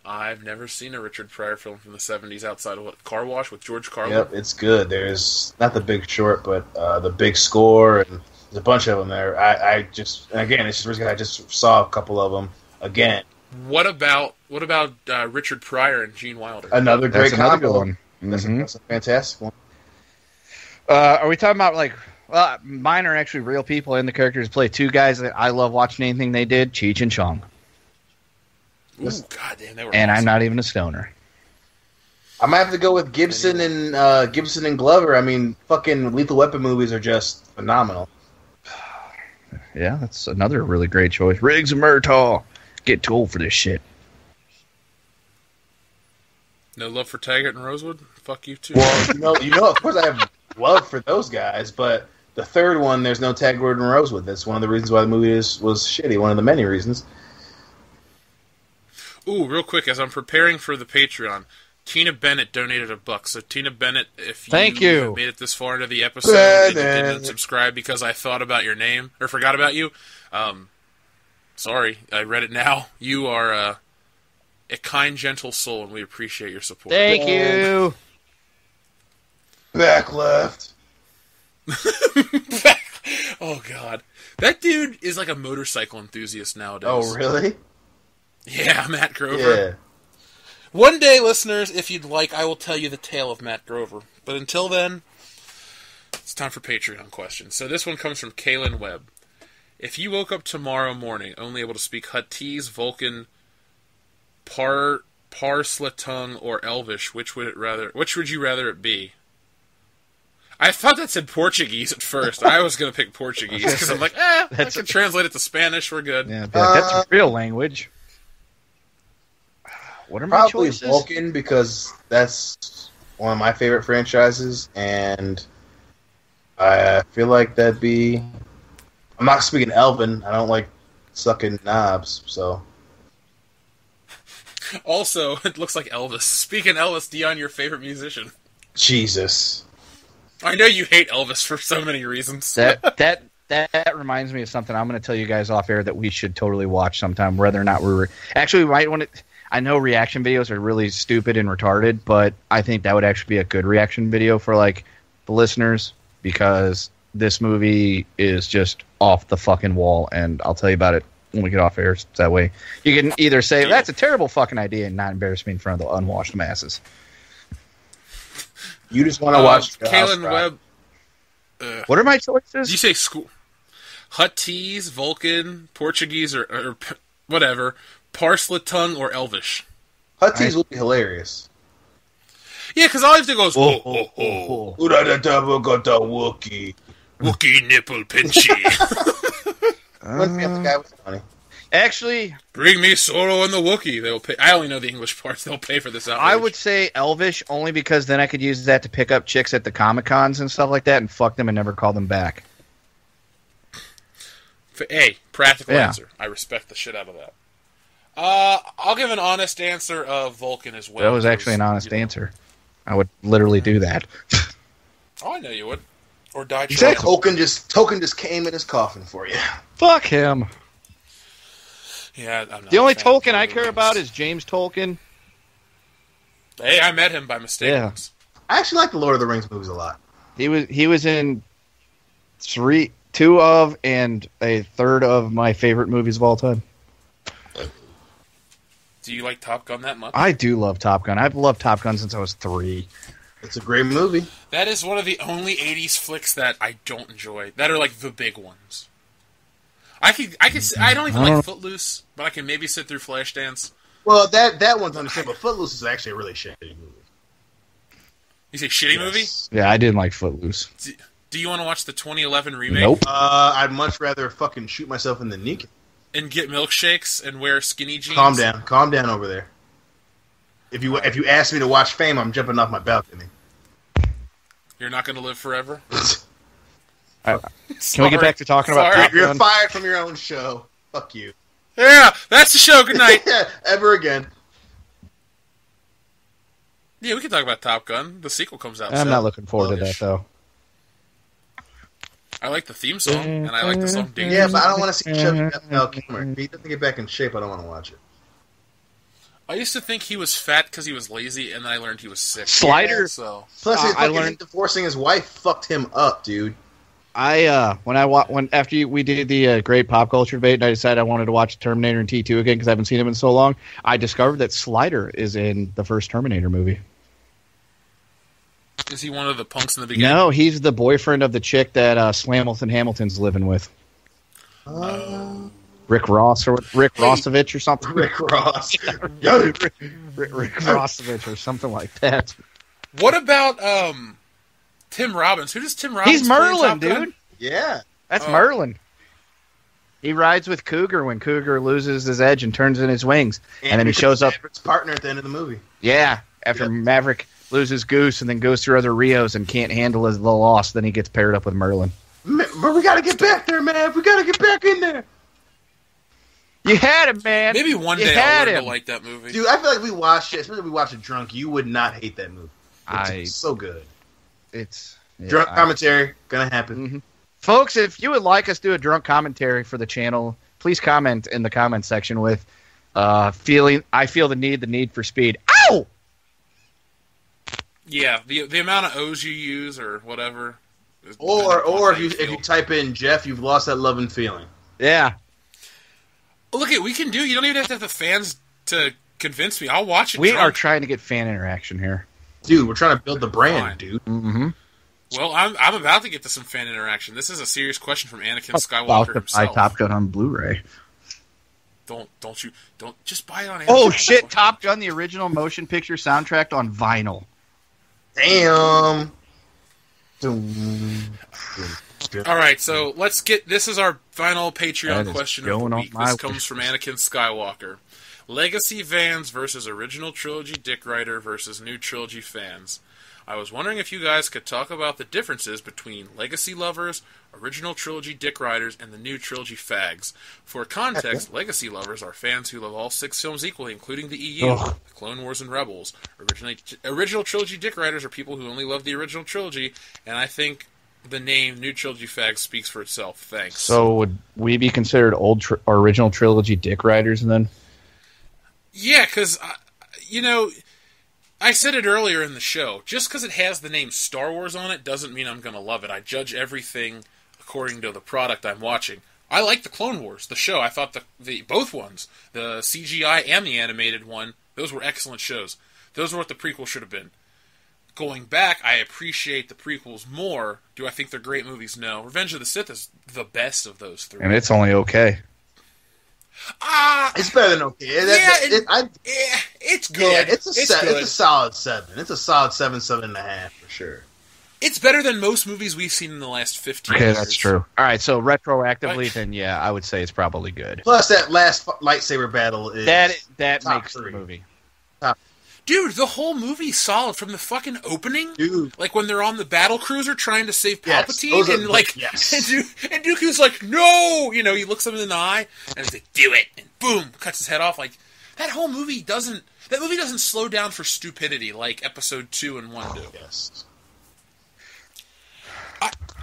I've never seen a Richard Pryor film from the 70s outside of what, Car Wash with George Carlin? Yep, it's good. There's not The Big Short, but The Big Score, and there's a bunch of them there. I just, and again, it's just recently I just saw a couple of them again. What about Richard Pryor and Gene Wilder? Another great That's another combo. good one. That's Mhm. a fantastic one. Are we talking about well, mine are actually real people, and the characters play two guys that I love watching anything they did, Cheech and Chong. Ooh, goddamn, they were And awesome. I'm not even a stoner. I might have to go with Gibson and Glover. I mean, fucking Lethal Weapon movies are just phenomenal. Yeah, that's another really great choice. Riggs and Murtaugh. Get too old for this shit. No love for Taggart and Rosewood? Fuck you too. Well, of course I have love for those guys, but the third one, there's no Taggart and Rosewood. That's one of the reasons why the movie was shitty. One of the many reasons. Ooh, real quick, as I'm preparing for the Patreon, Tina Bennett donated $1. So Tina Bennett, if you, Thank you. have made it this far into the episode and you didn't subscribe because I thought about your name or forgot about you, sorry, I read it now. You are a kind, gentle soul, and we appreciate your support. Thank you. Back left. Oh God, that dude is like a motorcycle enthusiast nowadays. Oh, really? Yeah, Matt Grover. Yeah. One day, listeners, if you'd like, I will tell you the tale of Matt Grover. But until then, it's time for Patreon questions. So this one comes from Kaylin Webb. If you woke up tomorrow morning only able to speak Huttese, Vulcan, Parsletung, or Elvish, which would you rather it be? I thought that said Portuguese at first. I was going to pick Portuguese because I'm like, I can translate it to Spanish. We're good. Yeah, that's a real language. What are my Probably choices? Vulcan, because that's one of my favorite franchises, and I feel like that'd be... I'm not speaking Elven. I don't like sucking knobs, so... Also, it looks like Elvis. Speaking Elvis, Dion, your favorite musician. Jesus. I know you hate Elvis for so many reasons. That reminds me of something I'm going to tell you guys off air that we should totally watch sometime, whether or not actually, we might want to... I know reaction videos are really stupid and retarded, but I think that would actually be a good reaction video for, like, the listeners, because this movie is just off the fucking wall, and I'll tell you about it when we get off air. So that way you can either say, that's a terrible fucking idea, and not embarrass me in front of the unwashed masses. You just want to watch... Kaylin Webb. What are my choices? Did you say school? Huttese, Vulcan, Portuguese, or whatever, Parsletung, or Elvish? Huttese would be hilarious. Yeah, because all I have to go is, Wookie. Wookie nipple pinchy. The guy was funny. Actually, Bring me Solo and the Wookie. They'll pay. I only know the English parts. They'll pay for this outrage. I would say Elvish, only because then I could use that to pick up chicks at the Comic-Cons and stuff like that and fuck them and never call them back. Hey, practical Yeah. answer. I respect the shit out of that. I'll give an honest answer of Vulcan as well. That was actually an honest answer. I would literally do that. Oh, I know you would. Or die trying. Exactly. Token just came in his coffin for you. Fuck him. Yeah, I'm not The only a fan of Tolkien I Lord of the care Rings. about is James Tolkien. Hey, I met him by mistake Yeah. once. I actually like the Lord of the Rings movies a lot. He was in two of and a third of my favorite movies of all time. Do you like Top Gun that much? I do love Top Gun. I've loved Top Gun since I was 3. It's a great movie. That is one of the only 80s flicks that I don't enjoy. That are like the big ones. I don't even like Footloose, but I can maybe sit through Flashdance. Well, that one's understandable. Footloose is actually a really shitty movie. You say shitty movie? Yeah, I didn't like Footloose. Do you want to watch the 2011 remake? Nope. I'd much rather fucking shoot myself in the knee. And get milkshakes and wear skinny jeans? Calm down over there. If you ask me to watch Fame, I'm jumping off my balcony. You're not going to live forever? Can we get back to talking about Top You're Gun? fired from your own show. Fuck you. Yeah, that's the show. Good night. Ever again. Yeah, we can talk about Top Gun. The sequel comes out I'm soon. not looking forward to that, Sluggish. though. I like the theme song, and I like the song Ding. Yeah, but I don't want to see Chubby Val Kilmer. If he doesn't get back in shape, I don't want to watch it. I used to think he was fat because he was lazy, and then I learned he was sick. Slider. So Plus, I fucking learned- divorcing his wife fucked him up, dude. After we did the great pop culture debate, and I decided I wanted to watch Terminator and T2 again because I haven't seen him in so long. I discovered that Slider is in the first Terminator movie. is he one of the punks in the beginning? No, he's the boyfriend of the chick that Slamilton Hamilton's living with. Rick Rossovich or something. Rick Ross. Rick Rossovich or something like that. What about Tim Robbins? Who does Tim Robbins He's play in Merlin, Top Gun? dude. Yeah. That's Oh. Merlin. He rides with Cougar when Cougar loses his edge and turns in his wings. And then he shows up. Maverick's partner at the end of the movie. Yeah, after Maverick loses Goose and then goes through other Rios and can't handle the loss, then he gets paired up with Merlin. But we gotta get back there, man. We gotta get back in there. You had him, man. Maybe one You day had I'll learn him. to like that movie. Dude, I feel like we watched it, especially if we watched it drunk, you would not hate that movie. It's so good. Drunk commentary, gonna happen. Mhm. Folks, if you would like us to do a drunk commentary for the channel, please comment in the comment section with I feel the need for speed. Ow! Yeah, the amount of O's you use or whatever. Or if you type in Jeff, you've lost that love and feeling. Yeah. Look at we can do. You don't even have to have the fans to convince me. I'll watch it. We drunk. are trying to get fan interaction here. Dude, we're trying to build the brand, Fine. dude. Mm-hmm. Well, I'm about to get to some fan interaction. This is a serious question from Anakin About Skywalker to buy himself. Top Gun on Blu-ray. Don't just buy it on Amazon. Oh shit! Top Gun, the original motion picture soundtrack on vinyl. Damn. All right, so let's get. This is our final That Patreon is question of going the on week. my This comes wish from list. Anakin Skywalker. Legacy fans versus original trilogy Dick Rider versus new trilogy fans. I was wondering if you guys could talk about the differences between Legacy lovers, original trilogy Dick Riders, and the new trilogy fags. For context, Legacy lovers are fans who love all 6 films equally, including the EU, Ugh. the Clone Wars, and Rebels. Original trilogy Dick Riders are people who only love the original trilogy, and I think the name New Trilogy Fags speaks for itself. Thanks. So would we be considered or original trilogy Dick Riders then? Yeah, because, I said it earlier in the show. Just because it has the name Star Wars on it doesn't mean I'm going to love it. I judge everything according to the product I'm watching. I like the Clone Wars, the show. I thought the both ones, the CGI and the animated one, those were excellent shows. Those were what the prequel should have been. Going back, I appreciate the prequels more. Do I think they're great movies? No. Revenge of the Sith is the best of those 3. And it's only okay. It's better than okay. It's good. Yeah, it's good. a solid 7. It's a solid 7.5 for sure. It's better than most movies we've seen in the last 15 Okay, years. that's true. All right, so retroactively, Right. then yeah, I would say it's probably good. Plus, that last lightsaber battle is That top makes 3. the movie. Dude, the whole movie's solid from the fucking opening. Dude. Like when they're on the battle cruiser trying to save Yes, Palpatine, those are and like, yes. and Dooku's like, no, he looks him in the eye, and he's like, do it, and boom, cuts his head off. Like that whole movie doesn't slow down for stupidity like Episode 2 and 1 do. Yes.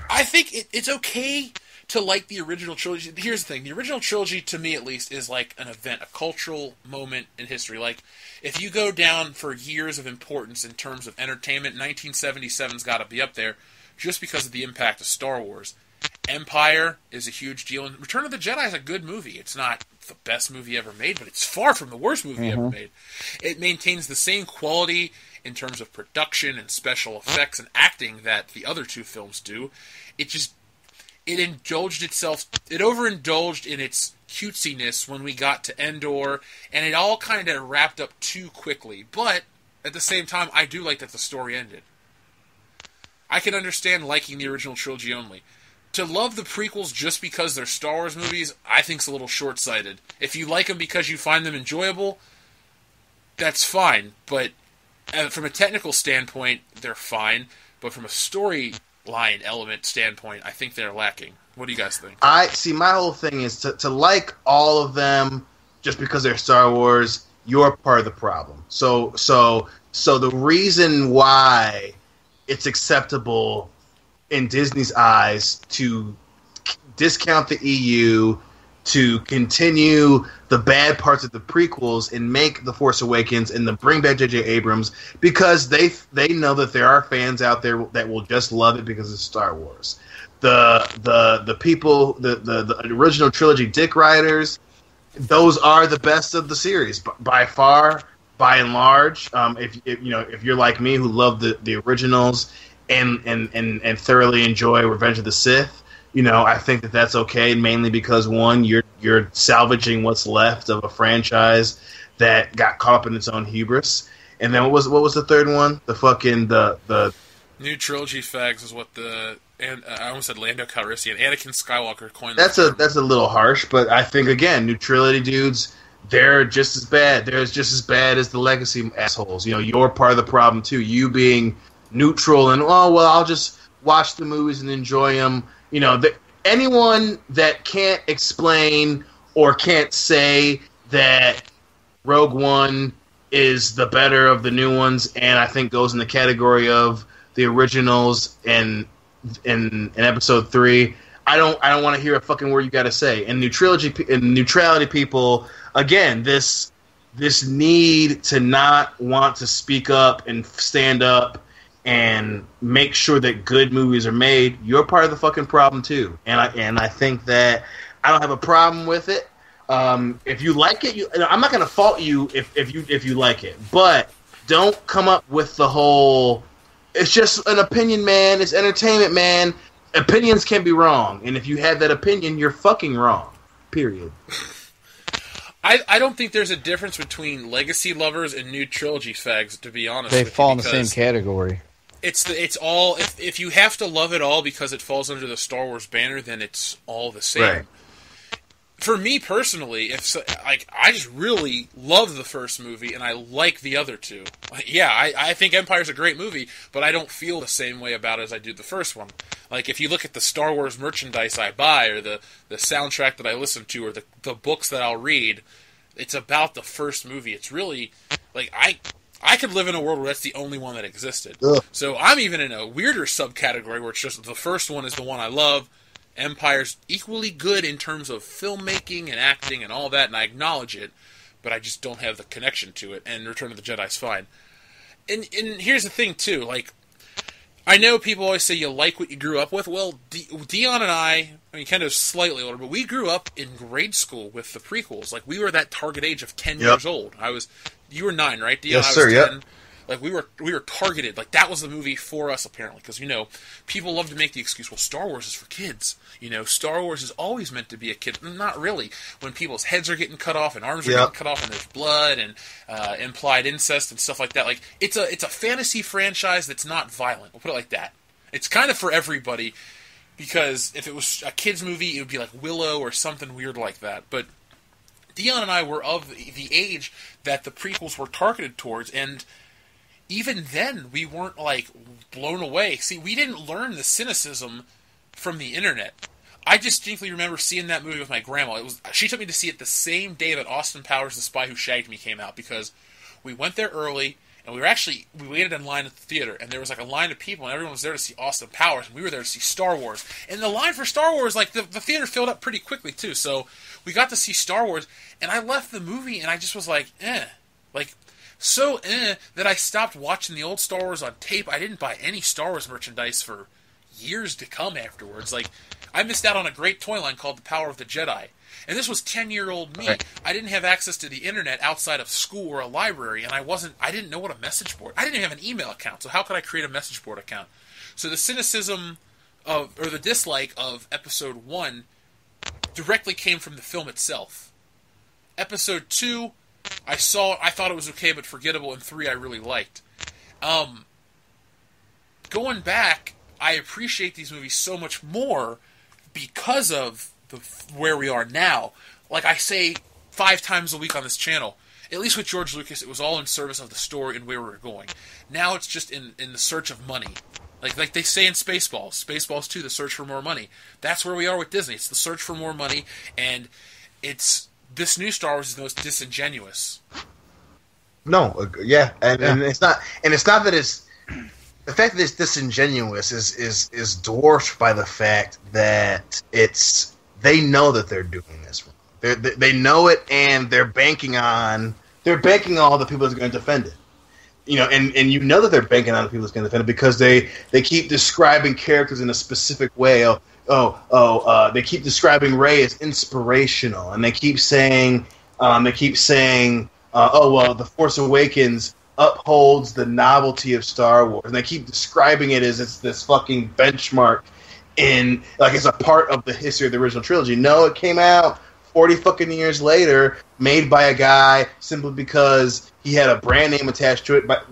I think it's okay to like the original trilogy. Here's the thing. The original trilogy, to me at least, is like an event, a cultural moment in history. Like, if you go down for years of importance in terms of entertainment, 1977's got to be up there just because of the impact of Star Wars. Empire is a huge deal, and Return of the Jedi is a good movie. It's not the best movie ever made, but it's far from the worst movie ever made. It maintains the same quality in terms of production and special effects and acting that the other two films do. It overindulged in its cutesiness when we got to Endor, and it all kind of wrapped up too quickly. But at the same time, I do like that the story ended. I can understand liking the original trilogy only. To love the prequels just because they're Star Wars movies, I think's a little short-sighted. If you like them because you find them enjoyable, that's fine. But from a technical standpoint, they're fine. But from a storyline element standpoint, I think they're lacking. What do you guys think? My whole thing is to like all of them just because they're Star Wars. You're part of the problem. So the reason why it's acceptable in Disney's eyes to discount the EU, to continue the bad parts of the prequels and make The Force Awakens and bring back J.J. Abrams, because they know that there are fans out there that will just love it because it's Star Wars. The people, the original trilogy dick riders, those are the best of the series by far, by and large. If you're like me who love the originals and thoroughly enjoy Revenge of the Sith, I think that's okay, mainly because, one, you're salvaging what's left of a franchise that got caught up in its own hubris. And then what was the third one? The New trilogy fags is what I almost said Lando Calrissian, Anakin Skywalker coined. That's a little harsh, but I think, again, new trilogy dudes, they're just as bad. They're just as bad as the legacy assholes. You're part of the problem too. You being neutral and I'll just watch the movies and enjoy them. Anyone that can't explain or can't say that Rogue One is the better of the new ones, and I think goes in the category of the originals and in Episode 3, I don't want to hear a fucking word you got to say. And neutrality people, again, this need to not want to speak up and stand up and make sure that good movies are made, you're part of the fucking problem too. And I think that I don't have a problem with it. If you like it, I'm not going to fault you if you like it, but don't come up with the whole, it's just an opinion, man. It's entertainment, man. Opinions can be wrong, and if you have that opinion, you're fucking wrong. Period. I don't think there's a difference between legacy lovers and new trilogy fags, to be honest. They fall in the same category. It's all, if you have to love it all because it falls under the Star Wars banner, then it's all the same. Right. For me personally, I just really love the first movie and I like the other two. Yeah, I think Empire's a great movie, but I don't feel the same way about it as I do the first one. Like, if you look at the Star Wars merchandise I buy, or the soundtrack that I listen to, or the books that I'll read, it's about the first movie. It's really, like, I could live in a world where that's the only one that existed. Ugh. So I'm even in a weirder subcategory where it's just the first one is the one I love. Empire's equally good in terms of filmmaking and acting and all that, and I acknowledge it, but I just don't have the connection to it, and Return of the Jedi's fine. And here's the thing, too, like, I know people always say you like what you grew up with. Well, Dion and I mean, kind of slightly older, but we grew up in grade school with the prequels. Like, we were that target age of 10 years old. You were 9, right, Dion? Yes, sir, I was 10. Yep. Like, we were targeted. Like, that was the movie for us, apparently. Because, people love to make the excuse, well, Star Wars is for kids. Star Wars is always meant to be a kid. Not really. When people's heads are getting cut off and arms are getting cut off and there's blood and implied incest and stuff like that. Like, it's a fantasy franchise that's not violent. We'll put it like that. It's kind of for everybody. Because if it was a kid's movie, it would be like Willow or something weird like that. But Dion and I were of the age that the prequels were targeted towards, and even then, we weren't, like, blown away. See, we didn't learn the cynicism from the internet. I distinctly remember seeing that movie with my grandma. She took me to see it the same day that Austin Powers, The Spy Who Shagged Me came out, because we went there early, And we waited in line at the theater, and there was like a line of people, and everyone was there to see Austin Powers, and we were there to see Star Wars. And the line for Star Wars, like, the theater filled up pretty quickly, too. So we got to see Star Wars, and I left the movie, and I just was like, Like, so that I stopped watching the old Star Wars on tape. I didn't buy any Star Wars merchandise for years to come afterwards. Like, I missed out on a great toy line called The Power of the Jedi. And this was 10-year-old me. Right. I didn't have access to the internet outside of school or a library, and I didn't know what a message board. I didn't even have an email account, so how could I create a message board account? So the cynicism or the dislike of Episode 1 directly came from the film itself. Episode 2, I thought it was okay but forgettable, and 3 I really liked. Going back, I appreciate these movies so much more because of where we are now. Like I say 5 times a week on this channel, at least with George Lucas, it was all in service of the story and where we were going. Now it's just in the search of money. Like they say in Spaceballs 2, the search for more money. That's where we are with Disney. It's the search for more money, and this new Star Wars is the most disingenuous. No, yeah, and it's not that it's the fact that it's disingenuous is dwarfed by the fact that they know that they're doing this wrong. They know it, and they're banking on all the people that's going to defend it. You know, and you know that they're banking on the people that's going to defend it because they keep describing characters in a specific way. They keep describing Rey as inspirational, and they keep saying, The Force Awakens upholds the novelty of Star Wars, and they keep describing it as it's this fucking benchmark it's a part of the history of the original trilogy. No, it came out 40 fucking years later, made by a guy simply because he had a brand name attached to it, but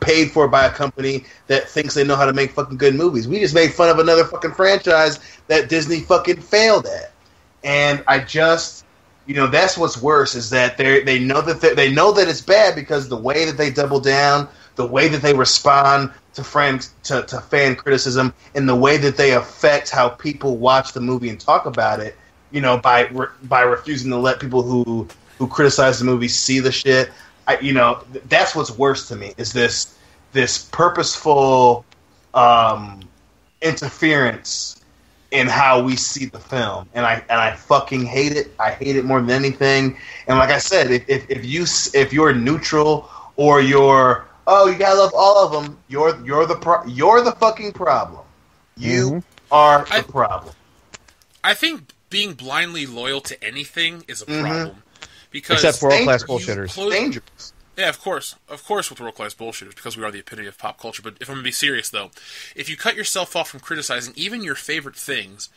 paid for by a company that thinks they know how to make fucking good movies. We just made fun of another fucking franchise that Disney fucking failed at. And I just, that's what's worse, is that they know that it's bad because the way that they double down, the way that they respond to fan criticism, and the way that they affect how people watch the movie and talk about it, by refusing to let people who criticize the movie see the shit. That's what's worse to me, is this purposeful interference in how we see the film, and I fucking hate it. I hate it more than anything. And like I said, if you're neutral or you're you gotta love all of them, you're the fucking problem. You are the problem. I think being blindly loyal to anything is a problem. Because except for world-class bullshitters. Dangerous. Yeah, of course with world-class bullshitters, because we are the epitome of pop culture. But if I'm going to be serious, though, if you cut yourself off from criticizing even your favorite things,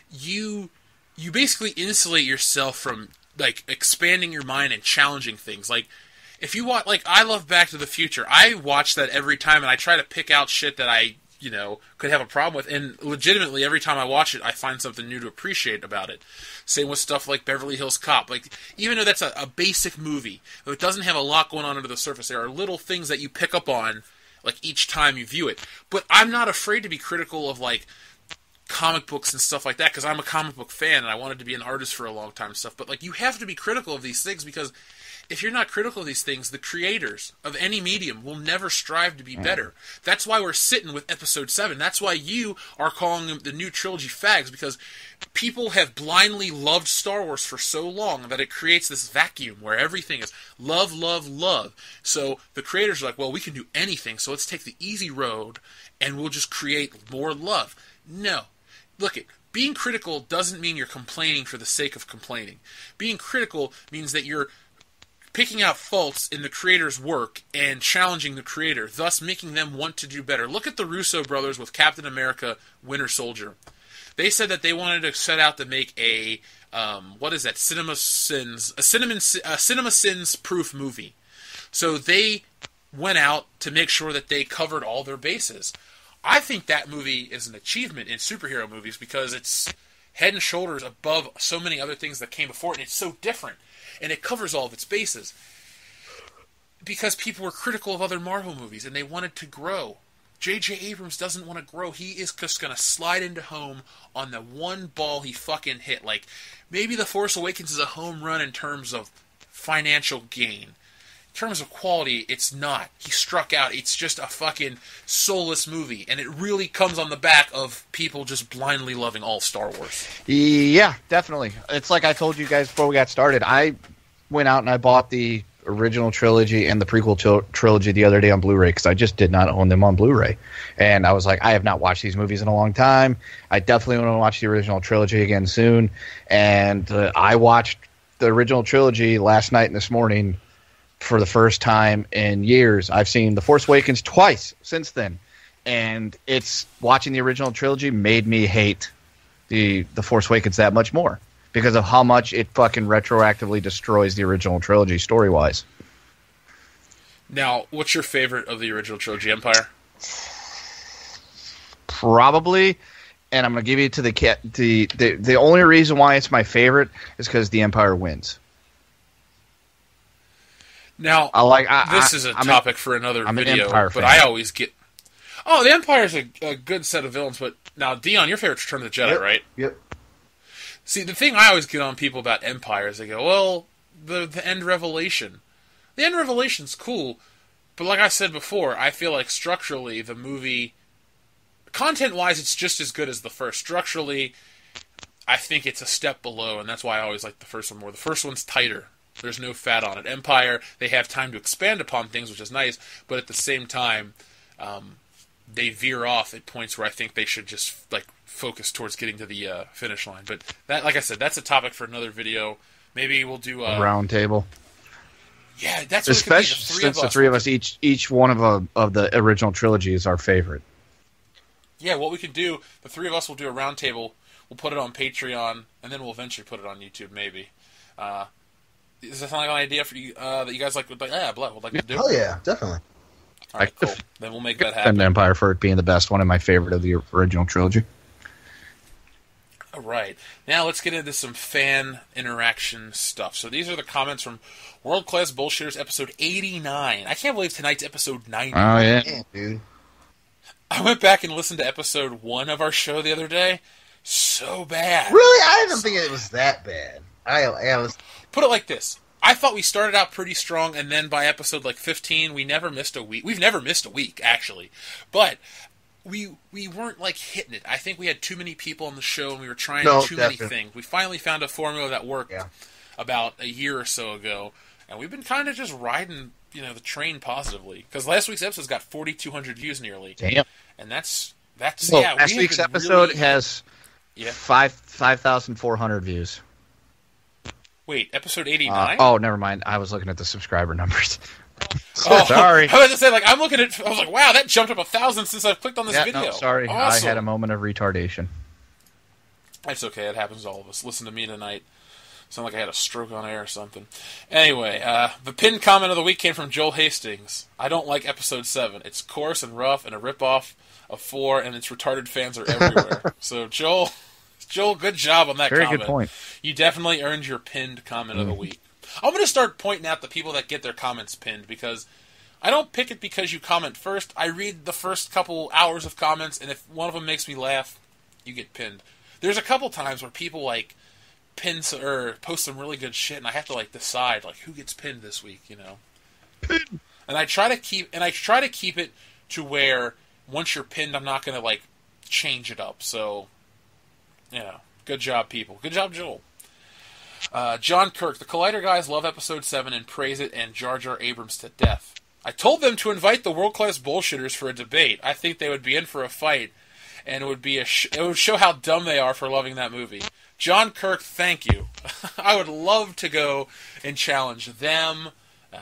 you basically insulate yourself from, like, expanding your mind and challenging things. Like, if you watch, like, I love Back to the Future. I watch that every time, and I try to pick out shit that I could have a problem with, and legitimately every time I watch it, I find something new to appreciate about it. Same with stuff like Beverly Hills Cop. Like, even though that's a basic movie, though it doesn't have a lot going on under the surface, there are little things that you pick up on, like, each time you view it. But I'm not afraid to be critical of, like, comic books and stuff like that, because I'm a comic book fan, and I wanted to be an artist for a long time and stuff. But, like, you have to be critical of these things, because if you're not critical of these things, the creators of any medium will never strive to be better. That's why we're sitting with Episode 7. That's why you are calling them the new trilogy fags, because people have blindly loved Star Wars for so long that it creates this vacuum where everything is love, love, love. So the creators are like, well, we can do anything, so let's take the easy road and we'll just create more love. No. Look, being critical doesn't mean you're complaining for the sake of complaining. Being critical means that you're picking out faults in the creator's work and challenging the creator, thus making them want to do better. Look at the Russo brothers with Captain America: Winter Soldier. They said that they wanted to set out to make a Cinema Sins proof movie. So they went out to make sure that they covered all their bases. I think that movie is an achievement in superhero movies because it's head and shoulders above so many other things that came before it, and it's so different. And it covers all of its bases. Because people were critical of other Marvel movies, and they wanted to grow. J.J. Abrams doesn't want to grow. He is just going to slide into home on the one ball he fucking hit. Like, maybe The Force Awakens is a home run in terms of financial gain. terms of quality, it's not. He struck out. It's just a fucking soulless movie, and it really comes on the back of people just blindly loving all Star Wars. Yeah, definitely. It's like I told you guys before we got started. I went out and I bought the original trilogy and the prequel trilogy the other day on Blu-ray because I just did not own them on Blu-ray. And I was like, I have not watched these movies in a long time. I definitely want to watch the original trilogy again soon. And I watched the original trilogy last night and this morning for the first time in years. I've seen The Force Awakens twice since then. And it's watching the original trilogy made me hate the Force Awakens that much more, because of how much it fucking retroactively destroys the original trilogy story-wise. Now, what's your favorite of the original trilogy, Empire? Probably, and I'm going to give you to the only reason why it's my favorite is because the Empire wins. Now, this is a topic for another video, but I always get... Oh, the Empire's a good set of villains, but now, Dion, your favorite's Return of the Jedi, right? Yep. See, the thing I always get on people about Empire is they go, well, the end revelation. The end revelation's cool, but like I said before, I feel like structurally the movie, content-wise, it's just as good as the first. Structurally, I think it's a step below, and that's why I always like the first one more. The first one's tighter. There's no fat on it. Empire, they have time to expand upon things, which is nice, but at the same time, they veer off at points where I think they should just focus towards getting to the finish line. But that, like I said, that's a topic for another video. Maybe we'll do a round table. Yeah, that's especially since the three of us each one of the original trilogy is our favorite. Yeah, what we can do, the three of us will do a round table. We'll put it on Patreon, and then we'll eventually put it on YouTube. Maybe. Does that sound like an idea for you that you guys would like to do? Oh yeah, definitely. All right, cool. Then we'll make that happen. And Empire for it being the best one and my favorite of the original trilogy. All right. Now let's get into some fan interaction stuff. So these are the comments from World Class Bullshitters episode 89. I can't believe tonight's episode 90. Oh, yeah. Dude. I went back and listened to episode 1 of our show the other day. So bad. Really? I didn't think it was that bad. I was... Put it like this. I thought we started out pretty strong, and then by episode 15, we never missed a week. We've never missed a week, actually. But we weren't hitting it. I think we had too many people on the show, and we were trying many things. We finally found a formula that worked about a year or so ago, and we've been kind of just riding the train positively. Because last week's episode's got 4,200 views nearly. Damn. And that's last week's episode has 5,400 views. Wait, episode 89? Never mind. I was looking at the subscriber numbers. Sorry. I was to say, I was like, wow, that jumped up 1,000 since I've clicked on this video. No, sorry. Awesome. I had a moment of retardation. It's okay. It happens to all of us. Listen to me tonight. Sound like I had a stroke on air or something. Anyway, the pinned comment of the week came from Joel Hastings. I don't like episode 7. It's coarse and rough and a ripoff of 4, and its retarded fans are everywhere. So, Joel, good job on that comment. Very good point. You definitely earned your pinned comment of the week. I'm going to start pointing out the people that get their comments pinned, because I don't pick it because you comment first. I read the first couple hours of comments, and if one of them makes me laugh, you get pinned. There's a couple times where people pin or post some really good shit, and I have to decide who gets pinned this week, Pin. And I try to keep it to where once you're pinned, I'm not going to change it up. So, good job, people. Good job, Joel. John Kirk, the Collider guys love episode 7 and praise it and Jar Jar Abrams to death. I told them to invite the world-class bullshitters for a debate. I think they would be in for a fight, and it would be it would show how dumb they are for loving that movie. John Kirk, thank you. I would love to go and challenge them,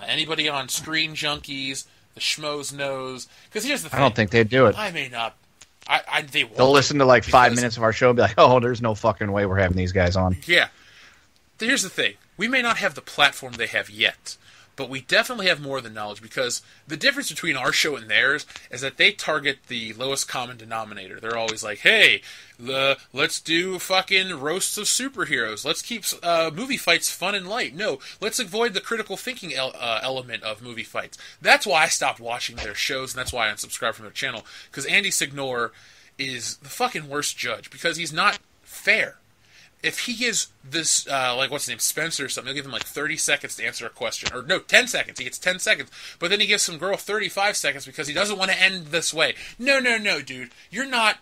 anybody on Screen Junkies, the Schmoes Knows. Because here's the thing. I don't think they'd do it. I may not. They won't. They'll listen to 5 minutes of our show and be like, oh, there's no fucking way we're having these guys on. Yeah. Here's the thing. We may not have the platform they have yet, but we definitely have more than knowledge, because the difference between our show and theirs is that they target the lowest common denominator. They're always like, hey, let's do fucking roasts of superheroes. Let's keep movie fights fun and light. No, let's avoid the critical thinking element of movie fights. That's why I stopped watching their shows, and that's why I unsubscribed from their channel, because Andy Signore is the fucking worst judge, because he's not fair. if he gives this, like, what's his name, Spencer or something, he'll give him like 30 seconds to answer a question. Or no, 10 seconds. He gets 10 seconds. But then he gives some girl 35 seconds because he doesn't want to end this way. No, dude. You're not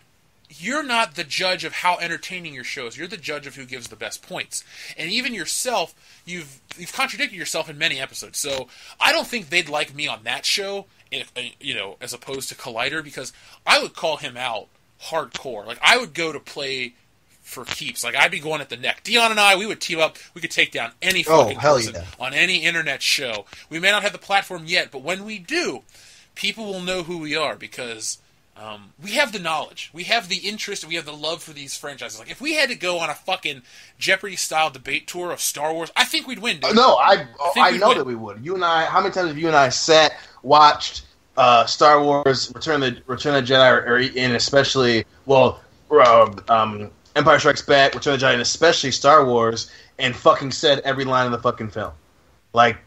the judge of how entertaining your show is. You're the judge of who gives the best points. And even yourself, you've contradicted yourself in many episodes. So I don't think they'd like me on that show, as opposed to Collider, because I would call him out hardcore. Like, I would go to play for keeps. Like, I'd be going at the neck. Dion and I, we would team up. We could take down any fucking person on any internet show. We may not have the platform yet, but when we do, people will know who we are because we have the knowledge. We have the interest. We have the love for these franchises. Like, if we had to go on a fucking Jeopardy-style debate tour of Star Wars, I think we'd win, dude. No, I know that we would. You and I, how many times have you and I sat, watched Star Wars, Return of the Jedi, and especially, Empire Strikes Back, Return of the Jedi, and especially Star Wars, and fucking said every line in the fucking film. Like,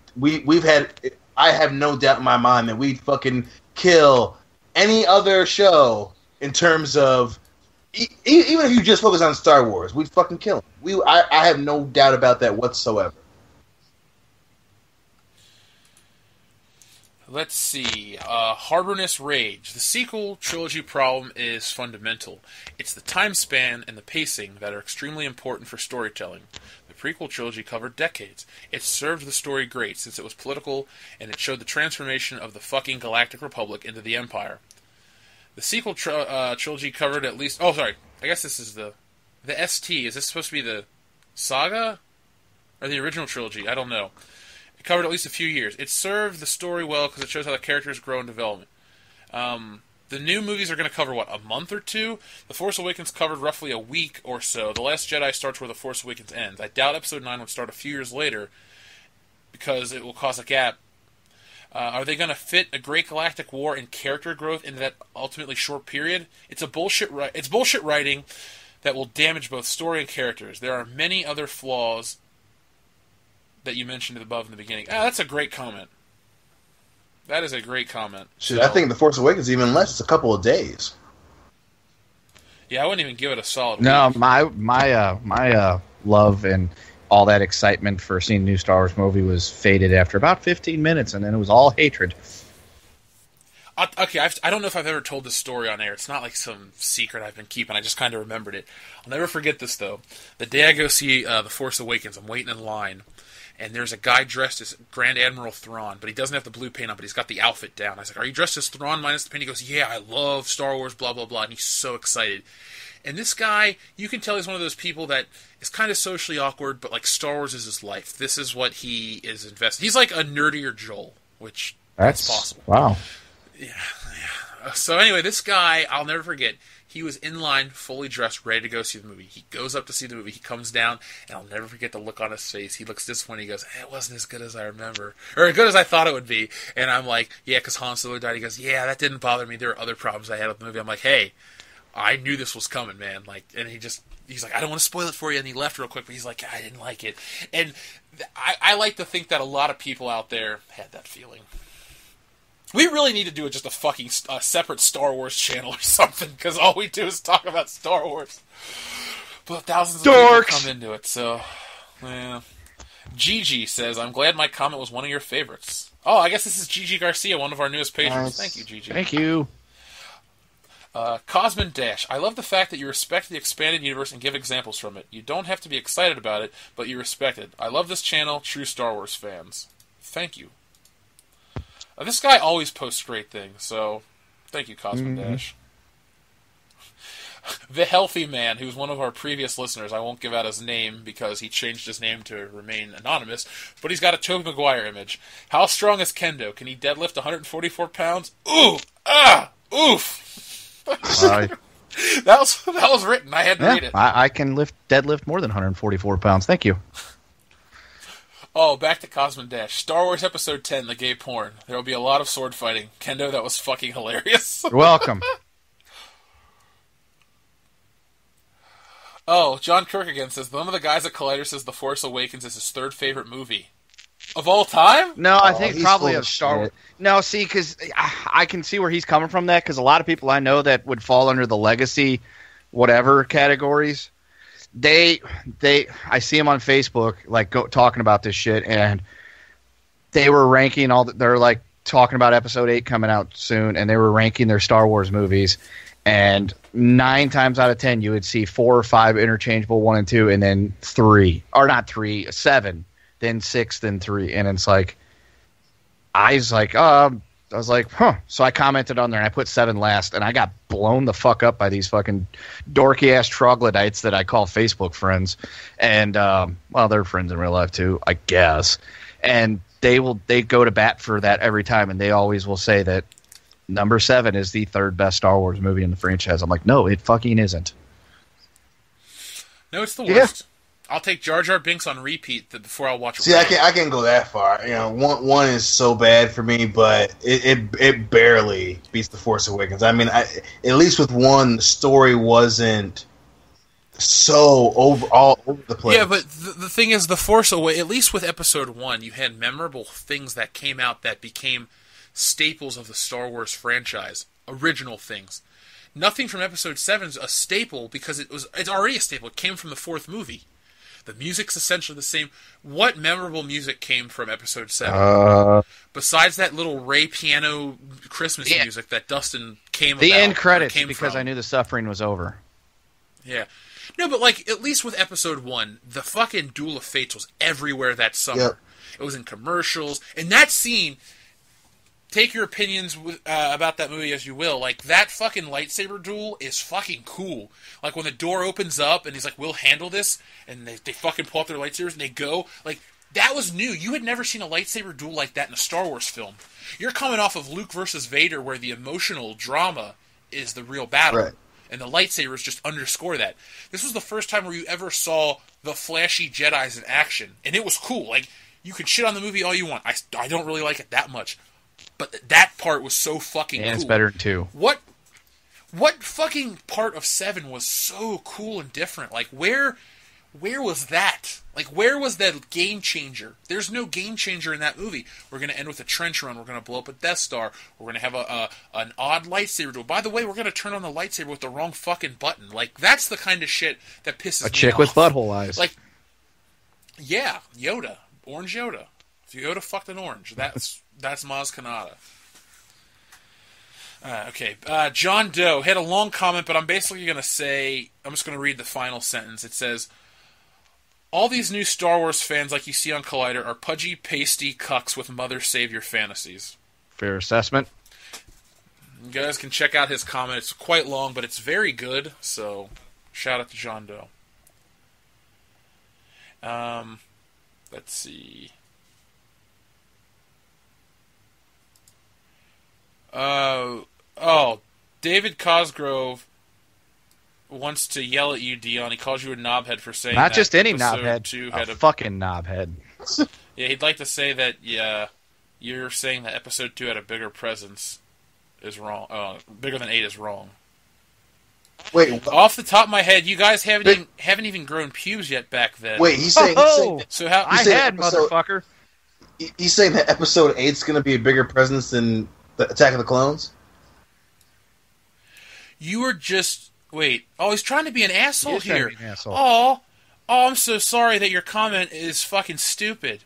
I have no doubt in my mind that we'd fucking kill any other show in terms of, even if you just focus on Star Wars, we'd fucking kill them. I have no doubt about that whatsoever. Let's see. Harborness Rage. The sequel trilogy problem is fundamental. It's the time span and the pacing that are extremely important for storytelling. The prequel trilogy covered decades. It served the story great since it was political and it showed the transformation of the fucking Galactic Republic into the Empire. The sequel trilogy covered at least... Oh, sorry. I guess this is the ST. Is this supposed to be the saga? Or the original trilogy? I don't know. It covered at least a few years. It served the story well because it shows how the characters grow in development. The new movies are going to cover, a month or two? The Force Awakens covered roughly a week or so. The Last Jedi starts where The Force Awakens ends. I doubt Episode 9 would start a few years later because it will cause a gap. Are they going to fit a great galactic war and character growth into that ultimately short period? It's bullshit writing that will damage both story and characters. There are many other flaws that you mentioned above in the beginning. That's a great comment. That is a great comment. Shit, I think The Force Awakens even less. It's a couple of days. Yeah, I wouldn't even give it a solid No, week. my love and all that excitement for seeing the new Star Wars movie was faded after about 15 minutes, and then it was all hatred. Okay, I don't know if I've ever told this story on air. It's not like some secret I've been keeping. I just kind of remembered it. I'll never forget this, though. The day I go see The Force Awakens, I'm waiting in line, and there's a guy dressed as Grand Admiral Thrawn, but he doesn't have the blue paint on, but he's got the outfit down. I was like, are you dressed as Thrawn minus the paint? He goes, yeah, I love Star Wars, blah, blah, blah, and he's so excited. And this guy, you can tell he's one of those people that is kind of socially awkward, but like Star Wars is his life. This is what he is invested. He's like a nerdier Joel, which that's possible. Wow. Yeah. So anyway, this guy, I'll never forget, he was in line, fully dressed, ready to go see the movie. He goes up to see the movie. He comes down, and I'll never forget the look on his face. He looks disappointed. He goes, it wasn't as good as I remember. Or as good as I thought it would be. And I'm like, yeah, because Han Solo died. He goes, yeah, that didn't bother me. There were other problems I had with the movie. I'm like, hey, I knew this was coming, man. Like, and he's like, I don't want to spoil it for you. And he left real quick, but he's like, I didn't like it. And I like to think that a lot of people out there had that feeling. We really need to do just a fucking separate Star Wars channel or something, because all we do is talk about Star Wars. But thousands of people come into it, so, yeah. Gigi says, I'm glad my comment was one of your favorites. Oh, I guess this is Gigi Garcia, one of our newest patrons. Nice. Thank you, Gigi. Thank you. Cosmin Dash, I love the fact that you respect the expanded universe and give examples from it. You don't have to be excited about it, but you respect it. I love this channel, true Star Wars fans. Thank you. This guy always posts great things, so thank you, Cosmin Dash. The Healthy Man, who's one of our previous listeners, I won't give out his name because he changed his name to remain anonymous, but he's got a Tobey Maguire image. How strong is Kendo? Can he deadlift 144 pounds? Ooh! Ah! Oof! That was written. I had to read it. I can deadlift more than 144 pounds. Thank you. Oh, back to Cosmin Dash. Star Wars Episode 10, the gay porn. There will be a lot of sword fighting. Kendo, that was fucking hilarious. You're welcome. Oh, John Kirk again says, one of the guys at Collider says The Force Awakens is his third favorite movie. Of all time? No, I think probably a Star Wars. No, see, because I can see where he's coming from that, because a lot of people I know that would fall under the legacy whatever categories, I see them on Facebook like talking about this shit, and they were ranking they're like talking about episode 8 coming out soon, and they were ranking their Star Wars movies, and 9 times out of 10 you would see 4 or 5 interchangeable 1 and 2, and then 7, then 6, then 3, and it's like I was like, huh. So I commented on there, and I put 7 last, and I got blown the fuck up by these fucking dorky-ass troglodytes that I call Facebook friends. And, well, they're friends in real life, too, I guess. And they go to bat for that every time, and they always will say that number 7 is the 3rd best Star Wars movie in the franchise. I'm like, no, it fucking isn't. No, it's the worst. I'll take Jar Jar Binks on repeat before I'll watch it. See, I can't go that far. You know, one is so bad for me, but it barely beats The Force Awakens. I mean, at least with 1, the story wasn't so all over the place. Yeah, but the thing is, The Force Awakens, at least with Episode 1, you had memorable things that came out that became staples of the Star Wars franchise. Original things. Nothing from Episode 7 is a staple because it's already a staple. It came from the 4th movie. The music's essentially the same. What memorable music came from Episode 7? Besides that little Ray piano Christmas music that Dustin came the about. The end credits, because I knew the suffering was over. Yeah. No, but like, at least with Episode 1, the fucking Duel of Fates was everywhere that summer. Yep. It was in commercials. And that scene, take your opinions about that movie as you will, like, that fucking lightsaber duel is fucking cool. Like, when the door opens up and he's like, we'll handle this, and they fucking pull out their lightsabers and they go, like, that was new. You had never seen a lightsaber duel like that in a Star Wars film. You're coming off of Luke versus Vader, where the emotional drama is the real battle. Right. And the lightsabers just underscore that. This was the first time where you ever saw the flashy Jedis in action, and it was cool. Like, you could shit on the movie all you want. I don't really like it that much. But that part was so fucking cool. And it's better than 2. What fucking part of 7 was so cool and different? Like, where was that? Like, where was that game changer? There's no game changer in that movie. We're going to end with a trench run. We're going to blow up a Death Star. We're going to have an odd lightsaber duel. By the way, we're going to turn on the lightsaber with the wrong fucking button. Like, that's the kind of shit that pisses me off. A chick with butthole eyes. Like, yeah, Yoda. Orange Yoda. If Yoda fucked an orange, that's Maz Kanata. Okay, John Doe had a long comment, but I'm basically going to say, I'm just going to read the final sentence. It says, all these new Star Wars fans like you see on Collider are pudgy, pasty cucks with Mother Savior fantasies. Fair assessment. You guys can check out his comment. It's quite long, but it's very good, so shout out to John Doe. Let's see. David Cosgrove wants to yell at you, Dion. He calls you a knobhead for saying not that just any knobhead, a fucking knobhead. Yeah, he'd like to say that you're saying that episode 2 had a bigger presence is wrong. Bigger than 8 is wrong. Wait, off the top of my head, you guys haven't even grown pubes yet back then. Wait, he's saying so how I had motherfucker. He's saying that episode 8's going to be a bigger presence than the Attack of the Clones? You were just... Wait. Oh, he's trying to be an asshole here. Oh, I'm so sorry that your comment is fucking stupid.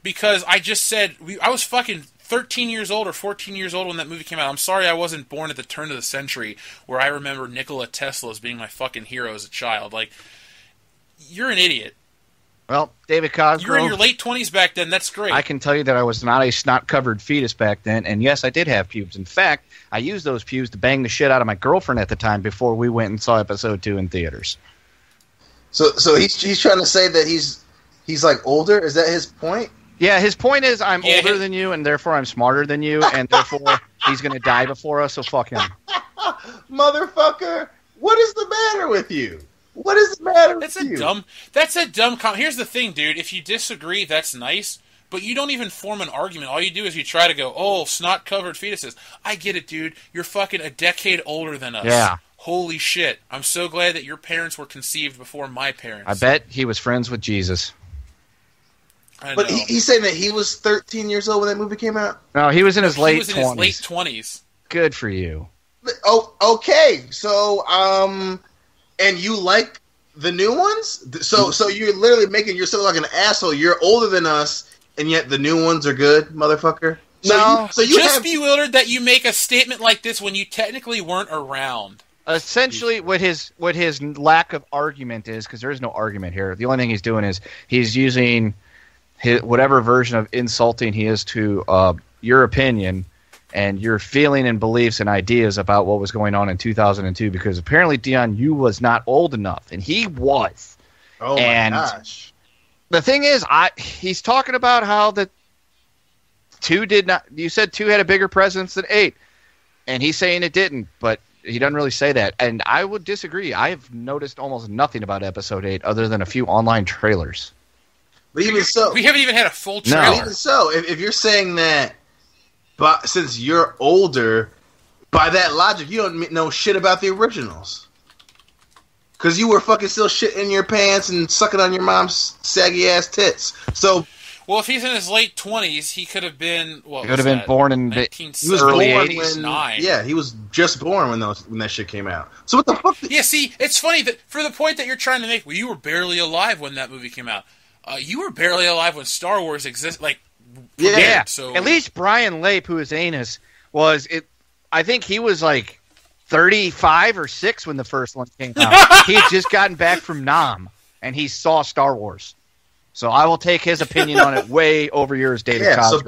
Because I just said... I was fucking 13 years old or 14 years old when that movie came out. I'm sorry I wasn't born at the turn of the century where I remember Nikola Tesla as being my fucking hero as a child. Like, you're an idiot. Well, David Cosgrove... You were in your late 20s back then. That's great. I can tell you that I was not a snot-covered fetus back then, and yes, I did have pubes. In fact, I used those pubes to bang the shit out of my girlfriend at the time before we went and saw episode 2 in theaters. So he's trying to say that he's like older? Is that his point? Yeah, his point is I'm older than you, and therefore I'm smarter than you, and therefore he's going to die before us, so fuck him. Motherfucker, what is the matter with you? What is the matter with you? That's a dumb comment. Here's the thing, dude. If you disagree, that's nice, but you don't even form an argument. All you do is you try to go, oh, snot-covered fetuses. I get it, dude. You're fucking a decade older than us. Yeah. Holy shit. I'm so glad that your parents were conceived before my parents. I bet he was friends with Jesus. But he's saying that he was 13 years old when that movie came out? No, he was in his late 20s. He was in his late 20s. Good for you. Oh, okay. So, and you like The new ones? So you're literally making yourself like an asshole. You're older than us, and yet the new ones are good, motherfucker? So you just bewildered that you make a statement like this when you technically weren't around. Essentially, what his lack of argument is, because there is no argument here. The only thing he's doing is he's using whatever version of insulting he is to your opinion and your feeling and beliefs and ideas about what was going on in 2002. Because apparently, Dion, you was not old enough, and he was. Oh my gosh! The thing is, he's talking about how the 2 did not. You said 2 had a bigger presence than 8, and he's saying it didn't, but he doesn't really say that. And I would disagree. I have noticed almost nothing about Episode 8 other than a few online trailers. But even so, we haven't even had a full trailer. No. Even so, if you're saying that, but since you're older, by that logic, you don't know shit about the originals. Because you were fucking still shitting your pants and sucking on your mom's saggy ass tits. So, well, if he's in his late 20s, he could have been. He could have been born in the early 80s. Yeah, he was just born when that shit came out. So what the fuck? Yeah, see, it's funny that for the point that you're trying to make, well, you were barely alive when that movie came out. You were barely alive when Star Wars existed. Like, yeah. So at least Brian Lape, who is Anus, was it. I think he was like 35 or 6 when the first one came out. He had just gotten back from Nam, and he saw Star Wars. So I will take his opinion on it way over yours, David. Yeah. Cosgrove. So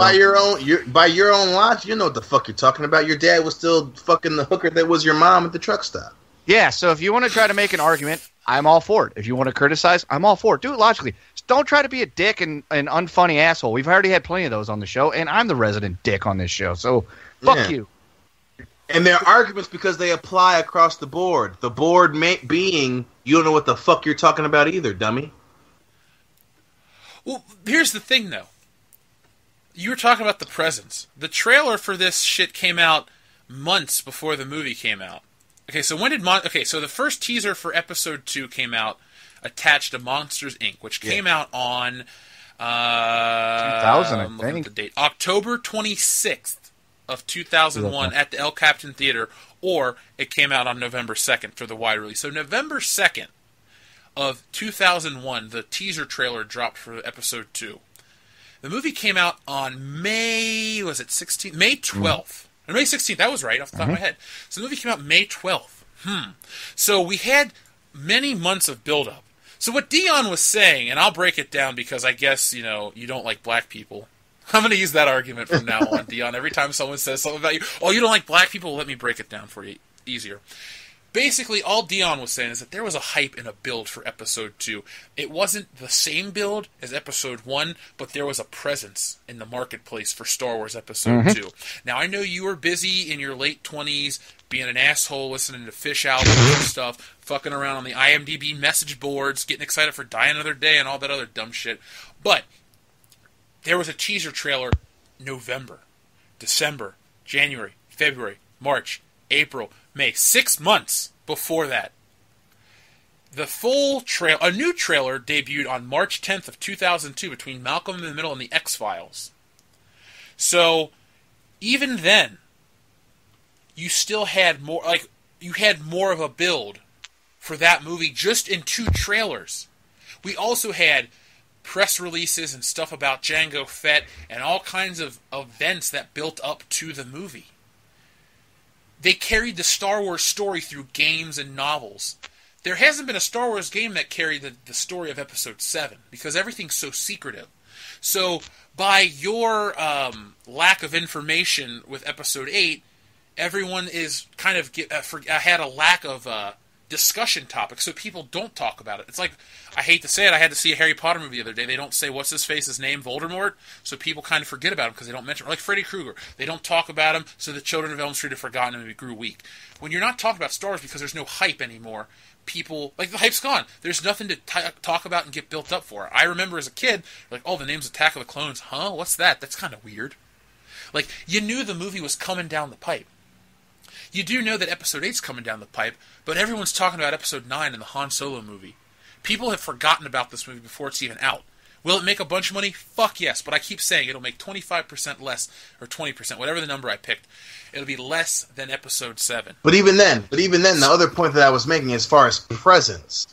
by your own logic, you know what the fuck you're talking about. Your dad was still fucking the hooker that was your mom at the truck stop. Yeah. So if you want to try to make an argument, I'm all for it. If you want to criticize, I'm all for it. Do it logically. Just don't try to be a dick and an unfunny asshole. We've already had plenty of those on the show, and I'm the resident dick on this show. So fuck you. And they're arguments because they apply across the board. The board being you don't know what the fuck you're talking about either, dummy. Well, here's the thing, though. You were talking about the presence. The trailer for this shit came out months before the movie came out. Okay, so when did so the first teaser for Episode 2 came out, attached to Monsters, Inc., which came out on 2000, I think. The date. October 26th of 2001 at the El Capitan Theater, or it came out on November 2nd for the wide release. So November 2nd of 2001, the teaser trailer dropped for Episode 2. The movie came out on May 16th? May 12th. Or May 16th, that was right, off the top of my head. So the movie came out May 12th. So we had many months of build-up. So what Dion was saying, and I'll break it down because I guess, you don't like black people. I'm going to use that argument from now on, Dion. Every time someone says something about you, oh, you don't like black people? Let me break it down for you easier. Basically, all Dion was saying is that there was a hype and a build for Episode 2. It wasn't the same build as Episode 1, but there was a presence in the marketplace for Star Wars Episode 2. Now, I know you were busy in your late 20s, being an asshole, listening to Fish albums and stuff, fucking around on the IMDb message boards, getting excited for Die Another Day and all that other dumb shit. But there was a teaser trailer November, December, January, February, March, April, May, 6 months before that. The full a new trailer debuted on March 10th of 2002 between Malcolm in the Middle and the X-Files. So, even then, you still had more, you had more of a build for that movie just in 2 trailers. We also had press releases and stuff about Jango Fett and all kinds of events that built up to the movie. They carried the Star Wars story through games and novels. There hasn't been a Star Wars game that carried the story of Episode 7, because everything's so secretive. So, by your lack of information with Episode 8, everyone is kind of had a lack of discussion topics, so people don't talk about it. It's like, I hate to say it, I had to see a Harry Potter movie the other day. They don't say what's-his-face's name, Voldemort, so people kind of forget about him because they don't mention him. Like Freddy Krueger. They don't talk about him, so the children of Elm Street have forgotten him and he grew weak. When you're not talking about Star Wars because there's no hype anymore, people, the hype's gone. There's nothing to talk about and get built up for. I remember as a kid, the name's Attack of the Clones. Huh? What's that? That's kind of weird. You knew the movie was coming down the pipe. You do know that Episode 8's coming down the pipe, but everyone's talking about Episode 9 in the Han Solo movie. People have forgotten about this movie before it's even out. Will it make a bunch of money? Fuck yes, but I keep saying it'll make 25% less, or 20%, whatever the number I picked. It'll be less than Episode 7. But even then, the other point that I was making as far as presence,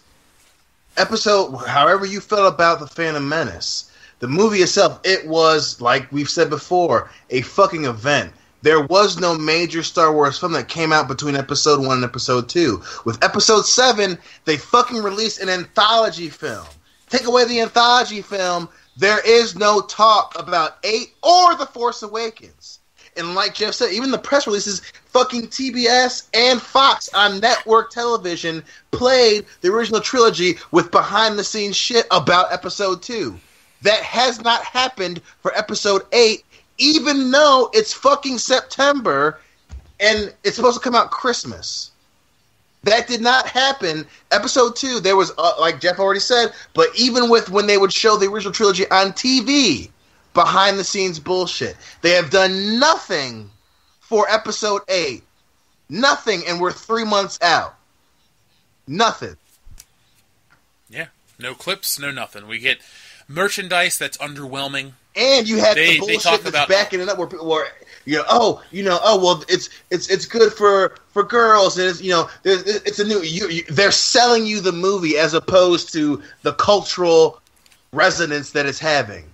episode, however you felt about The Phantom Menace, the movie itself, it was, like we've said before, a fucking event. There was no major Star Wars film that came out between Episode 1 and Episode 2. With Episode 7, they fucking released an anthology film. Take away the anthology film, there is no talk about 8 or The Force Awakens. And like Jeff said, even the press releases, fucking TBS and Fox on network television played the original trilogy with behind-the-scenes shit about Episode 2. That has not happened for Episode 8, even though it's fucking September and it's supposed to come out Christmas. That did not happen. Episode 2, there was, like Jeff already said, but even with when they would show the original trilogy on TV, behind-the-scenes bullshit. They have done nothing for Episode 8. Nothing, and we're 3 months out. Nothing. Yeah, no clips, no nothing. We get merchandise that's underwhelming. And you had the bullshit that's about backing it up where people are, well, it's good for girls, and it's a new. They're selling you the movie as opposed to the cultural resonance that it's having.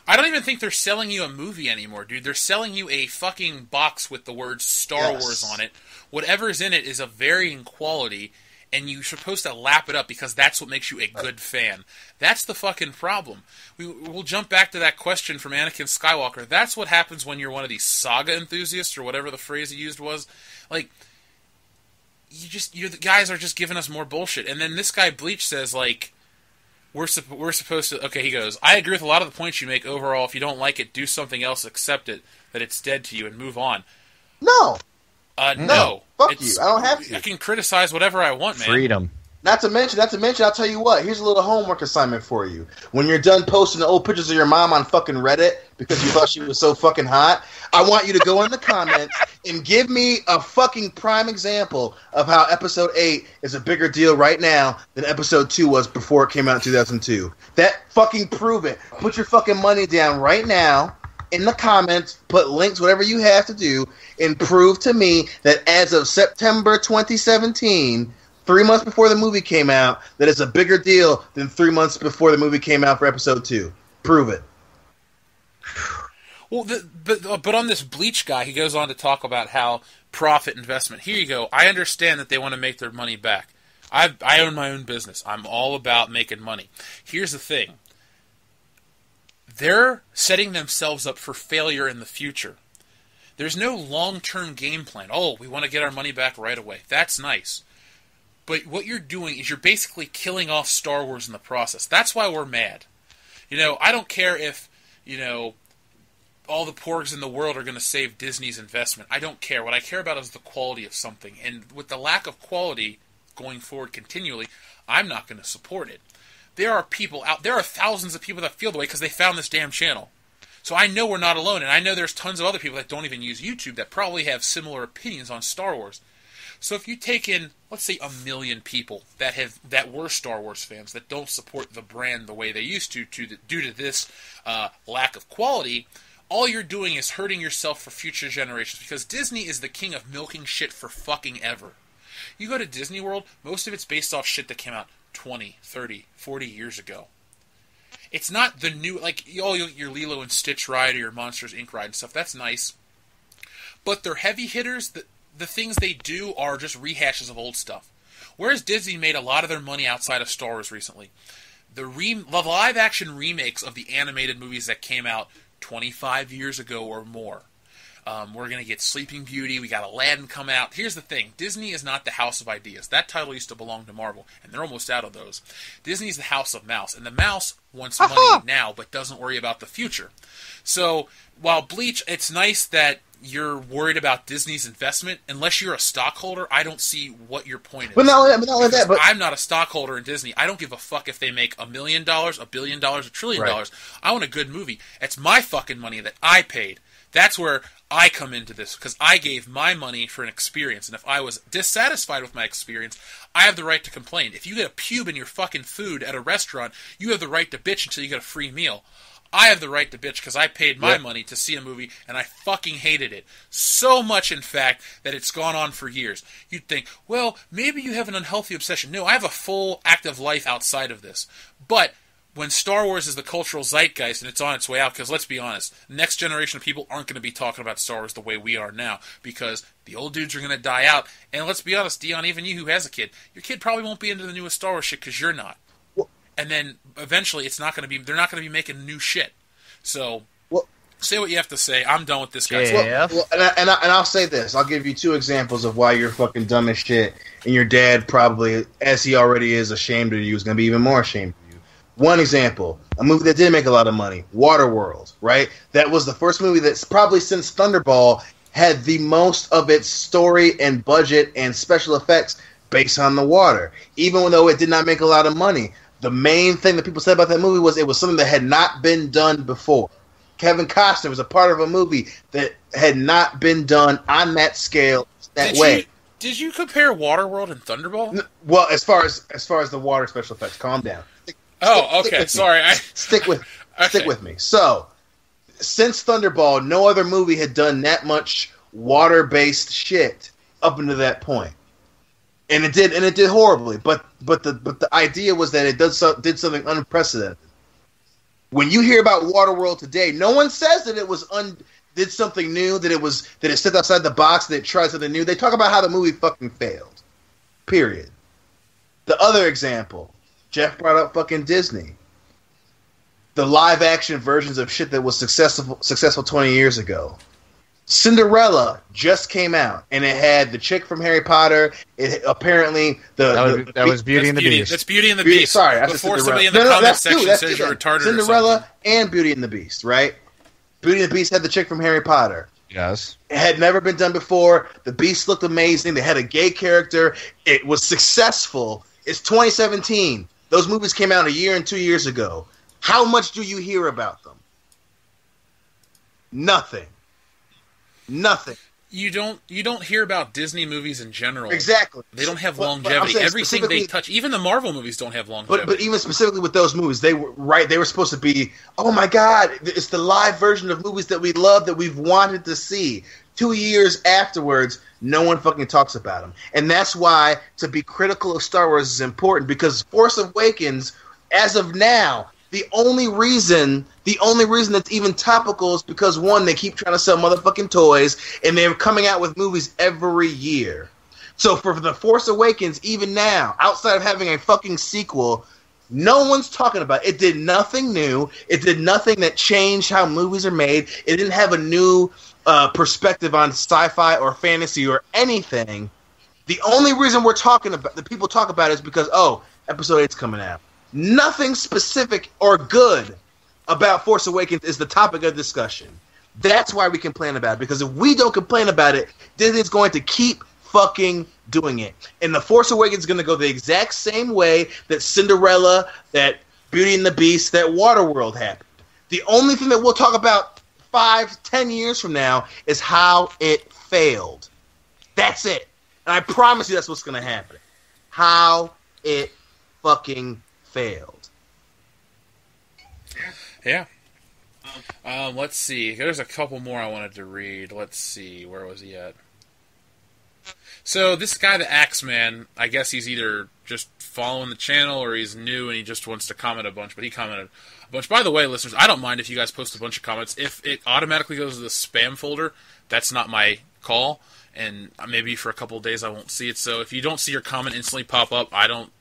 I don't even think they're selling you a movie anymore, dude. They're selling you a fucking box with the words Star Wars on it. Whatever's in it is of varying quality, and you're supposed to lap it up because that's what makes you a good fan. That's the fucking problem. We'll jump back to that question from Anakin Skywalker. That's what happens when you're one of these saga enthusiasts, or whatever the phrase he used was. Like, the guys are just giving us more bullshit. And then this guy Bleach says, like, we're supposed to... Okay, he goes, I agree with a lot of the points you make overall. If you don't like it, do something else, accept it, that it's dead to you, and move on. No. No. Fuck you. I don't have to. I can criticize whatever I want, man. Freedom. Not to mention, I'll tell you what, here's a little homework assignment for you. When you're done posting the old pictures of your mom on fucking Reddit because you thought she was so fucking hot, I want you to go in the comments and give me a fucking prime example of how Episode 8 is a bigger deal right now than Episode 2 was before it came out in 2002. That fucking prove it. Put your fucking money down right now in the comments, put links, whatever you have to do, and prove to me that as of September 2017... 3 months before the movie came out, that it's a bigger deal than 3 months before the movie came out for Episode 2. Prove it. Well, but on this Bleach guy, he goes on to talk about how profit investment. Here you go. I understand that they want to make their money back. I own my own business. I'm all about making money. Here's the thing. They're setting themselves up for failure in the future. There's no long-term game plan. Oh, we want to get our money back right away. That's nice. But what you're doing is you're basically killing off Star Wars in the process. That's why we're mad. I don't care if, all the porgs in the world are going to save Disney's investment. I don't care. What I care about is the quality of something. And with the lack of quality going forward continually, I'm not going to support it. There are thousands of people that feel the way because they found this damn channel. So I know we're not alone, and I know there's tons of other people that don't even use YouTube that probably have similar opinions on Star Wars. So if you take in, let's say, 1 million people that were Star Wars fans that don't support the brand the way they used to due to this lack of quality, all you're doing is hurting yourself for future generations because Disney is the king of milking shit for fucking ever. You go to Disney World, most of it's based off shit that came out 20, 30, 40 years ago. It's not the new, your Lilo and Stitch ride or your Monsters, Inc. ride and stuff. That's nice. But they're heavy hitters. The things they do are just rehashes of old stuff. Whereas Disney made a lot of their money outside of Star Wars recently. The live-action remakes of the animated movies that came out 25 years ago or more. We're going to get Sleeping Beauty. We got Aladdin come out. Here's the thing. Disney is not the House of Ideas. That title used to belong to Marvel, and they're almost out of those. Disney's the House of Mouse, and the mouse wants money now but doesn't worry about the future. So while Bleach, it's nice that you're worried about Disney's investment. Unless you're a stockholder, I don't see what your point is. But not only that, but I'm not a stockholder in Disney. I don't give a fuck if they make $1 million, $1 billion, $1 trillion. Right. I want a good movie. It's my fucking money that I paid. That's where I come into this, because I gave my money for an experience, and if I was dissatisfied with my experience, I have the right to complain. If you get a pube in your fucking food at a restaurant, you have the right to bitch until you get a free meal. I have the right to bitch because I paid my money to see a movie and I fucking hated it. So much, in fact, that it's gone on for years. You'd think, well, maybe you have an unhealthy obsession. No, I have a full active life outside of this. But when Star Wars is the cultural zeitgeist and it's on its way out, because let's be honest, the next generation of people aren't going to be talking about Star Wars the way we are now, because the old dudes are going to die out. And let's be honest, Dion, even you who has a kid, your kid probably won't be into the newest Star Wars shit because you're not. And then eventually they're not going to be making new shit. So say what you have to say. I'm done with this guy. And I'll say this. I'll give you 2 examples of why you're fucking dumb as shit, and your dad probably, as he already is ashamed of you, is going to be even more ashamed. One example, a movie that did make a lot of money, Waterworld, right? That was the first movie that's probably since Thunderball had the most of its story and budget and special effects based on the water. Even though it did not make a lot of money, the main thing that people said about that movie was it was something that had not been done before. Kevin Costner was a part of a movie that had not been done on that scale, that way. Did you compare Waterworld and Thunderball? Well, as far as the water special effects, calm down. Sorry. Stick with me. So, since Thunderball, no other movie had done that much water-based shit up until that point, and it did horribly. But the idea was that it did something unprecedented. When you hear about Waterworld today, no one says that it was did something new, that it stepped outside the box, that it tried something new. They talk about how the movie fucking failed. Period. The other example. Jeff brought up fucking Disney. The live-action versions of shit that was successful 20 years ago. Cinderella just came out, and it had the chick from Harry Potter. It apparently that was Beauty and the Beast. That's Beauty and the Beast. Sorry, I before said somebody in the comment section says you're retarded. Cinderella and Beauty and the Beast, right? Beauty and the Beast had the chick from Harry Potter. Yes. It had never been done before. The Beast looked amazing. They had a gay character. It was successful. It's 2017. Those movies came out a year and 2 years ago. How much do you hear about them? Nothing. You don't hear about Disney movies in general. Exactly. They don't have longevity. Everything they touch, even the Marvel movies don't have longevity. But even specifically with those movies, they were supposed to be, oh my God, it's the live version of movies that we love, that we've wanted to see. 2 years afterwards, no one fucking talks about them. And that's why to be critical of Star Wars is important, because Force Awakens, as of now, the only reason that's even topical is because, one, they keep trying to sell motherfucking toys, and they're coming out with movies every year. So for The Force Awakens, even now, outside of having a fucking sequel, no one's talking about it. It did nothing new. It did nothing that changed how movies are made. It didn't have a new perspective on sci-fi or fantasy or anything. The only reason the people talk about it is because, Episode 8's coming out. Nothing specific or good about Force Awakens is the topic of discussion. That's why we complain about it, because if we don't complain about it, Disney's going to keep fucking doing it. And The Force Awakens is going to go the exact same way that Cinderella, that Beauty and the Beast, that Waterworld happened. The only thing that we'll talk about 5-10 years from now is how it failed. That's it. And I promise you that's what's going to happen. How it fucking failed. Yeah. Let's see. There's a couple more I wanted to read. Let's see. Where was he at? So this guy, the Axeman, I guess he's either just following the channel or he's new and he just wants to comment a bunch, but he commented a bunch. By the way, listeners, I don't mind if you guys post a bunch of comments. If it automatically goes to the spam folder, that's not my call, and maybe for a couple of days I won't see it. So if you don't see your comment instantly pop up, I don't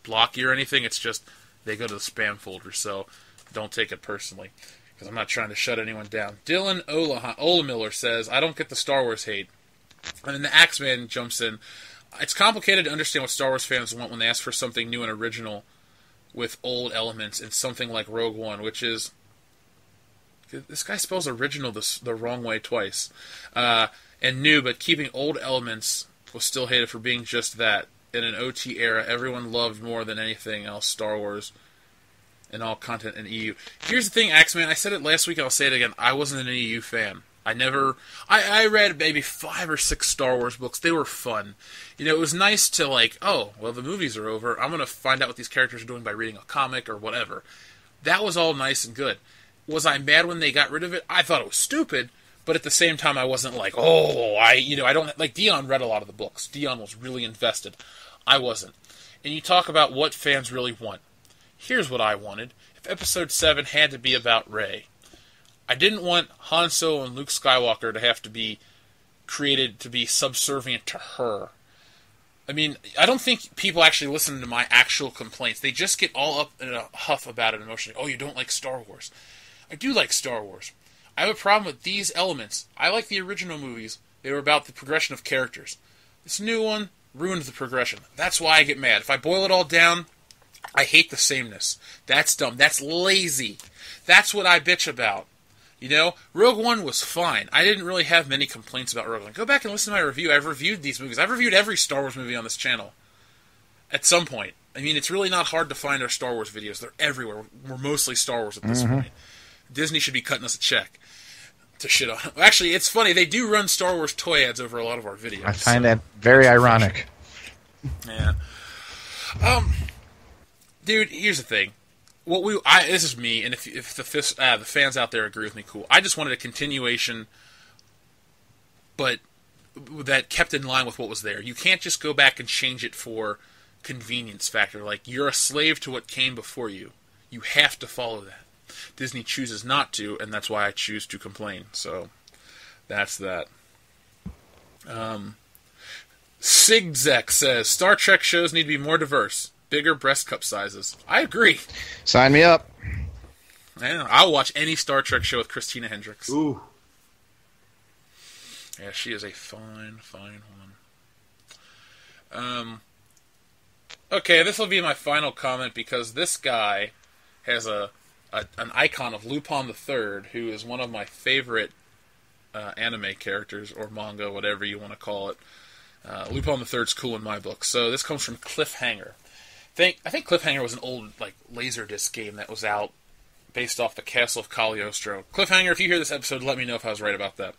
block you or anything. It's just they go to the spam folder, so don't take it personally, because I'm not trying to shut anyone down. Dylan Olamiller says, I don't get the Star Wars hate. And then the Axeman jumps in. It's complicated to understand what Star Wars fans want when they ask for something new and original with old elements in something like Rogue One, which is... This guy spells original the wrong way twice. And new, but keeping old elements was still hated for being just that. In an OT era, everyone loved more than anything else Star Wars and all content in EU. Here's the thing, Axeman, I said it last week, I'll say it again. I wasn't an EU fan. I read maybe 5 or 6 Star Wars books. They were fun. You know, it was nice to the movies are over. I'm going to find out what these characters are doing by reading a comic or whatever. That was all nice and good. Was I mad when they got rid of it? I thought it was stupid, but at the same time, I wasn't like, I don't, like, Dion read a lot of the books. Dion was really invested. I wasn't. And you talk about what fans really want. Here's what I wanted. If Episode 7 had to be about Rey, I didn't want Han Solo and Luke Skywalker to have to be created to be subservient to her. I mean, I don't think people actually listen to my actual complaints. They just get all up in a huff about it emotionally. Oh, you don't like Star Wars. I do like Star Wars. I have a problem with these elements. I like the original movies. They were about the progression of characters. This new one ruined the progression. That's why I get mad. If I boil it all down, I hate the sameness. That's dumb. That's lazy. That's what I bitch about. You know, Rogue One was fine. I didn't really have many complaints about Rogue One. Go back and listen to my review. I've reviewed these movies. I've reviewed every Star Wars movie on this channel. At some point. I mean, it's really not hard to find our Star Wars videos. They're everywhere. We're mostly Star Wars at this point. Disney should be cutting us a check to shit on. Actually, it's funny. They do run Star Wars toy ads over a lot of our videos. I find that very ironic. Yeah. Dude, here's the thing. This is me, and if the fans out there agree with me, cool. I just wanted a continuation, but that kept in line with what was there. You can't just go back and change it for convenience factor. Like, you're a slave to what came before you. You have to follow that. Disney chooses not to, and that's why I choose to complain. So, that's that. Sigzek says, Star Trek shows need to be more diverse. Bigger breast cup sizes. I agree. Sign me up. I'll watch any Star Trek show with Christina Hendricks. Ooh. Yeah, she is a fine, fine woman. Okay, this will be my final comment because this guy has an icon of Lupin III, who is one of my favorite anime characters, or manga, whatever you want to call it. Lupin III's cool in my book. So this comes from Cliffhanger. I think Cliffhanger was an old Laserdisc game that was out based off the Castle of Cagliostro. Cliffhanger, if you hear this episode, let me know if I was right about that.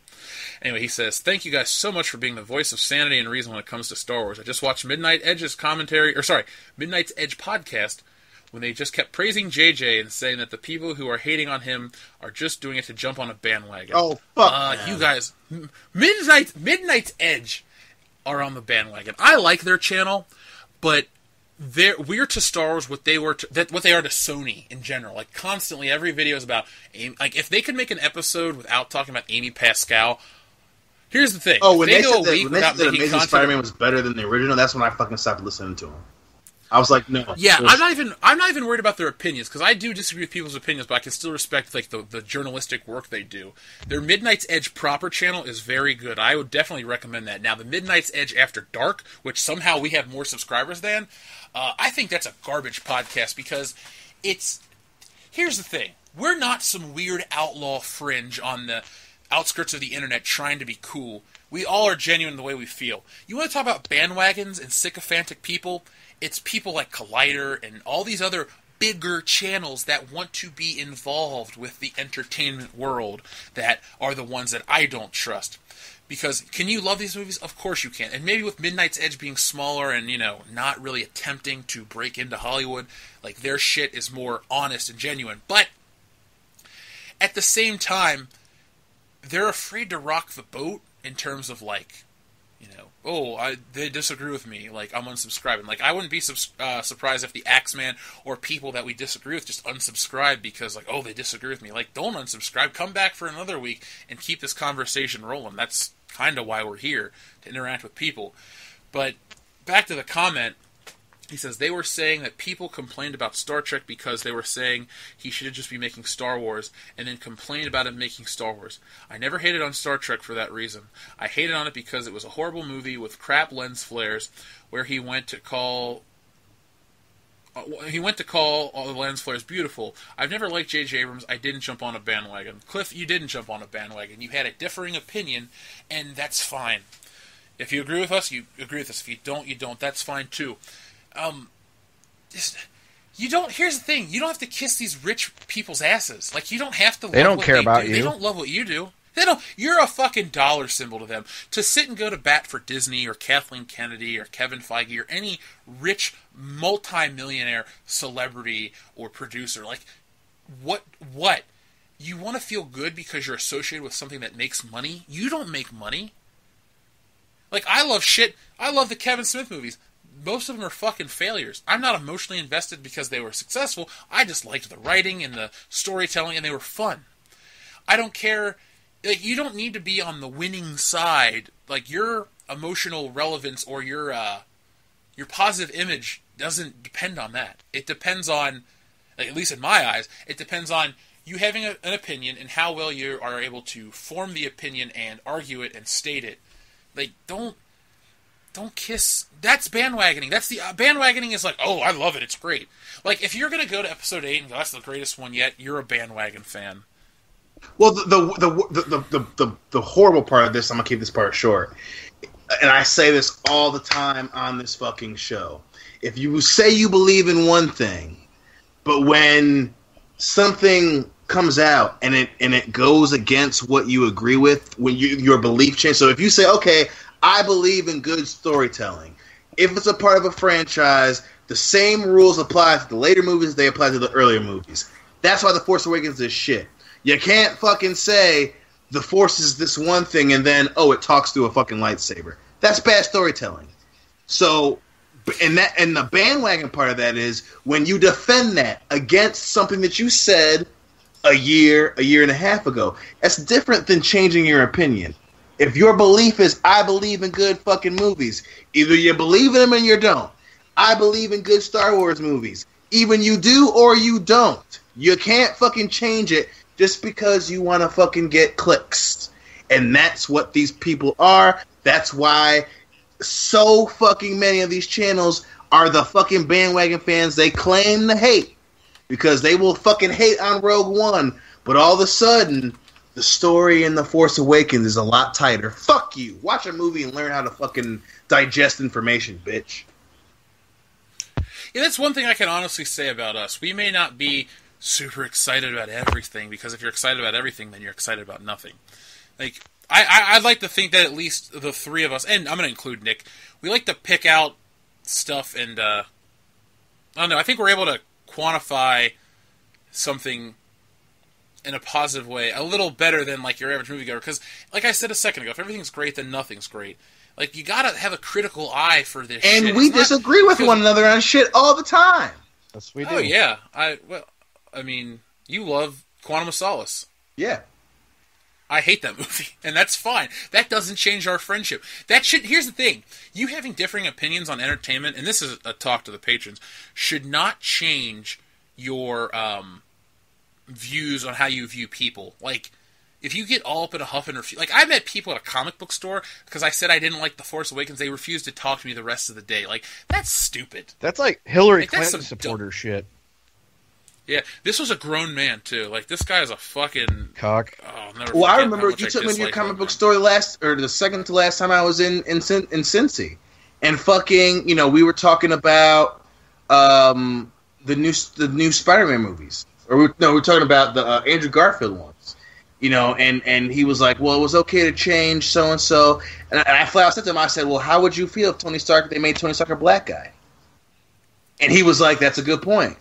Anyway, he says, thank you guys so much for being the voice of sanity and reason when it comes to Star Wars. I just watched Midnight Edge's Midnight's Edge podcast when they just kept praising JJ and saying that the people who are hating on him are just doing it to jump on a bandwagon. Oh, fuck. You guys, Midnight's Edge are on the bandwagon. I like their channel, but we're to Star Wars what they are to Sony in general. Like, constantly, every video is about Amy. Like, if they could make an episode without talking about Amy Pascal, here's the thing. Oh, when they said that Amazing Spider-Man was better than the original, that's when I fucking stopped listening to them. I was like, no. Yeah, I'm not even worried about their opinions, because I do disagree with people's opinions, but I can still respect the journalistic work they do. Their Midnight's Edge proper channel is very good. I would definitely recommend that. Now, the Midnight's Edge After Dark, which somehow we have more subscribers than, I think that's a garbage podcast, because here's the thing. We're not some weird outlaw fringe on the outskirts of the internet trying to be cool. We all are genuine in the way we feel. You want to talk about bandwagons and sycophantic people? It's people like Collider and all these other bigger channels that want to be involved with the entertainment world that are the ones that I don't trust. Because, can you love these movies? Of course you can. And maybe with Midnight's Edge being smaller and, not really attempting to break into Hollywood, like, their shit is more honest and genuine. But, at the same time, they're afraid to rock the boat in terms of, they disagree with me, I'm unsubscribing. I wouldn't be surprised if the Axeman or people that we disagree with just unsubscribe because, they disagree with me. Don't unsubscribe. Come back for another week and keep this conversation rolling. That's kind of why we're here, to interact with people. But back to the comment, he says, they were saying that people complained about Star Trek because they were saying he should just be making Star Wars, and then complained about him making Star Wars. I never hated on Star Trek for that reason. I hated on it because it was a horrible movie with crap lens flares, where he went to call all the lens flares beautiful. I've never liked J.J. Abrams. I didn't jump on a bandwagon. Cliff, you didn't jump on a bandwagon. You had a differing opinion, and that's fine. If you agree with us, you agree with us. If you don't, you don't. That's fine, too. Here's the thing, you don't have to kiss these rich people's asses. You don't have to love they don't what care they about do. you. They don't love what you do. You're a fucking dollar symbol to them. To sit and go to bat for Disney or Kathleen Kennedy or Kevin Feige or any rich multi-millionaire celebrity or producer, what? you want to feel good because you're associated with something that makes money. You don't make money. Like, I love the Kevin Smith movies. Most of them are fucking failures. I'm not emotionally invested because they were successful. I just liked the writing and the storytelling, and they were fun. I don't care. Like, you don't need to be on the winning side. Like, your emotional relevance or your positive image doesn't depend on that. It depends on, at least in my eyes, it depends on you having an opinion and how well you are able to form the opinion and argue it and state it. Like, don't kiss. That's bandwagoning. That's the bandwagoning is like, oh, I love it. It's great. Like, if you're gonna go to episode 8 and go, that's the greatest one yet, you're a bandwagon fan. Well, the horrible part of this, I'm gonna keep this part short, and I say this all the time on this fucking show. If you say you believe in one thing, but when something comes out and it goes against what you agree with, when your belief change. So if you say, okay, I believe in good storytelling, if it's a part of a franchise, the same rules apply to the later movies they apply to the earlier movies. That's why The Force Awakens is shit. You can't fucking say the Force is this one thing and then, it talks through a fucking lightsaber. That's bad storytelling. So, and the bandwagon part of that is when you defend that against something that you said a year and a half ago. That's different than changing your opinion. If your belief is, I believe in good fucking movies, either you believe in them or you don't. I believe in good Star Wars movies. Even you do or you don't. You can't fucking change it just because you want to fucking get clicks. And that's what these people are. That's why so fucking many of these channels are the fucking bandwagon fans they claim to hate. Because they will fucking hate on Rogue One, but all of a sudden, the story in The Force Awakens is a lot tighter. Fuck you. Watch a movie and learn how to fucking digest information, bitch. Yeah, that's one thing I can honestly say about us. We may not be super excited about everything, because if you're excited about everything, then you're excited about nothing. Like, I'd like to think that at least the three of us, and I'm going to include Nick, we like to pick out stuff and, I don't know, I think we're able to quantify something in a positive way a little better than, like, your average moviegoer, because, like I said a second ago, if everything's great, then nothing's great. Like, you gotta have a critical eye for this shit. And we disagree with one another on shit all the time. Yes, we do. Oh, yeah. You love Quantum of Solace. Yeah. I hate that movie, and that's fine. That doesn't change our friendship. Here's the thing. You having differing opinions on entertainment, and this is a talk to the patrons, should not change your views on how you view people. Like, if you get all up in a huff and refuse... Like, I met people at a comic book store because I said I didn't like The Force Awakens. They refused to talk to me the rest of the day. Like, that's stupid. That's like Hillary Clinton supporter shit. Yeah, this was a grown man, too. Like, this guy is a fucking... Cock. Oh, I'll never well, I forget remember how much you I took me to your dislike comic him, book man. store the second to last time I was in Cincy. And fucking, we were talking about the new Spider-Man movies. We're talking about the Andrew Garfield ones. And he was like, well, it was okay to change so-and-so. And I flat out said to him, I said, well, how would you feel if they made Tony Stark a black guy? And he was like, that's a good point.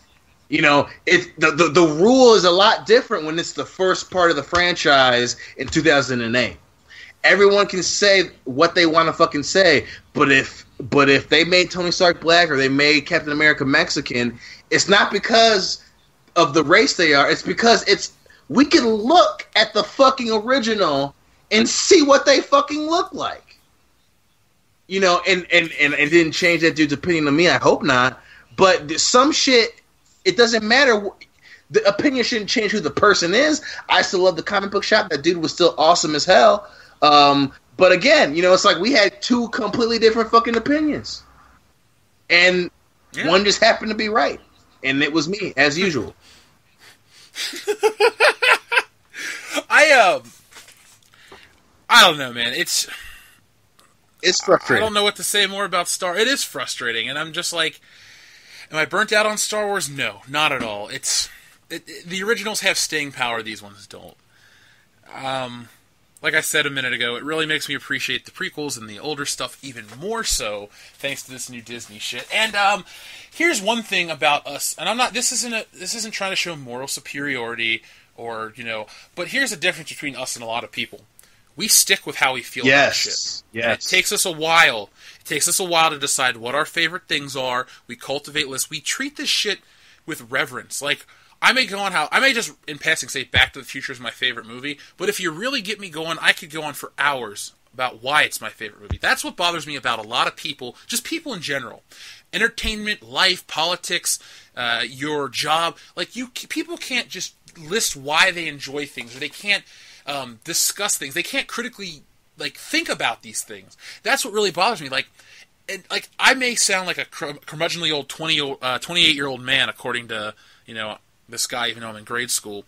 The rule is a lot different when it's the first part of the franchise in 2008. Everyone can say what they want to fucking say, but if they made Tony Stark black or they made Captain America Mexican, it's not because of the race they are. It's because we can look at the fucking original and see what they fucking look like. And it didn't change that dude's opinion of me. I hope not. But some shit, it doesn't matter. The opinion shouldn't change who the person is. I still love the comic book shop. That dude was still awesome as hell. But again, it's like we had two completely different fucking opinions. And one just happened to be right. And it was me, as usual. I don't know, man. It's frustrating. I don't know what to say more about Star. It is frustrating, and I'm just like, am I burnt out on Star Wars? No, not at all. The originals have staying power. These ones don't. Like I said a minute ago, it really makes me appreciate the prequels and the older stuff even more so, thanks to this new Disney shit. And here's one thing about us, and I'm not. This isn't trying to show moral superiority or, but here's the difference between us and a lot of people. We stick with how we feel about shit. Yes. And it takes us a while. It takes us a while to decide what our favorite things are. We cultivate lists. We treat this shit with reverence. Like, I may just, in passing, say Back to the Future is my favorite movie, but if you really get me going, I could go on for hours about why it's my favorite movie. That's what bothers me about a lot of people, just people in general. Entertainment, life, politics, your job. Like, people can't just list why they enjoy things, or they can't discuss things. They can't critically, think about these things. That's what really bothers me. I may sound like a curmudgeonly old 28-year-old man, according to, this guy, even though I'm in grade school.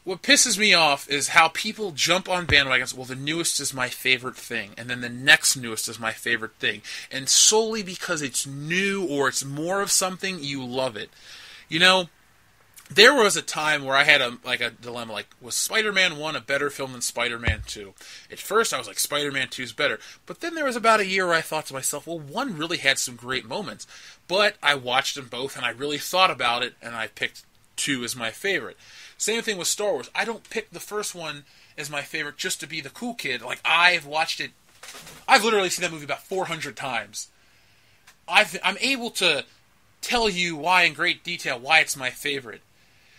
What pisses me off is how people jump on bandwagons. Well, the newest is my favorite thing, and then the next newest is my favorite thing. And solely because it's new or it's more of something, you love it. There was a time where I had a dilemma, was Spider-Man 1 a better film than Spider-Man 2? At first, I was like, Spider-Man 2 is better. But then there was about a year where I thought to myself, well, 1 really had some great moments. But I watched them both, and I really thought about it, and I picked 2 as my favorite. Same thing with Star Wars. I don't pick the first one as my favorite just to be the cool kid. I've watched it. I've literally seen that movie about 400 times. I'm able to tell you why in great detail why it's my favorite.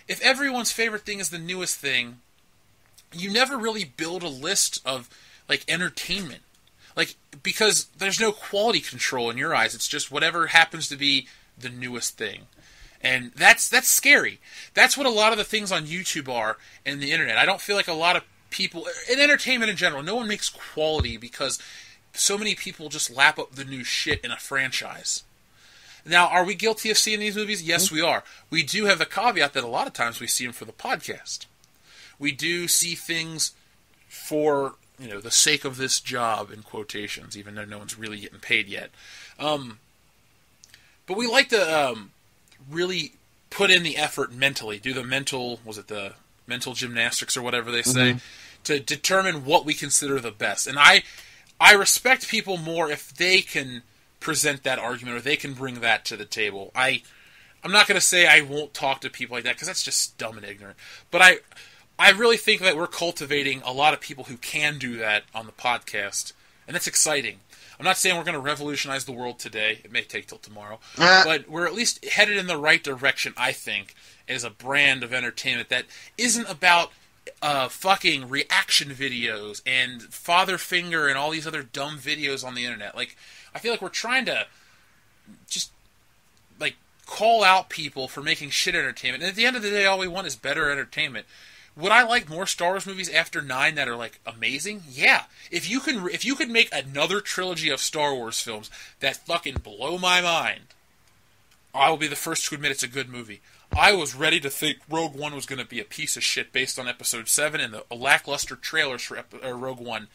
If everyone's favorite thing is the newest thing, you never really build a list of, entertainment. Because there's no quality control in your eyes. It's just whatever happens to be the newest thing. And that's scary. That's what a lot of the things on YouTube are and the internet. I don't feel like a lot of people, in entertainment in general, no one makes quality because so many people just lap up the new shit in a franchise. Now, are we guilty of seeing these movies? Yes, we are. We do have the caveat that a lot of times we see them for the podcast. We do see things for, the sake of this job, in quotations, even though no one's really getting paid yet. But we like to really put in the effort mentally, do the mental gymnastics or whatever they say, to determine what we consider the best. And I respect people more if they can present that argument or they can bring that to the table. I'm not going to say I won't talk to people like that because that's just dumb and ignorant. But I really think that we're cultivating a lot of people who can do that on the podcast, and that's exciting. I'm not saying we're going to revolutionize the world today. It may take till tomorrow. But we're at least headed in the right direction, I think, as a brand of entertainment that isn't about fucking reaction videos and Father Finger and all these other dumb videos on the internet. I feel like we're trying to just, call out people for making shit entertainment. And at the end of the day, all we want is better entertainment. Would I like more Star Wars movies after 9 that are, amazing? Yeah. If you could make another trilogy of Star Wars films that fucking blow my mind, I will be the first to admit it's a good movie. I was ready to think Rogue One was going to be a piece of shit based on Episode 7 and the lackluster trailers for Rogue One.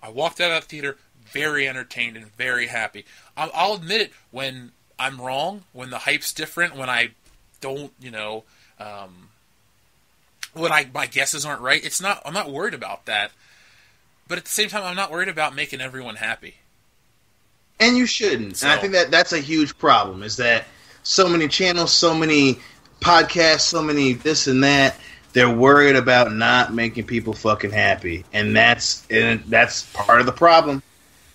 I walked out of that theater very entertained and very happy. I'll admit it when I'm wrong, when the hype's different, when I don't, when my guesses aren't right. I'm not worried about that. But at the same time, I'm not worried about making everyone happy. And you shouldn't. So, and I think that's a huge problem, is that so many channels, so many podcasts, so many this and that, they're worried about not making people fucking happy. And that's part of the problem.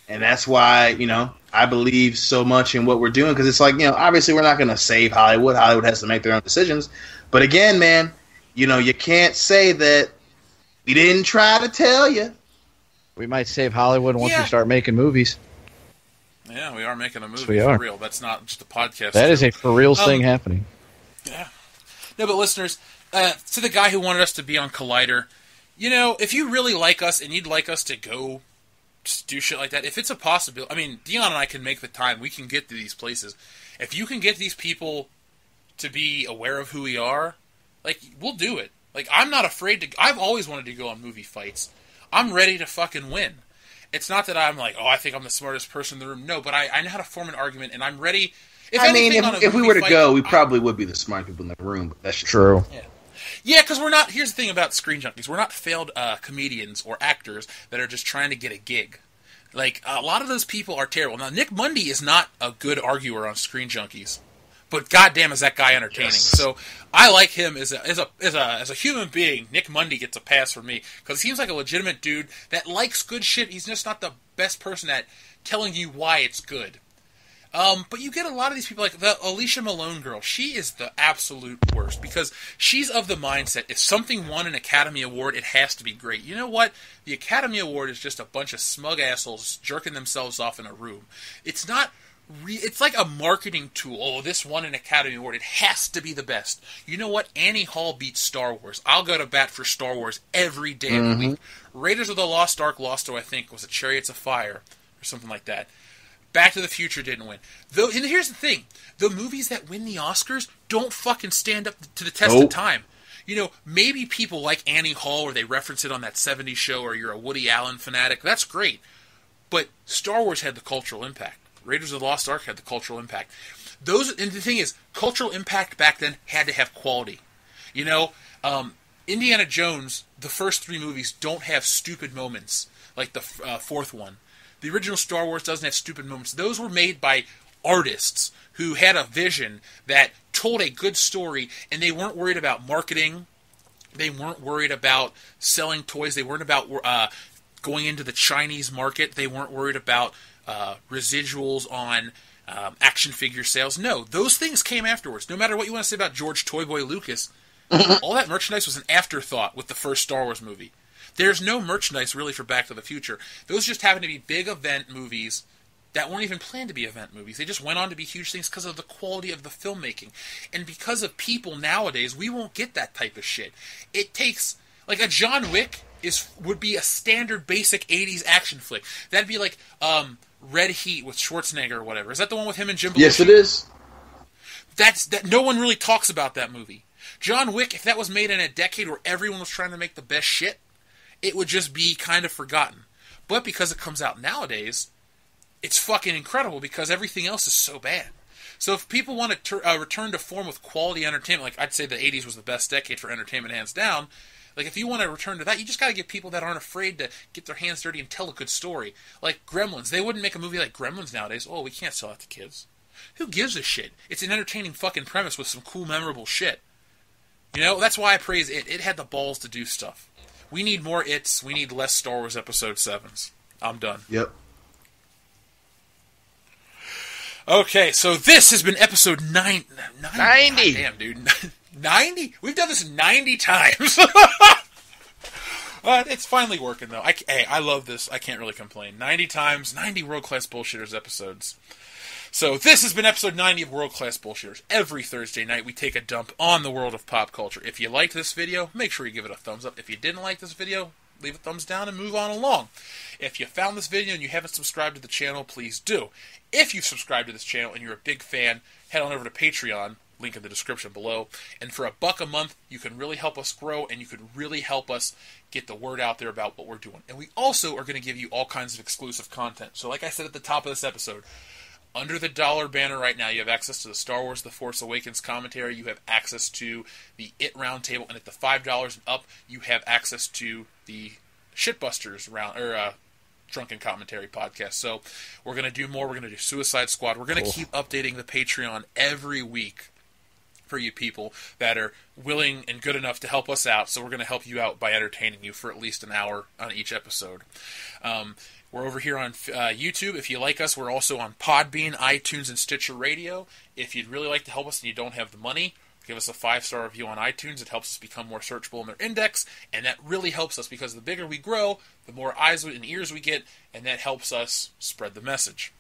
And that's why, I believe so much in what we're doing, because it's obviously we're not going to save Hollywood. Hollywood has to make their own decisions. But again, man, you can't say that we didn't try to tell you. We might save Hollywood once we start making movies. Yeah, we are making a movie for real. That's not just a podcast. That is a for real thing happening. Yeah. No, but listeners, to the guy who wanted us to be on Collider, if you really like us and you'd like us to go do shit like that, if it's a possibility, Dion and I can make the time. We can get to these places. If you can get these people to be aware of who we are, we'll do it. I'm not afraid to. I've always wanted to go on movie fights. I'm ready to fucking win. It's not that I'm I think I'm the smartest person in the room. No, but I know how to form an argument, and I'm ready. If we were to go, we probably would be the smart people in the room. But that's true. Yeah, because we're not. Here's the thing about Screen Junkies: we're not failed comedians or actors that are just trying to get a gig. A lot of those people are terrible. Now, Nick Mundy is not a good arguer on Screen Junkies, but goddamn is that guy entertaining. Yes. So I like him as a human being. Nick Mundy gets a pass from me because he seems like a legitimate dude that likes good shit. He's just not the best person at telling you why it's good. But you get a lot of these people, like the Alicia Malone girl. She is the absolute worst because she's of the mindset, if something won an Academy Award, it has to be great. You know what? The Academy Award is just a bunch of smug assholes jerking themselves off in a room. It's not... It's like a marketing tool. Oh, this won an Academy Award. It has to be the best. You know what? Annie Hall beats Star Wars. I'll go to bat for Star Wars every day of the week. Raiders of the Lost Ark lost to, I think, was it Chariots of Fire or something like that. Back to the Future didn't win. Though, and here's the thing. The movies that win the Oscars don't fucking stand up to the test of time. You know, maybe people like Annie Hall or they reference it on that 70s show or you're a Woody Allen fanatic. That's great. But Star Wars had the cultural impact. Raiders of the Lost Ark had the cultural impact. And the thing is, cultural impact back then had to have quality. You know, Indiana Jones, the first 3 movies don't have stupid moments like the 4th one. The original Star Wars doesn't have stupid moments. Those were made by artists who had a vision that told a good story, and they weren't worried about marketing. They weren't worried about selling toys. They weren't about going into the Chinese market. They weren't worried about residuals on action figure sales. No, those things came afterwards. No matter what you want to say about George Toyboy Lucas, all that merchandise was an afterthought with the first Star Wars movie. There's no merchandise really for Back to the Future. Those just happen to be big event movies that weren't even planned to be event movies. They just went on to be huge things because of the quality of the filmmaking. And because of people nowadays, we won't get that type of shit. It takes... Like a John Wick would be a standard basic 80s action flick. That'd be like Red Heat with Schwarzenegger or whatever. Is that the one with him and Jim Belushi? Yes, it is. That no one really talks about that movie. John Wick, if that was made in a decade where everyone was trying to make the best shit, it would just be kind of forgotten. But because it comes out nowadays, it's fucking incredible because everything else is so bad. So if people want to return to form with quality entertainment, like I'd say the 80s was the best decade for entertainment hands down, like if you want to return to that, you just got to get people that aren't afraid to get their hands dirty and tell a good story. Like Gremlins. They wouldn't make a movie like Gremlins nowadays. Oh, we can't sell it to kids. Who gives a shit? It's an entertaining fucking premise with some cool, memorable shit. You know, that's why I praise it. It had the balls to do stuff. We need more It's. We need less Star Wars Episode 7s. I'm done. Yep. Okay, so this has been episode 90. Damn, dude. 90? We've done this 90 times. But it's finally working, though. I love this. I can't really complain. 90 times, 90 World Class Bullshitters episodes. So this has been episode 90 of World Class Bullshitters. Every Thursday night, we take a dump on the world of pop culture. If you liked this video, make sure you give it a thumbs up. If you didn't like this video, leave a thumbs down and move on along. If you found this video and you haven't subscribed to the channel, please do. If you've subscribed to this channel and you're a big fan, head on over to Patreon, link in the description below. And for $1 a month, you can really help us grow and you can really help us get the word out there about what we're doing. And we also are going to give you all kinds of exclusive content. So like I said at the top of this episode, under the $1 banner right now, you have access to the Star Wars The Force Awakens commentary. You have access to the IT Roundtable. And at the $5 and up, you have access to the Shitbusters Drunken Commentary podcast. So we're going to do more. We're going to do Suicide Squad. We're going to keep updating the Patreon every week for you people that are willing and good enough to help us out. So we're going to help you out by entertaining you for at least an hour on each episode. We're over here on YouTube. If you like us, we're also on Podbean, iTunes, and Stitcher Radio. If you'd really like to help us and you don't have the money, give us a 5-star review on iTunes. It helps us become more searchable in their index, and that really helps us because the bigger we grow, the more eyes and ears we get, and that helps us spread the message.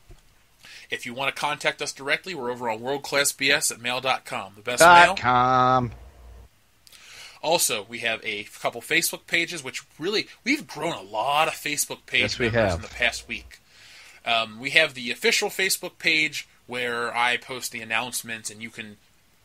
If you want to contact us directly, we're over on worldclassbs@mail.com. The best mail. .com. Also, we have a couple Facebook pages, which really, we've grown a lot of Facebook page members in the past week. We have the official Facebook page where I post the announcements and you can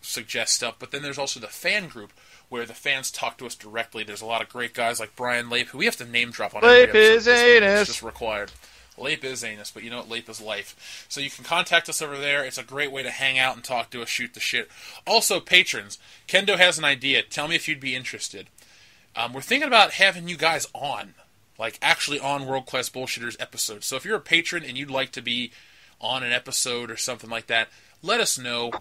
suggest stuff, but then there's also the fan group where the fans talk to us directly. There's a lot of great guys like Brian Lape, who we have to name drop on every episode. Lape is anus. It's just required. Lape is anus, but you know what? Lape is life. So you can contact us over there. It's a great way to hang out and talk to us, shoot the shit. Also, patrons. Kendo has an idea. Tell me if you'd be interested. We're thinking about having you guys on. Like, actually on World Class Bullshitters episodes. So if you're a patron and you'd like to be on an episode or something like that, let us know.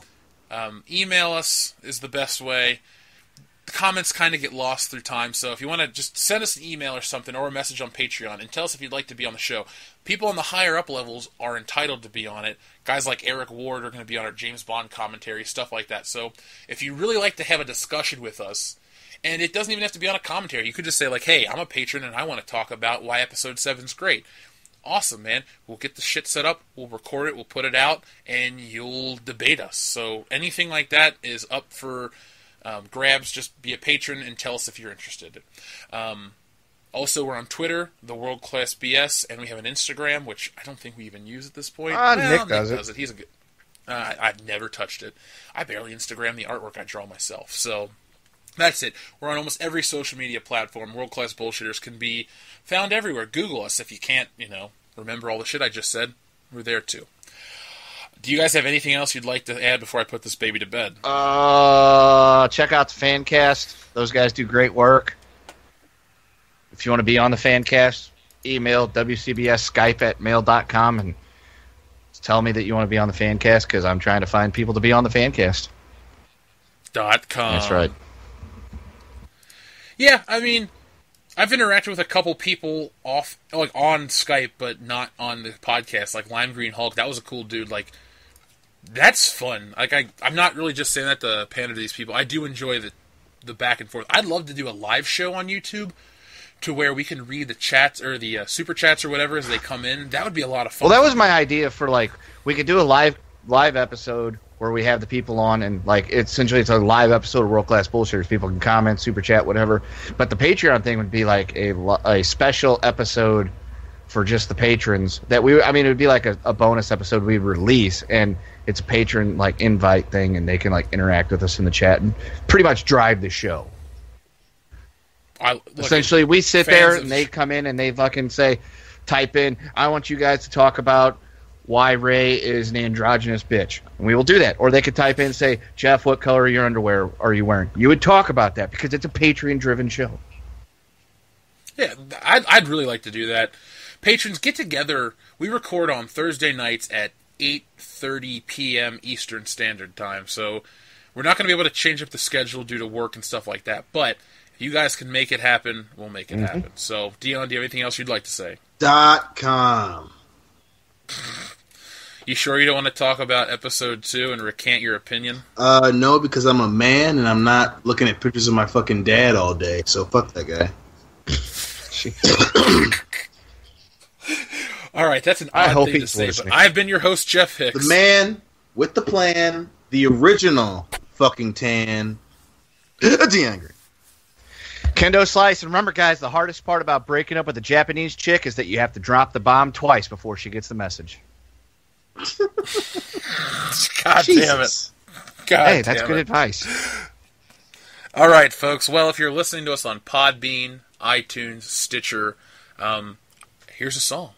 Email us is the best way. The comments kind of get lost through time, so if you want to just send us an email or something, or a message on Patreon, and tell us if you'd like to be on the show. People on the higher up levels are entitled to be on it. Guys like Eric Ward are going to be on our James Bond commentary, stuff like that. So if you really like to have a discussion with us, and it doesn't even have to be on a commentary, you could just say, like, hey, I'm a patron and I want to talk about why Episode 7's great. Awesome, man. We'll get the shit set up, we'll record it, we'll put it out, and you'll debate us. So anything like that is up for grabs. Just be a patron and tell us if you're interested. Also, we're on Twitter, the World Class BS, and we have an Instagram, which I don't think we even use at this point. Nick does it. He's a good. I've never touched it. I barely Instagram the artwork I draw myself. So that's it. We're on almost every social media platform. World Class Bullshitters can be found everywhere. Google us if you can't, remember all the shit I just said. We're there too. Do you guys have anything else you'd like to add before I put this baby to bed? Check out the Fancast. Those guys do great work. If you want to be on the Fancast, email wcbsskype@mail.com and tell me that you want to be on the Fancast, because I'm trying to find people to be on the Fancast. .com. That's right. Yeah, I mean, I've interacted with a couple people on Skype, but not on the podcast, like Lime Green Hulk. That was a cool dude. Like, that's fun. Like, I'm not really just saying that to pander to these people. I do enjoy the back and forth. I'd love to do a live show on YouTube to where we can read the chats or the super chats or whatever as they come in. That would be a lot of fun. Well, that was my idea for, like, we could do a live episode where we have the people on, and, like, it's a live episode of World Class Bullshitters. People can comment, super chat, whatever. But the Patreon thing would be like a special episode for just the patrons. It would be like a bonus episode we'd release, and it's a patron, like, invite thing, and they can, like, interact with us in the chat and pretty much drive the show. Essentially, we sit there and they come in and they fucking type in, I want you guys to talk about why Ray is an androgynous bitch. And we will do that. Or they could type in and say, Jeff, what color of your underwear are you wearing? You would talk about that because it's a Patreon-driven show. Yeah, I'd really like to do that. Patrons, get together. We record on Thursday nights at 8:30 p.m. Eastern Standard Time. So we're not going to be able to change up the schedule due to work and stuff like that. But if you guys can make it happen, we'll make it happen. So, Dion, do you have anything else you'd like to say? .com. You sure you don't want to talk about episode 2 and recant your opinion? No, because I'm a man and I'm not looking at pictures of my fucking dad all day. So fuck that guy. All right, that's an odd thing to say, but I've been your host, Jeff Hicks. The man with the plan, the original fucking tan, D'Angry. Kendo Slice, and remember, guys, the hardest part about breaking up with a Japanese chick is that you have to drop the bomb twice before she gets the message. God damn it. Hey, that's good advice. All right, folks. Well, if you're listening to us on Podbean, iTunes, Stitcher, here's a song.